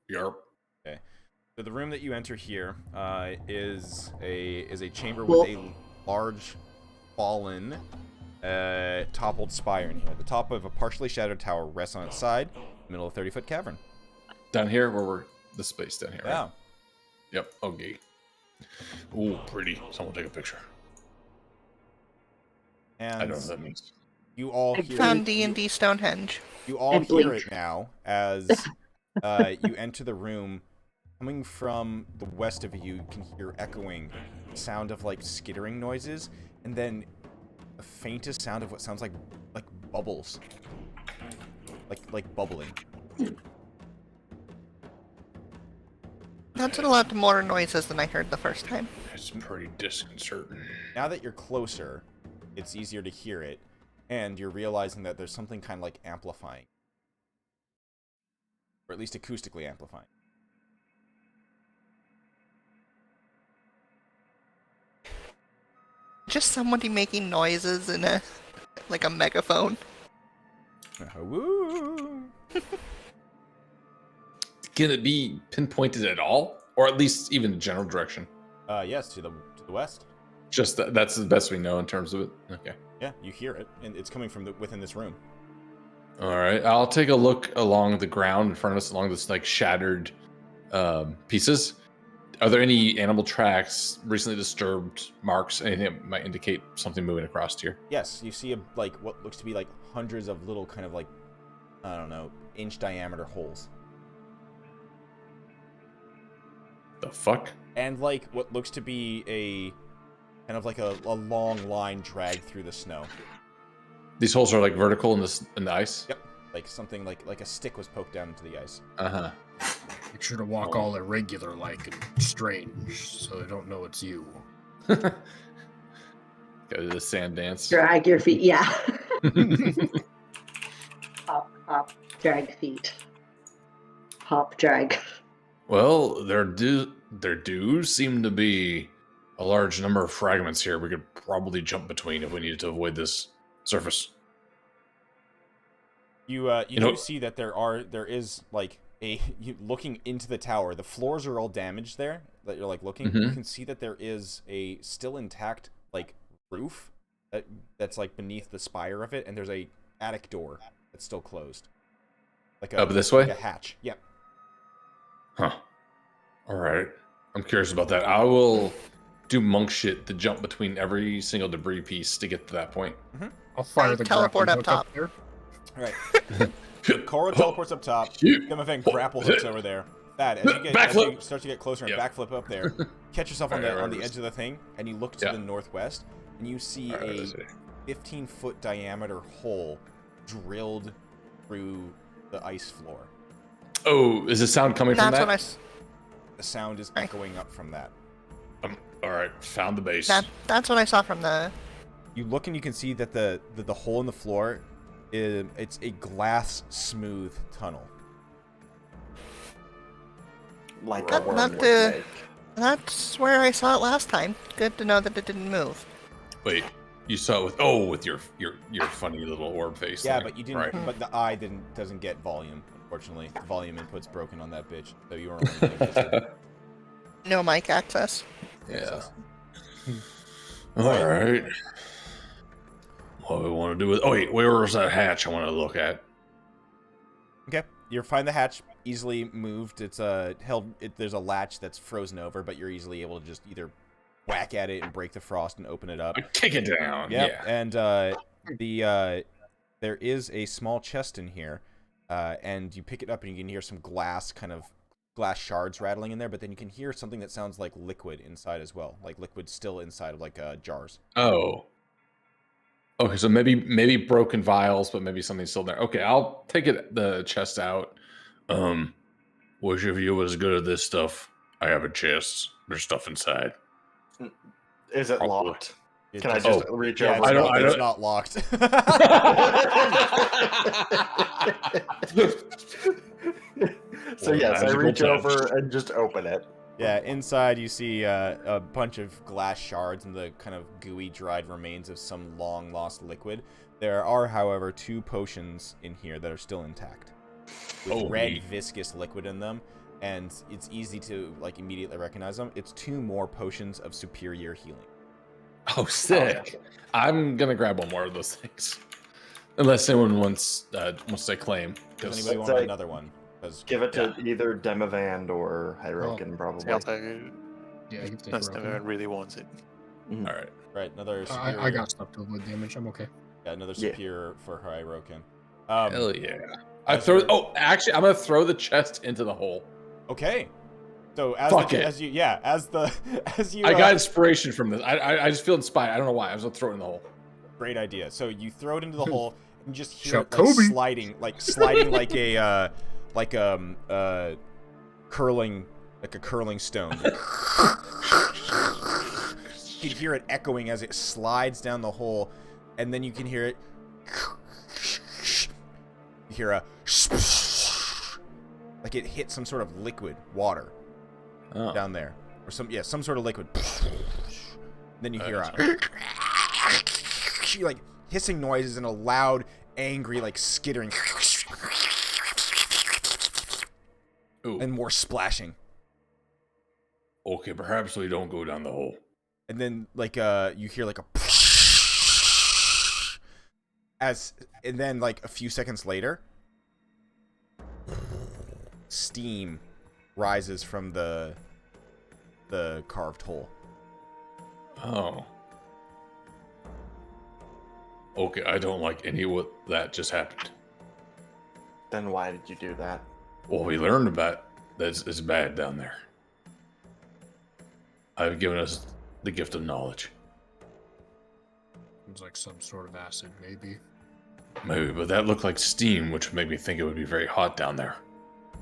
Yarp. So the room that you enter here is a chamber Cool. with a large, fallen, toppled spire in here. The top of a partially shattered tower rests on its side, middle of a 30-foot cavern. Down here, where we're the space down here. Right? Yeah. Yep. Okay. Ooh, pretty. Someone take a picture. And I don't know what that means. you all I hear Found D&D Stonehenge. You all And hear blink. it now as you enter the room. Coming from the west of you, you can hear echoing sound of like skittering noises, and then the faintest sound of what sounds like bubbles, like bubbling. That's a lot more noises than I heard the first time. It's pretty disconcerting. Now that you're closer, it's easier to hear it, and you're realizing that there's something kind of like amplifying, or at least acoustically amplifying. Just somebody making noises in a megaphone. Woo! Can it be pinpointed at all, or at least even the general direction? Yes, to the west. Just that's the best we know in terms of it. Okay. Yeah, you hear it, and it's coming from within this room. All right. I'll take a look along the ground in front of us, along this like shattered pieces. Are there any animal tracks, recently disturbed marks, anything that might indicate something moving across here? Yes, you see what looks to be like hundreds of little kind of like, I don't know, inch diameter holes. The fuck? And like what looks to be a kind of like a long line dragged through the snow. These holes are like vertical in the ice? Yep. Like something like a stick was poked down into the ice. Uh-huh. Make sure to walk all irregular like and strange so they don't know it's you. Go to the sand dance. Drag your feet, yeah. Hop, drag feet. Hop, drag. Well, there do seem to be a large number of fragments here we could probably jump between if we needed to avoid this surface. You do see that there is like looking into the tower. The floors are all damaged there. That you're like looking. You can see that there is a still intact like roof that's like beneath the spire of it, and there's a attic door that's still closed. Like Up this way? Like a hatch. Yep. Huh. All right. I'm curious about that. I will do monk shit to jump between every single debris piece to get to that point. I'll fire the teleport grappling up hook top. there. Right. Cora teleports up top. Gumafang grapple hooks over there. Thad, as you start to get closer and backflip up there, catch yourself on the edge of the thing, and you look to the northwest, and you see a 15-foot diameter hole drilled through the ice floor. Oh, is the sound coming from That's that? what The sound is echoing up from that. All right, found the base. That's what I saw from the. You look and you can see that the hole in the floor it's a glass smooth tunnel. Like That- a worm that, would uh, make. That's where I saw it last time. Good to know that it didn't move. Wait, you saw it with your funny little orb face. Yeah, there. but you didn't. Right. But the eye doesn't get volume. Unfortunately, the volume input's broken on that bitch, so you weren't really getting visible. No mic access. Yeah. All right. What do we want to do with? Oh wait, where was that hatch? I want to look at. Okay, you find the hatch easily moved. It's held. There's a latch that's frozen over, but you're easily able to just either whack at it and break the frost and open it up. Kick it down. Yep. Yeah. And there is a small chest in here, and you pick it up and you can hear some glass shards rattling in there, but then you can hear something that sounds like liquid inside as well, like liquid still inside of like jars. Oh. Okay, so maybe broken vials, but maybe something's still there. Okay, I'll take the chest out. Which of you was good at this stuff? I have a chest. There's stuff inside. Is it Oh. locked? It Can I doesn't- just reach Yeah, over? it's not locked. So Well, yes, I magical reach touch. over and just open it. Yeah, inside you see a bunch of glass shards and the kind of gooey, dried remains of some long-lost liquid. There are, however, 2 potions in here that are still intact, with red, neat. viscous liquid in them, and it's easy to like immediately recognize them. It's 2 more potions of superior healing. Oh, sick! I'm gonna grab one more of those things, unless anyone wants to claim. Does 'cause- anybody Let's want say- another one? 'Cause- Give it to either Demavand or Hyrokin, probably. I'll take it. Yeah, you can take Unless Heroic. anyone really wants it. all right. right, another superior. I got stuff to avoid damage. I'm okay. Yeah, another Yeah. superior for Hyrokin. Hell yeah! as you're- Actually, I'm gonna throw the chest into the hole. Okay. So as Fuck the, it. as you yeah as the as you I got inspiration from this. I just feel inspired. I don't know why. I was gonna throw it in the hole. great idea. So you throw it into the hole and you just hear Shout it like Kobe. sliding like a curling stone. You can hear it echoing as it slides down the hole, and then you can hear it. You hear a like it hit some sort of liquid water Oh. down there, or some sort of liquid. Then you hear like hissing noises and a loud, angry, like skittering, Ooh. and more splashing. Okay, perhaps we don't go down the hole. And then like you hear like a and then like a few seconds later, steam rises from the carved hole. Oh. Okay, I don't like any of what that just happened. Then why did you do that? Well, we learned about that it's bad down there. I've given us the gift of knowledge. It's like some sort of acid, maybe. Maybe, but that looked like steam, which made me think it would be very hot down there.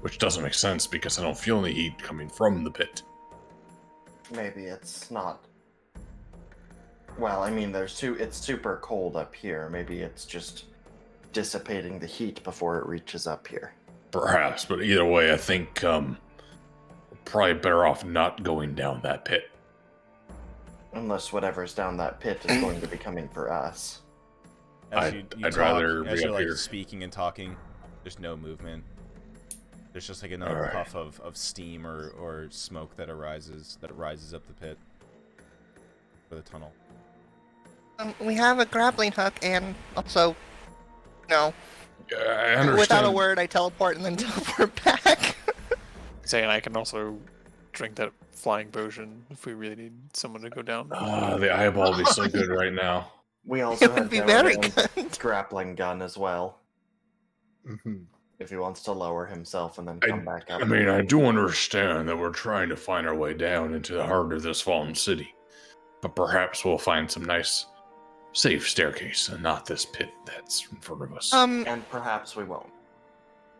Which doesn't make sense because I don't feel any heat coming from the pit. Maybe it's not. Well, I mean, it's super cold up here. Maybe it's just dissipating the heat before it reaches up here. Perhaps, but either way, I think we're probably better off not going down that pit. Unless whatever's down that pit is going to be coming for us. As I'd talk, rather as be you're up like here. speaking and talking, there's no movement. There's just like another Alright. puff of steam or smoke that rises up the pit for the tunnel. We have a grappling hook, and also, no. I understand. Without a word, I teleport and then teleport back. Saying I can also drink that flying potion if we really need someone to go down. The eyeball would be so good right now. We also It would have be very Demavand's good. grappling gun as well. Mm-hmm. If he wants to lower himself and then come back up. I mean, I do understand that we're trying to find our way down into the heart of this fallen city. But perhaps we'll find some nice, safe staircase and not this pit that's in front of us. And perhaps we won't.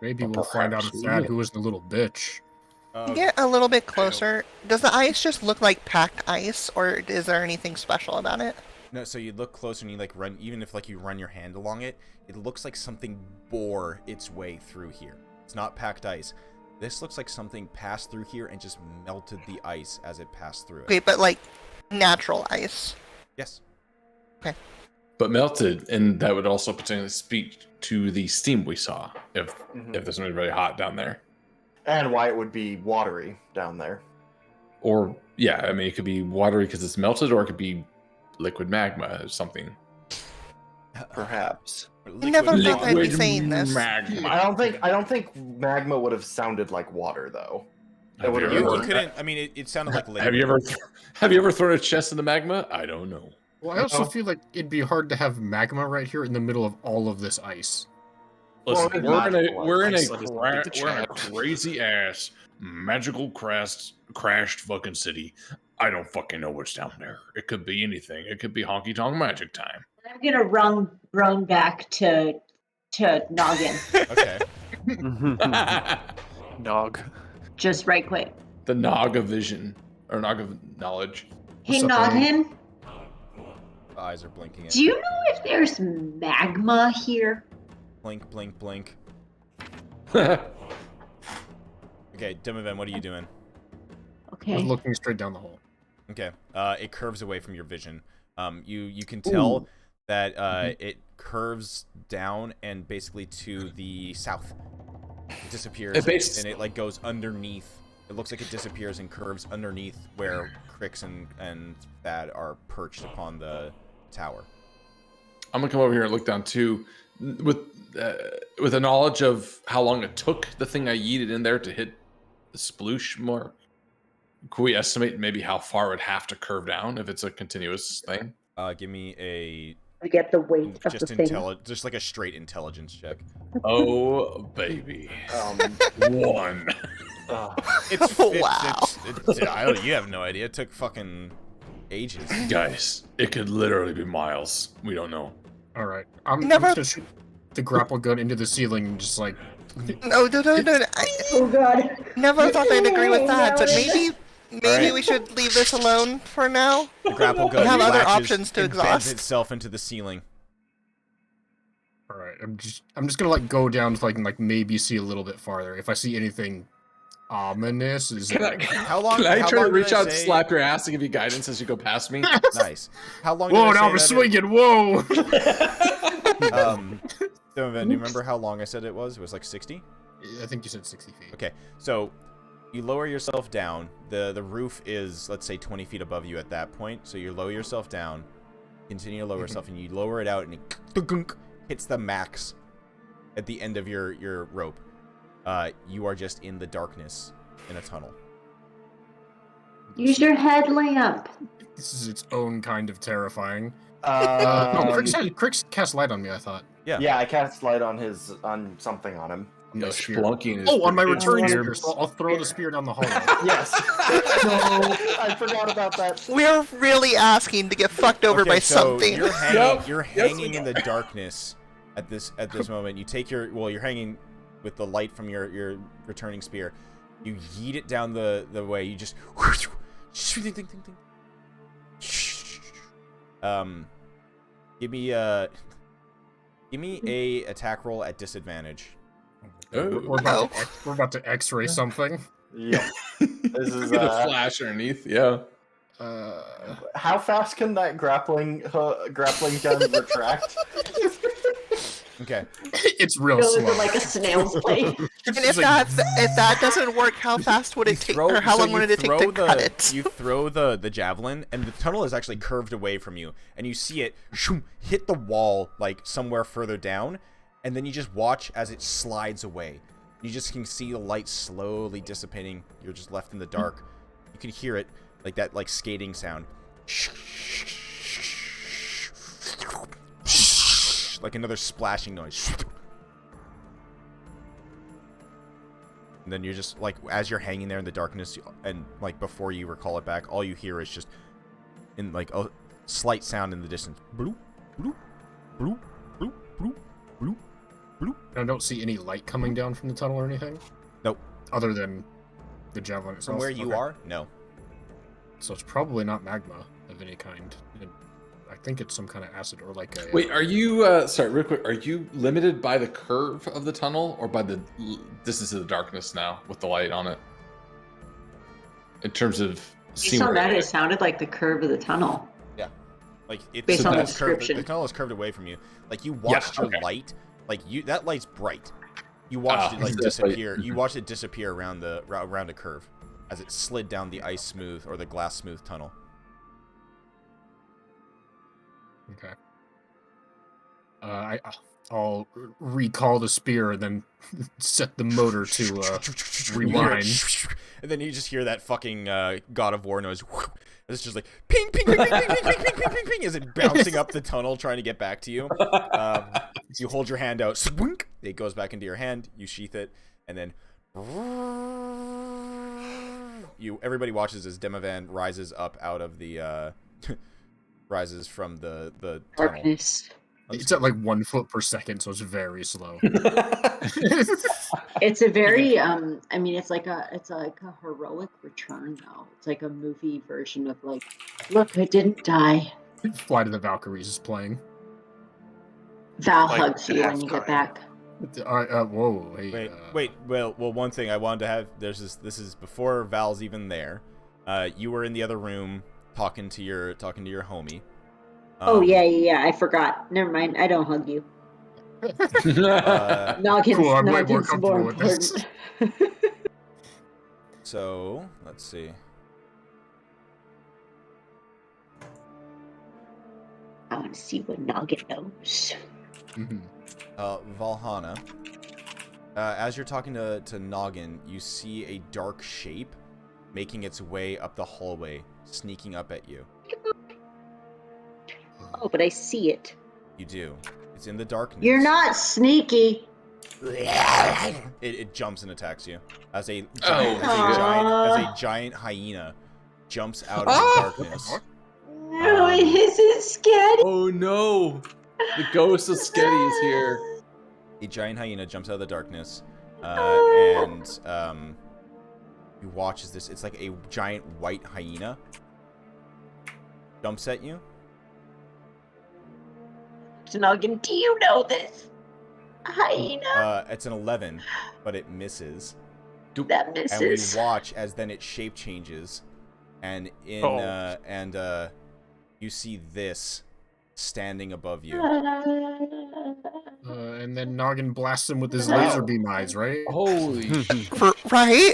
Maybe But we'll find out perhaps if we Thad, will. who was the little bitch. Get a little bit closer. Does the ice just look like packed ice, or is there anything special about it? No, so you look closer and you like run, even if like you run your hand along it, it looks like something bore its way through here. It's not packed ice. This looks like something passed through here and just melted the ice as it passed through it. Okay, but like natural ice. Yes. Okay. But melted, and that would also potentially speak to the steam we saw if there's something really hot down there. And why it would be watery down there. Or, yeah, I mean, it could be watery because it's melted, or it could be liquid magma or something. Perhaps. I never thought I'd be saying this. Magma. I don't think magma would have sounded like water though. It Have would you have You ever- couldn't. I mean, it sounded like liquid. Have you ever thrown a chest in the magma? I don't know. Well, I also feel like it'd be hard to have magma right here in the middle of all of this ice. Listen, Well, we're in a Iceland is like the crazy ass magical crashed fucking city. I don't fucking know what's down there. It could be anything. It could be honky tonk magic time. I'm gonna run back to Noggin, Okay. Nog. just right quick. The Nog of vision or Nog of knowledge. Hey, What's up, Noggin, The eyes are blinking. do you know if there's magma here? Blink, blink, blink. That's Okay, Demoven, what are you doing? I Okay. was looking straight down the hole. Okay. It curves away from your vision. You can tell that it curves down and basically to the south. It disappears and it like goes underneath. It looks like it disappears and curves underneath where Crix and Thad are perched upon the tower. I'm gonna come over here and look down too, with a knowledge of how long it took the thing I yeeted in there to hit the sploosh mark. Can we estimate maybe how far it would have to curve down if it's a continuous thing? Give me a I get the weight of just the thing. just like a straight intelligence check. Oh baby, one. It's Wow. I don't. You have no idea. It took fucking ages. Guys, it could literally be miles. We don't know. All right, I'm Never- just gonna shoot the grapple gun into the ceiling and just like. No. I Oh god. never thought I'd agree with that, but No. maybe Alright. we should leave this alone for now. The grapple gun We have other latches options to and bends exhaust. itself into the ceiling. All right, I'm just gonna like go down to like maybe see a little bit farther. If I see anything ominous, is it like, How long? Can I how try to long reach did I out, say- slap your ass, to give you guidance as you go past me? Nice. How long? whoa, did I now say we're that swinging. Whoa. Donovan, do you remember how long I said it was? It was like 60? I think you said 60 feet. Okay, so you lower yourself down. The roof is, let's say, 20 feet above you at that point. So you lower yourself down, continue to lower yourself, and you lower it out, and it hits the max at the end of your rope. You are just in the darkness in a tunnel. Use your headlamp. This is its own kind of terrifying. No, Um, Crix cast light on me, I thought. yeah, I cast light on something on him. On Yo, my spear. Splunking is Oh, on my pretty return weird. spear, so I'll throw the spear down the hallway. Yes. No, I forgot about that. We're really asking to get fucked over Okay, by so something. You're hanging, Yep. you're Yes, hanging we in the darkness at this moment. You take you're hanging with the light from your returning spear. You yeet it down the way. You just give me a attack roll at disadvantage. Oh. We're about to X-ray something. Yeah. This is Get a flash underneath. Yeah. how fast can that grappling gun retract? Okay. It's real Goes slow. like a snail's plate. And if that doesn't work, how fast would it take, or how long would it take to cut it? You throw the javelin, and the tunnel is actually curved away from you, and you see it hit the wall like somewhere further down, and then you just watch as it slides away. You just can see the light slowly dissipating. You're just left in the dark. You can hear it, like that, like skating sound. Like another splashing noise. And then you're just like, as you're hanging there in the darkness, and like before you recall it back, all you hear is just in like a slight sound in the distance. Bloop, bloop, bloop, bloop, bloop, bloop, bloop. I don't see any light coming down from the tunnel or anything. Nope. Other than The javelin From itself? where you Okay. are, no. So it's probably not magma of any kind. I think it's some kind of acid or like a. Wait, are you? Sorry, real quick. Are you limited by the curve of the tunnel or by the distance of the darkness now with the light on it? In terms of Based on seeing that, it sounded like the curve of the tunnel. Yeah. Like it's Based on the tunnel's curved, description. the tunnel is curved away from you. Like you watched your okay. light. Like that light's bright. You watched it like that's right. disappear. You watched it disappear around a curve as it slid down the ice smooth or the glass smooth tunnel. Okay. I'll recall the spear and then set the motor to rewind. And then you just hear that fucking God of War noise. It's just like ping, ping, ping, ping, ping, ping, ping, ping, ping, ping, as it bouncing up the tunnel trying to get back to you. You hold your hand out. Swink, it goes back into your hand. You sheath it, and then everybody watches as Demavan rises up out of the rises from the tunnel. Darkness. It's at like 1 foot per second, so it's very slow. It's a very I mean it's like a heroic return though. It's like a movie version of like, look, I didn't die. Flight of the Valkyries is playing. Val Like, hugs you when you halftime. get back. Whoa, hey. Wait. Well, one thing I wanted to have. This is before Val's even there. You were in the other room talking to your homie. Oh yeah, I forgot. Never mind. I don't hug you. Noggin's, Cool, I'm way more Noggin's more comfortable with this. important. So let's see. I want to see what Noggin knows. Mhm. Valhana. As you're talking to Noggin, you see a dark shape making its way up the hallway, sneaking up at you. Oh, but I see it. You do. It's in the darkness. You're not sneaky. It jumps and attacks you as a giant hyena jumps out of the darkness. No, it isn't scary. Oh no! The ghost of Sketty is here. A giant hyena jumps out of the darkness, and you watch as this. It's like a giant white hyena jumps at you. Noggin, do you know this? Hyena. It's an 11, but it misses. That And we misses. watch as then its shape changes, and you see this standing above you. And then Noggin blasts him with his laser beam eyes, right? Holy shit. Right?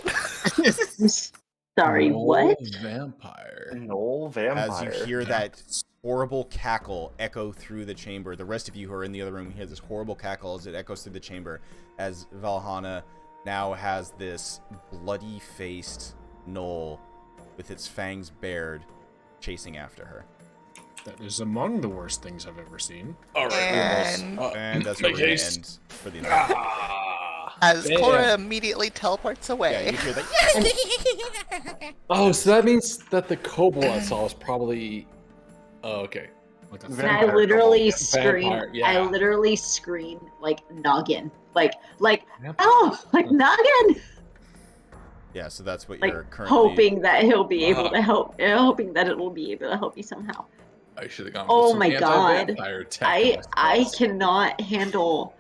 Sorry, what? Vampire. No vampire. As you hear that horrible cackle echo through the chamber, the rest of you who are in the other room hear this horrible cackle as it echoes through the chamber, as Valhana now has this bloody-faced knoll with its fangs bared chasing after her. That is among the worst things I've ever seen. All right. And And that's where Make we're going to haste. end for the night. as Damn. Cora immediately teleports Yeah, away. you hear that. Oh, so that means that the kobold I saw is probably. Oh, okay. Like a And Vampire I literally kobold. scream. Vampire, yeah. I literally scream like Noggin, like Vampire. oh, like Noggin. Yeah, so that's what Like you're currently... hoping that he'll be able to help. Hoping that it will be able to help me somehow. I should have gone. Oh with some my God. anti-vampire tech I myself. cannot handle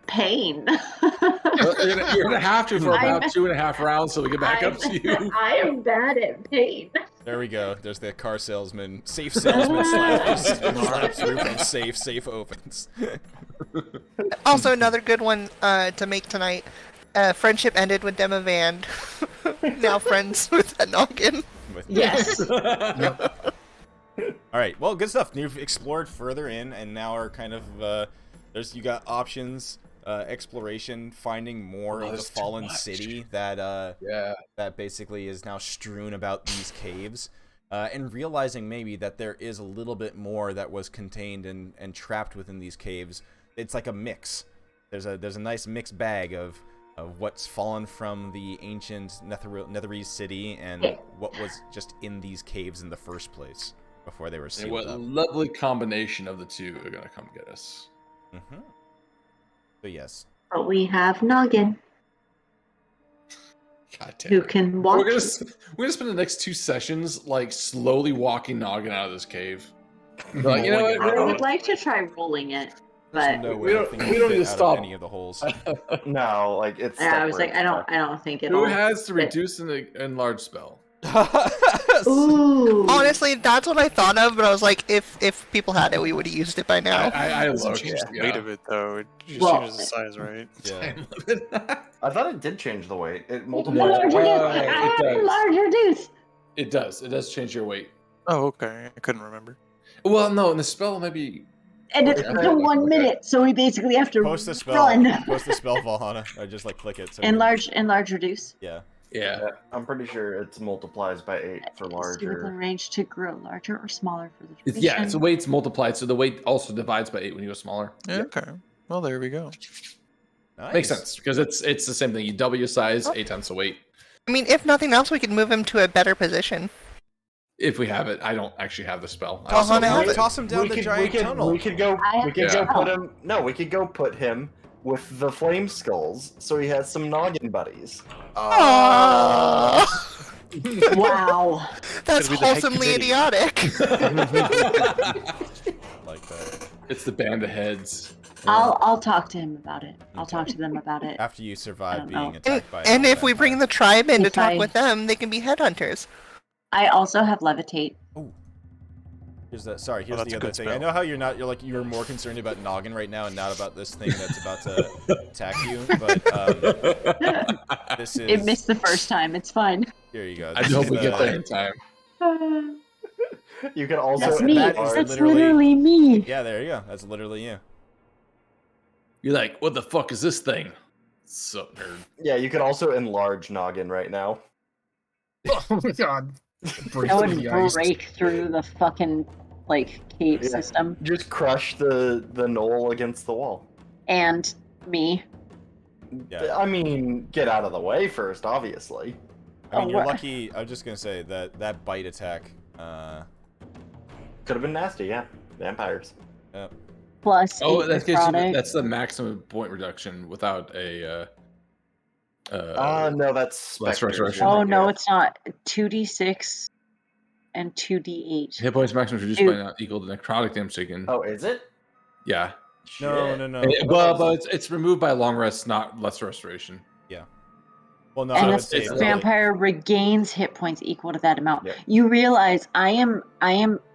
pain. You're gonna have to for about I'm- 2.5 rounds till we get back up to you. I am bad at pain. There we go. There's the car salesman, safe salesman slaps through from safe opens. Also, another good one to make tonight. Friendship ended with Demavan. Now friends with Noggin. Yes. All right. Well, good stuff. You've explored further in, and now are kind of you got options, exploration, finding more of the there's too fallen much. city that Yeah. that basically is now strewn about these caves, and realizing maybe that there is a little bit more that was contained and trapped within these caves. It's like a mix. There's a nice mixed bag of what's fallen from the ancient Netherese city and what was just in these caves in the first place before they were And sealed what up. lovely combination of the two are gonna come get us. So yes, But we have Noggin. God damn who it. can We're watch. gonna spend the next 2 sessions like slowly walking Noggin out of this cave. We're like, you Rolling know what? it I out. would like to try rolling it, There's but no we way don't- that thing we will don't fit need to out stop. of any of the holes. No, like it's. yeah, stuck I was where like, it's stuck. I don't think Who it'll. has to fit. reduce and enlarge spell? Ooh. Honestly, that's what I thought of, but I was like, if people had it, we would have used it by now. I It doesn't look, change the yeah. weight of it though. It just Well, changes the size, right? Yeah. I thought it did change the weight. It The multiplies. larger it deuce. I have does. the larger deuce. It does. It does change your weight. Oh, okay. I couldn't remember. Well, no, and the spell maybe. And it's Okay. for 1 Okay. minute, so we basically have to Post the spell. run. Post the spell, Valhalla. Or just like click it. So Enlarge reduce. Yeah. Yeah. Yeah, I'm pretty sure it multiplies by 8 for Is within larger. range to grow larger or smaller for the It's, duration. yeah, it's the weight's multiplied, so the weight also divides by 8 when you go smaller. Yeah, okay. Well, there we go. Nice. Makes sense because it's the same thing. You double your size, 8 times the weight. I mean, if nothing else, we could move him to a better position. If we have it, I don't actually have the spell. I Toss also on have out. it. Toss him down the giant tunnel. We could go. I We could have- go put him. No, we could go put him with the flame skulls, so he has some noggin buddies. Aww. Wow. That's Could be the head wholesomely committee. idiotic. Like that. It's the band of heads. I'll talk to him about it. I'll talk to them about it. After you I survive don't being know. attacked by. And if we bring the tribe in to If talk I- with them, they can be headhunters. I also have levitate. Here's the Oh, the that's a other good thing. I spell. know how you're more concerned about noggin right now and not about this thing that's about to attack you, but this is. It missed the first time. It's fine. Here you go. I This hope is we get the- there in time. You can also. That's me. that is That's literally- literally me. Yeah, there you go. That's literally you. You're like, what the fuck is this thing? So nerd. Yeah, you can also enlarge noggin right now. Oh my god. Break That through would the ice. break through the fucking cave Yeah. system. Just crush the knoll against the wall. And me. Yeah. I mean, get out of the way first, obviously. I mean, Oh, you're what- lucky. I was just gonna say that bite attack. Could have been nasty, yeah. Vampires. Plus Oh, 8 that gives you necrotic. that's the maximum point reduction without a. No, that's Less specters. restoration. Oh no, Yeah. it's not. 2d6 and 2d8. hit points maximum reduced Dude. by not equal to necrotic damage taken. Oh, is it? Yeah. No, Shit. no, no. But it's removed by long rest, not less restoration. Well, no, I And would the say it's that- vampire regains hit points equal to that amount. Yeah. You realize I am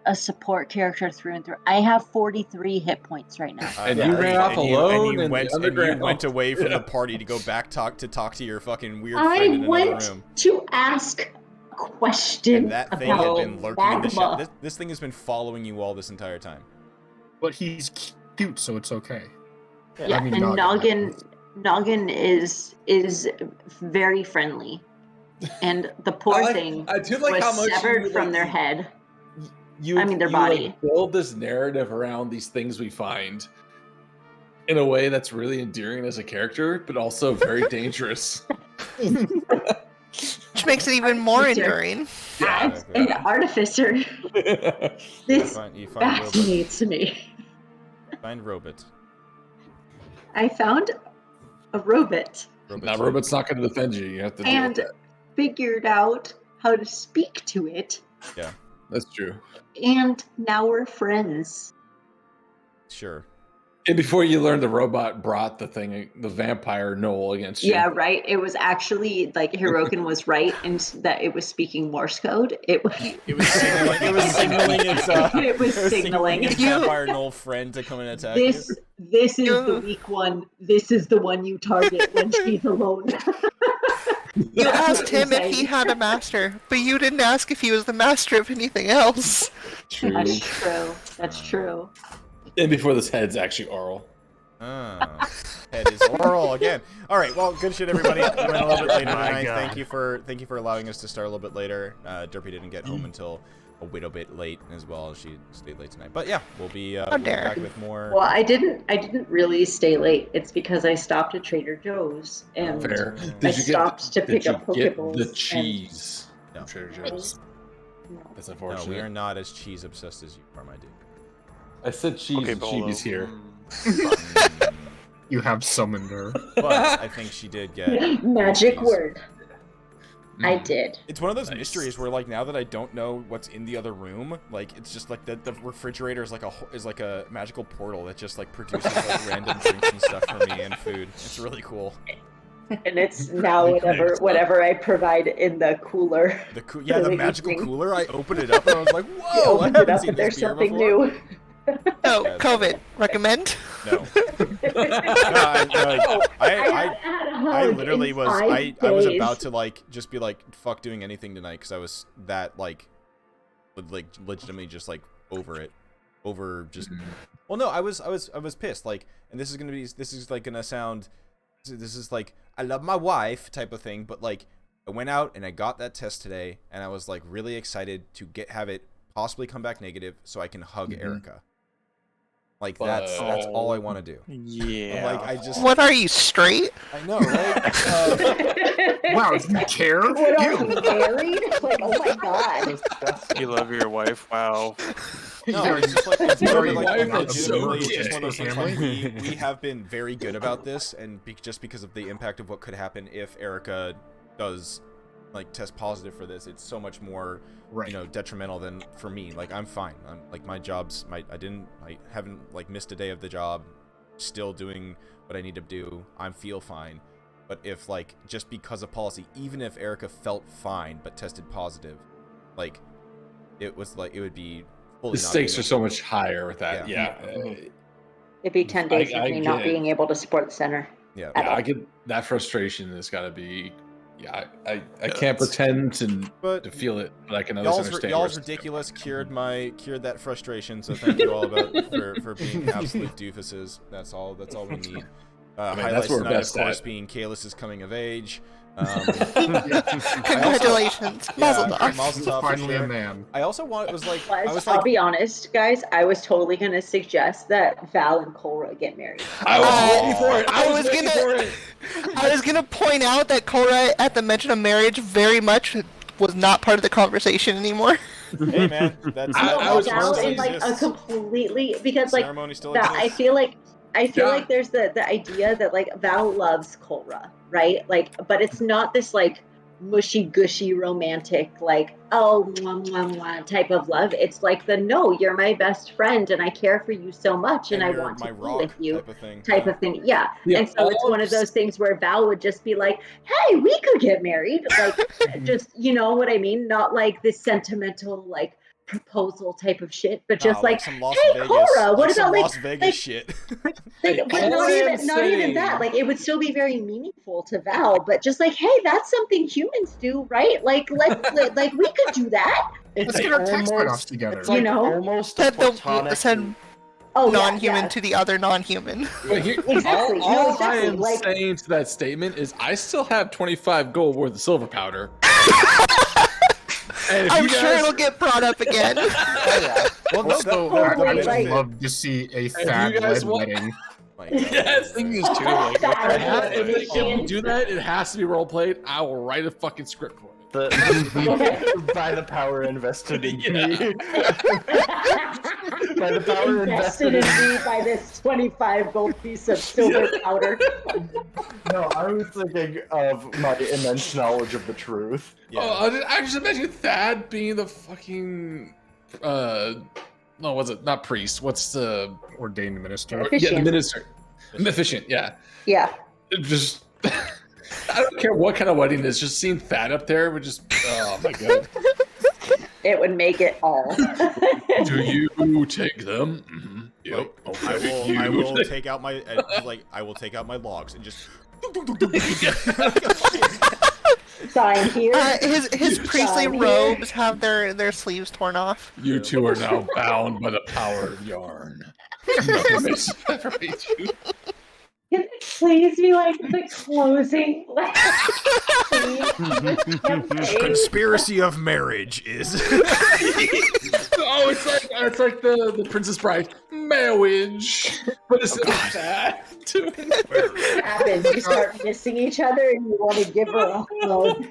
a support character through and through. I have 43 hit points right now. And Yeah, you ran off and you alone in went, the and you underground. went away from Yeah. the party to go back talk to your fucking weird friend I in another went room. to ask a question And that thing about had been lurking in the magma. shop. This thing has been following you all this entire time. But he's cute, so it's okay. Yeah, I mean, and Noggin. Noggin is very friendly, and the poor thing I do like was how much severed you, from like, their head. You, I mean, their you, like, body. build this narrative around these things we find in a way that's really endearing as a character, but also very dangerous. Which makes it even more Artificer. enduring. As an artificer, this You find Robot. fascinates me. Find Robot. I found a robot Now, Robot's not going to defend you. You have to deal and with that. figured out how to speak to it, That's true. and now we're friends. Sure. And before you learn, the robot brought the thing, the vampire Noel against you. Yeah, right. It was actually like Hirokin was right in that it was speaking Morse code. It was It was signaling. It was signaling its. It was signaling. its vampire knoll friend to come and attack you. this is the weak one. This is the one you target when she's alone. You asked him if he had a master, but you didn't ask if he was the master of anything else. True. That's true. That's true. And before this head's actually oral. Oh, head is oral again. All right, well, good shit, everybody. We went a little bit later tonight. Thank you for allowing us to start a little bit later. Derpy didn't get home until a little bit late as well. She stayed late tonight. But yeah, we'll be dare. back with more. Well, I didn't really stay late. It's because I stopped at Trader Joe's and Fair. I stopped to pick up get Pokeballs. the and- cheese No. from Trader Joe's? That's No, unfortunate. we are not as cheese obsessed as you are, my dude. I said cheese and Chibi's here. You have summoned her. But I think she did get Magic cheese. word. I did. It's one of those Nice. mysteries where, like, now that I don't know what's in the other room, like, it's just like the refrigerator is like a magical portal that just like produces like random drinks and stuff for me and food. It's really cool. And it's now whatever I provide in the cooler. The magical cooler. I opened it up and I was like, You whoa! I opened haven't it up seen and this there's beer something before. new. No, Yeah, COVID. Recommend? No. I literally was. I was about to like just be like, fuck doing anything tonight because I was that like legitimately just like over it, over just. Well, no, I was pissed. Like, and this is like gonna sound. This is like I love my wife type of thing, but like I went out and I got that test today, and I was like really excited to have it possibly come back negative so I can hug Erica. Like that's all I want to do. Yeah. Like I just. What are you, straight? I know, right? Wow, do you care? What are Ew. you married? Like, oh my god. You love your wife. Wow. No, it's just like it's Sorry, like wife, not that's legitimately, so it's just one of those things. Like, gay. we have been very good about this, and just because of the impact of what could happen if Erica does like test positive for this, it's so much more detrimental than for me. Like I'm fine. I'm like I haven't like missed a day of the job, still doing what I need to do. I feel fine. But if like just because of policy, even if Erica felt fine but tested positive, like it would be fully The stakes are so much higher with that. Yeah. It'd be 10 days of me not being able to support the center. Yeah, I get that frustration. Has got to be. Yeah, I can't pretend to feel it, but I can understand. Y'all's ridiculous cured that frustration. So thank you all for being absolute doofuses. That's all we need. Highlights tonight, of course, being Kaelus's coming of age. Congratulations, Mazel tov. Finally a man. I also I'll be honest, guys. I was totally gonna suggest that Val and Cora get married. I was waiting for it. I was gonna point out that Cora, at the mention of marriage, very much was not part of the conversation anymore. Hey man, that's I was Val is like a completely because like that, I feel like there's the idea that like Val loves Cora, right? Like, but it's not this like mushy gushy romantic like mwah, mwah, mwah type of love. It's like no, you're my best friend and I care for you so much and I want to be with you type of thing. Yeah. And so it's one of those things where Val would just be like, hey, we could get married, like just you know what I mean, not like this sentimental like proposal type of shit, but just like some Las hey Vegas, Cora, what about Las Vegas shit? but not even that. Like it would still be very meaningful to Val, but just like, hey, that's something humans do, right? Like let's like we could do that. Let's get our tax write-offs together. It's like you know, almost Said a platonic. said non-human to the other non-human. But here, Exactly. all I exactly. am Like, saying to that statement is I still have 25 gold worth of silver powder. I'm sure it'll get brought up again. Well, no, Also, that I would like- love to see a you fad guys red want- wedding. Yes, thing is too. Like, Fat if you do that, it has to be role played. I will write a fucking script for it. By the power invested in me. By the power invested in me by this 25 gold piece of silver powder. No, I was thinking of my immense knowledge of the truth. Yeah. Oh, I just imagine Thad being the fucking no, was it not priest? What's the Ordained minister. yeah, the minister, efficient? Yeah, Yeah. just I don't care what kind of wedding it is. Just seeing Thad up there would just oh my god. It would make it all. Do you take them? Mm-hmm. Yep. Okay. I will take out my I will take out my logs and just. Sign here. His priestly Sign here. robes have their sleeves torn off. You two are now bound by the power of yarn. Nothing may separate you. Can it please be like the closing? Like, please. Conspiracy of marriage is. Oh, it's like the Princess Bride marriage, but it's not that. What happens? You start missing each other and you want to give her a hug.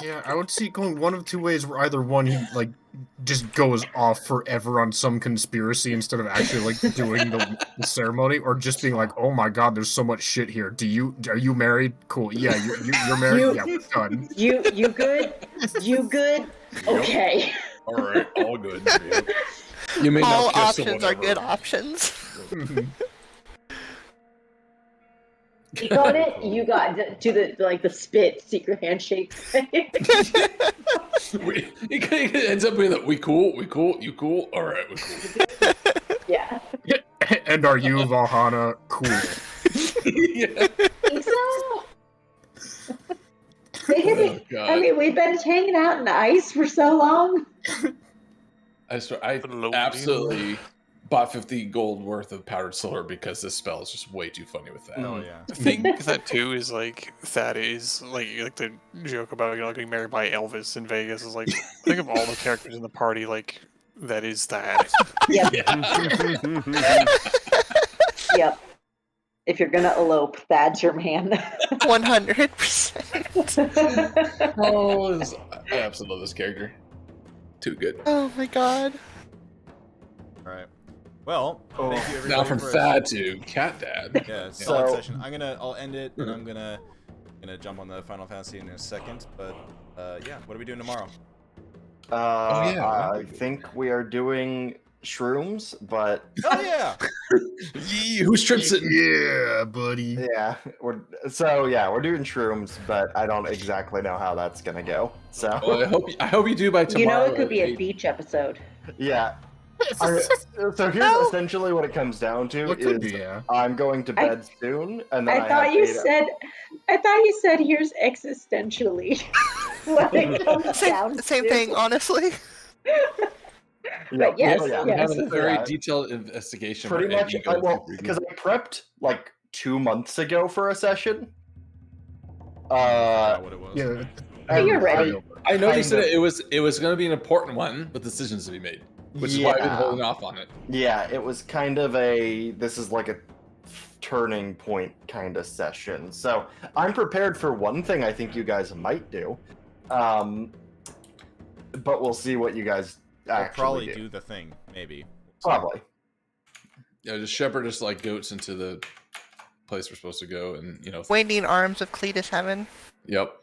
Yeah, I would see it going one of two ways. Where either one, he like just goes off forever on some conspiracy instead of actually like doing the ceremony, or just being like, "Oh my God, there's so much shit here. Are you married? Cool. Yeah, you're married. You- Yeah, we're done." You good? You good? Okay. All right, all good. Yep. You may All not kiss or options are good whatever. options. You got it. You got to the spit secret handshake. It ends up being that we cool, you cool, all right, we cool. Yeah. And are you Valhana? Cool. Yeah. Think so? Oh, God. I mean, we've been hanging out in the ice for so long. I Slowly. absolutely bought 50 gold worth of powdered silver because this spell is just way too funny with that. Oh yeah. I think that too is like that is like the joke about getting married by Elvis in Vegas is like think of all the characters in the party like that is that. Yep. Yeah. Yep. If you're gonna elope, Thad's your man. 100%. Oh, I absolutely love this character. Too good. Oh my god. All right. Well, thank you everybody Now from for Thad to Cat Dad. Yeah, solid So- session. I'll end it, and I'm gonna jump on the Final Fantasy in a second. But yeah, what are we doing tomorrow? Yeah. I think we are doing shrooms, but Oh yeah. Yee, who's trips it? Yeah, buddy. yeah, we're doing shrooms, but I don't exactly know how that's gonna go. So Well, I hope you do by tomorrow. You know, it could be a at beach episode. yeah. So here's essentially what it comes down to What could is be, yeah. I'm going to bed soon, and then I thought you have said here's existentially. What it comes down Same to. thing, honestly. But yes, yeah. We have yes. a very Yeah. detailed investigation. Pretty by much, Ego because I prepped like 2 months ago for a session. What it was. Yeah. and You're ready. I know you kind said of- it was going to be an important one with decisions to be made, which is why I've been Yeah. holding off on it. Yeah, it was kind of this is like a turning point kind of session. So I'm prepared for one thing I think you guys might do. But we'll see what you guys We'll actually probably do. do the thing, maybe. Probably. Yeah, just shepherd us like goats into the place we're supposed to go, and Waiting arms of Cletus Heaven. Yep.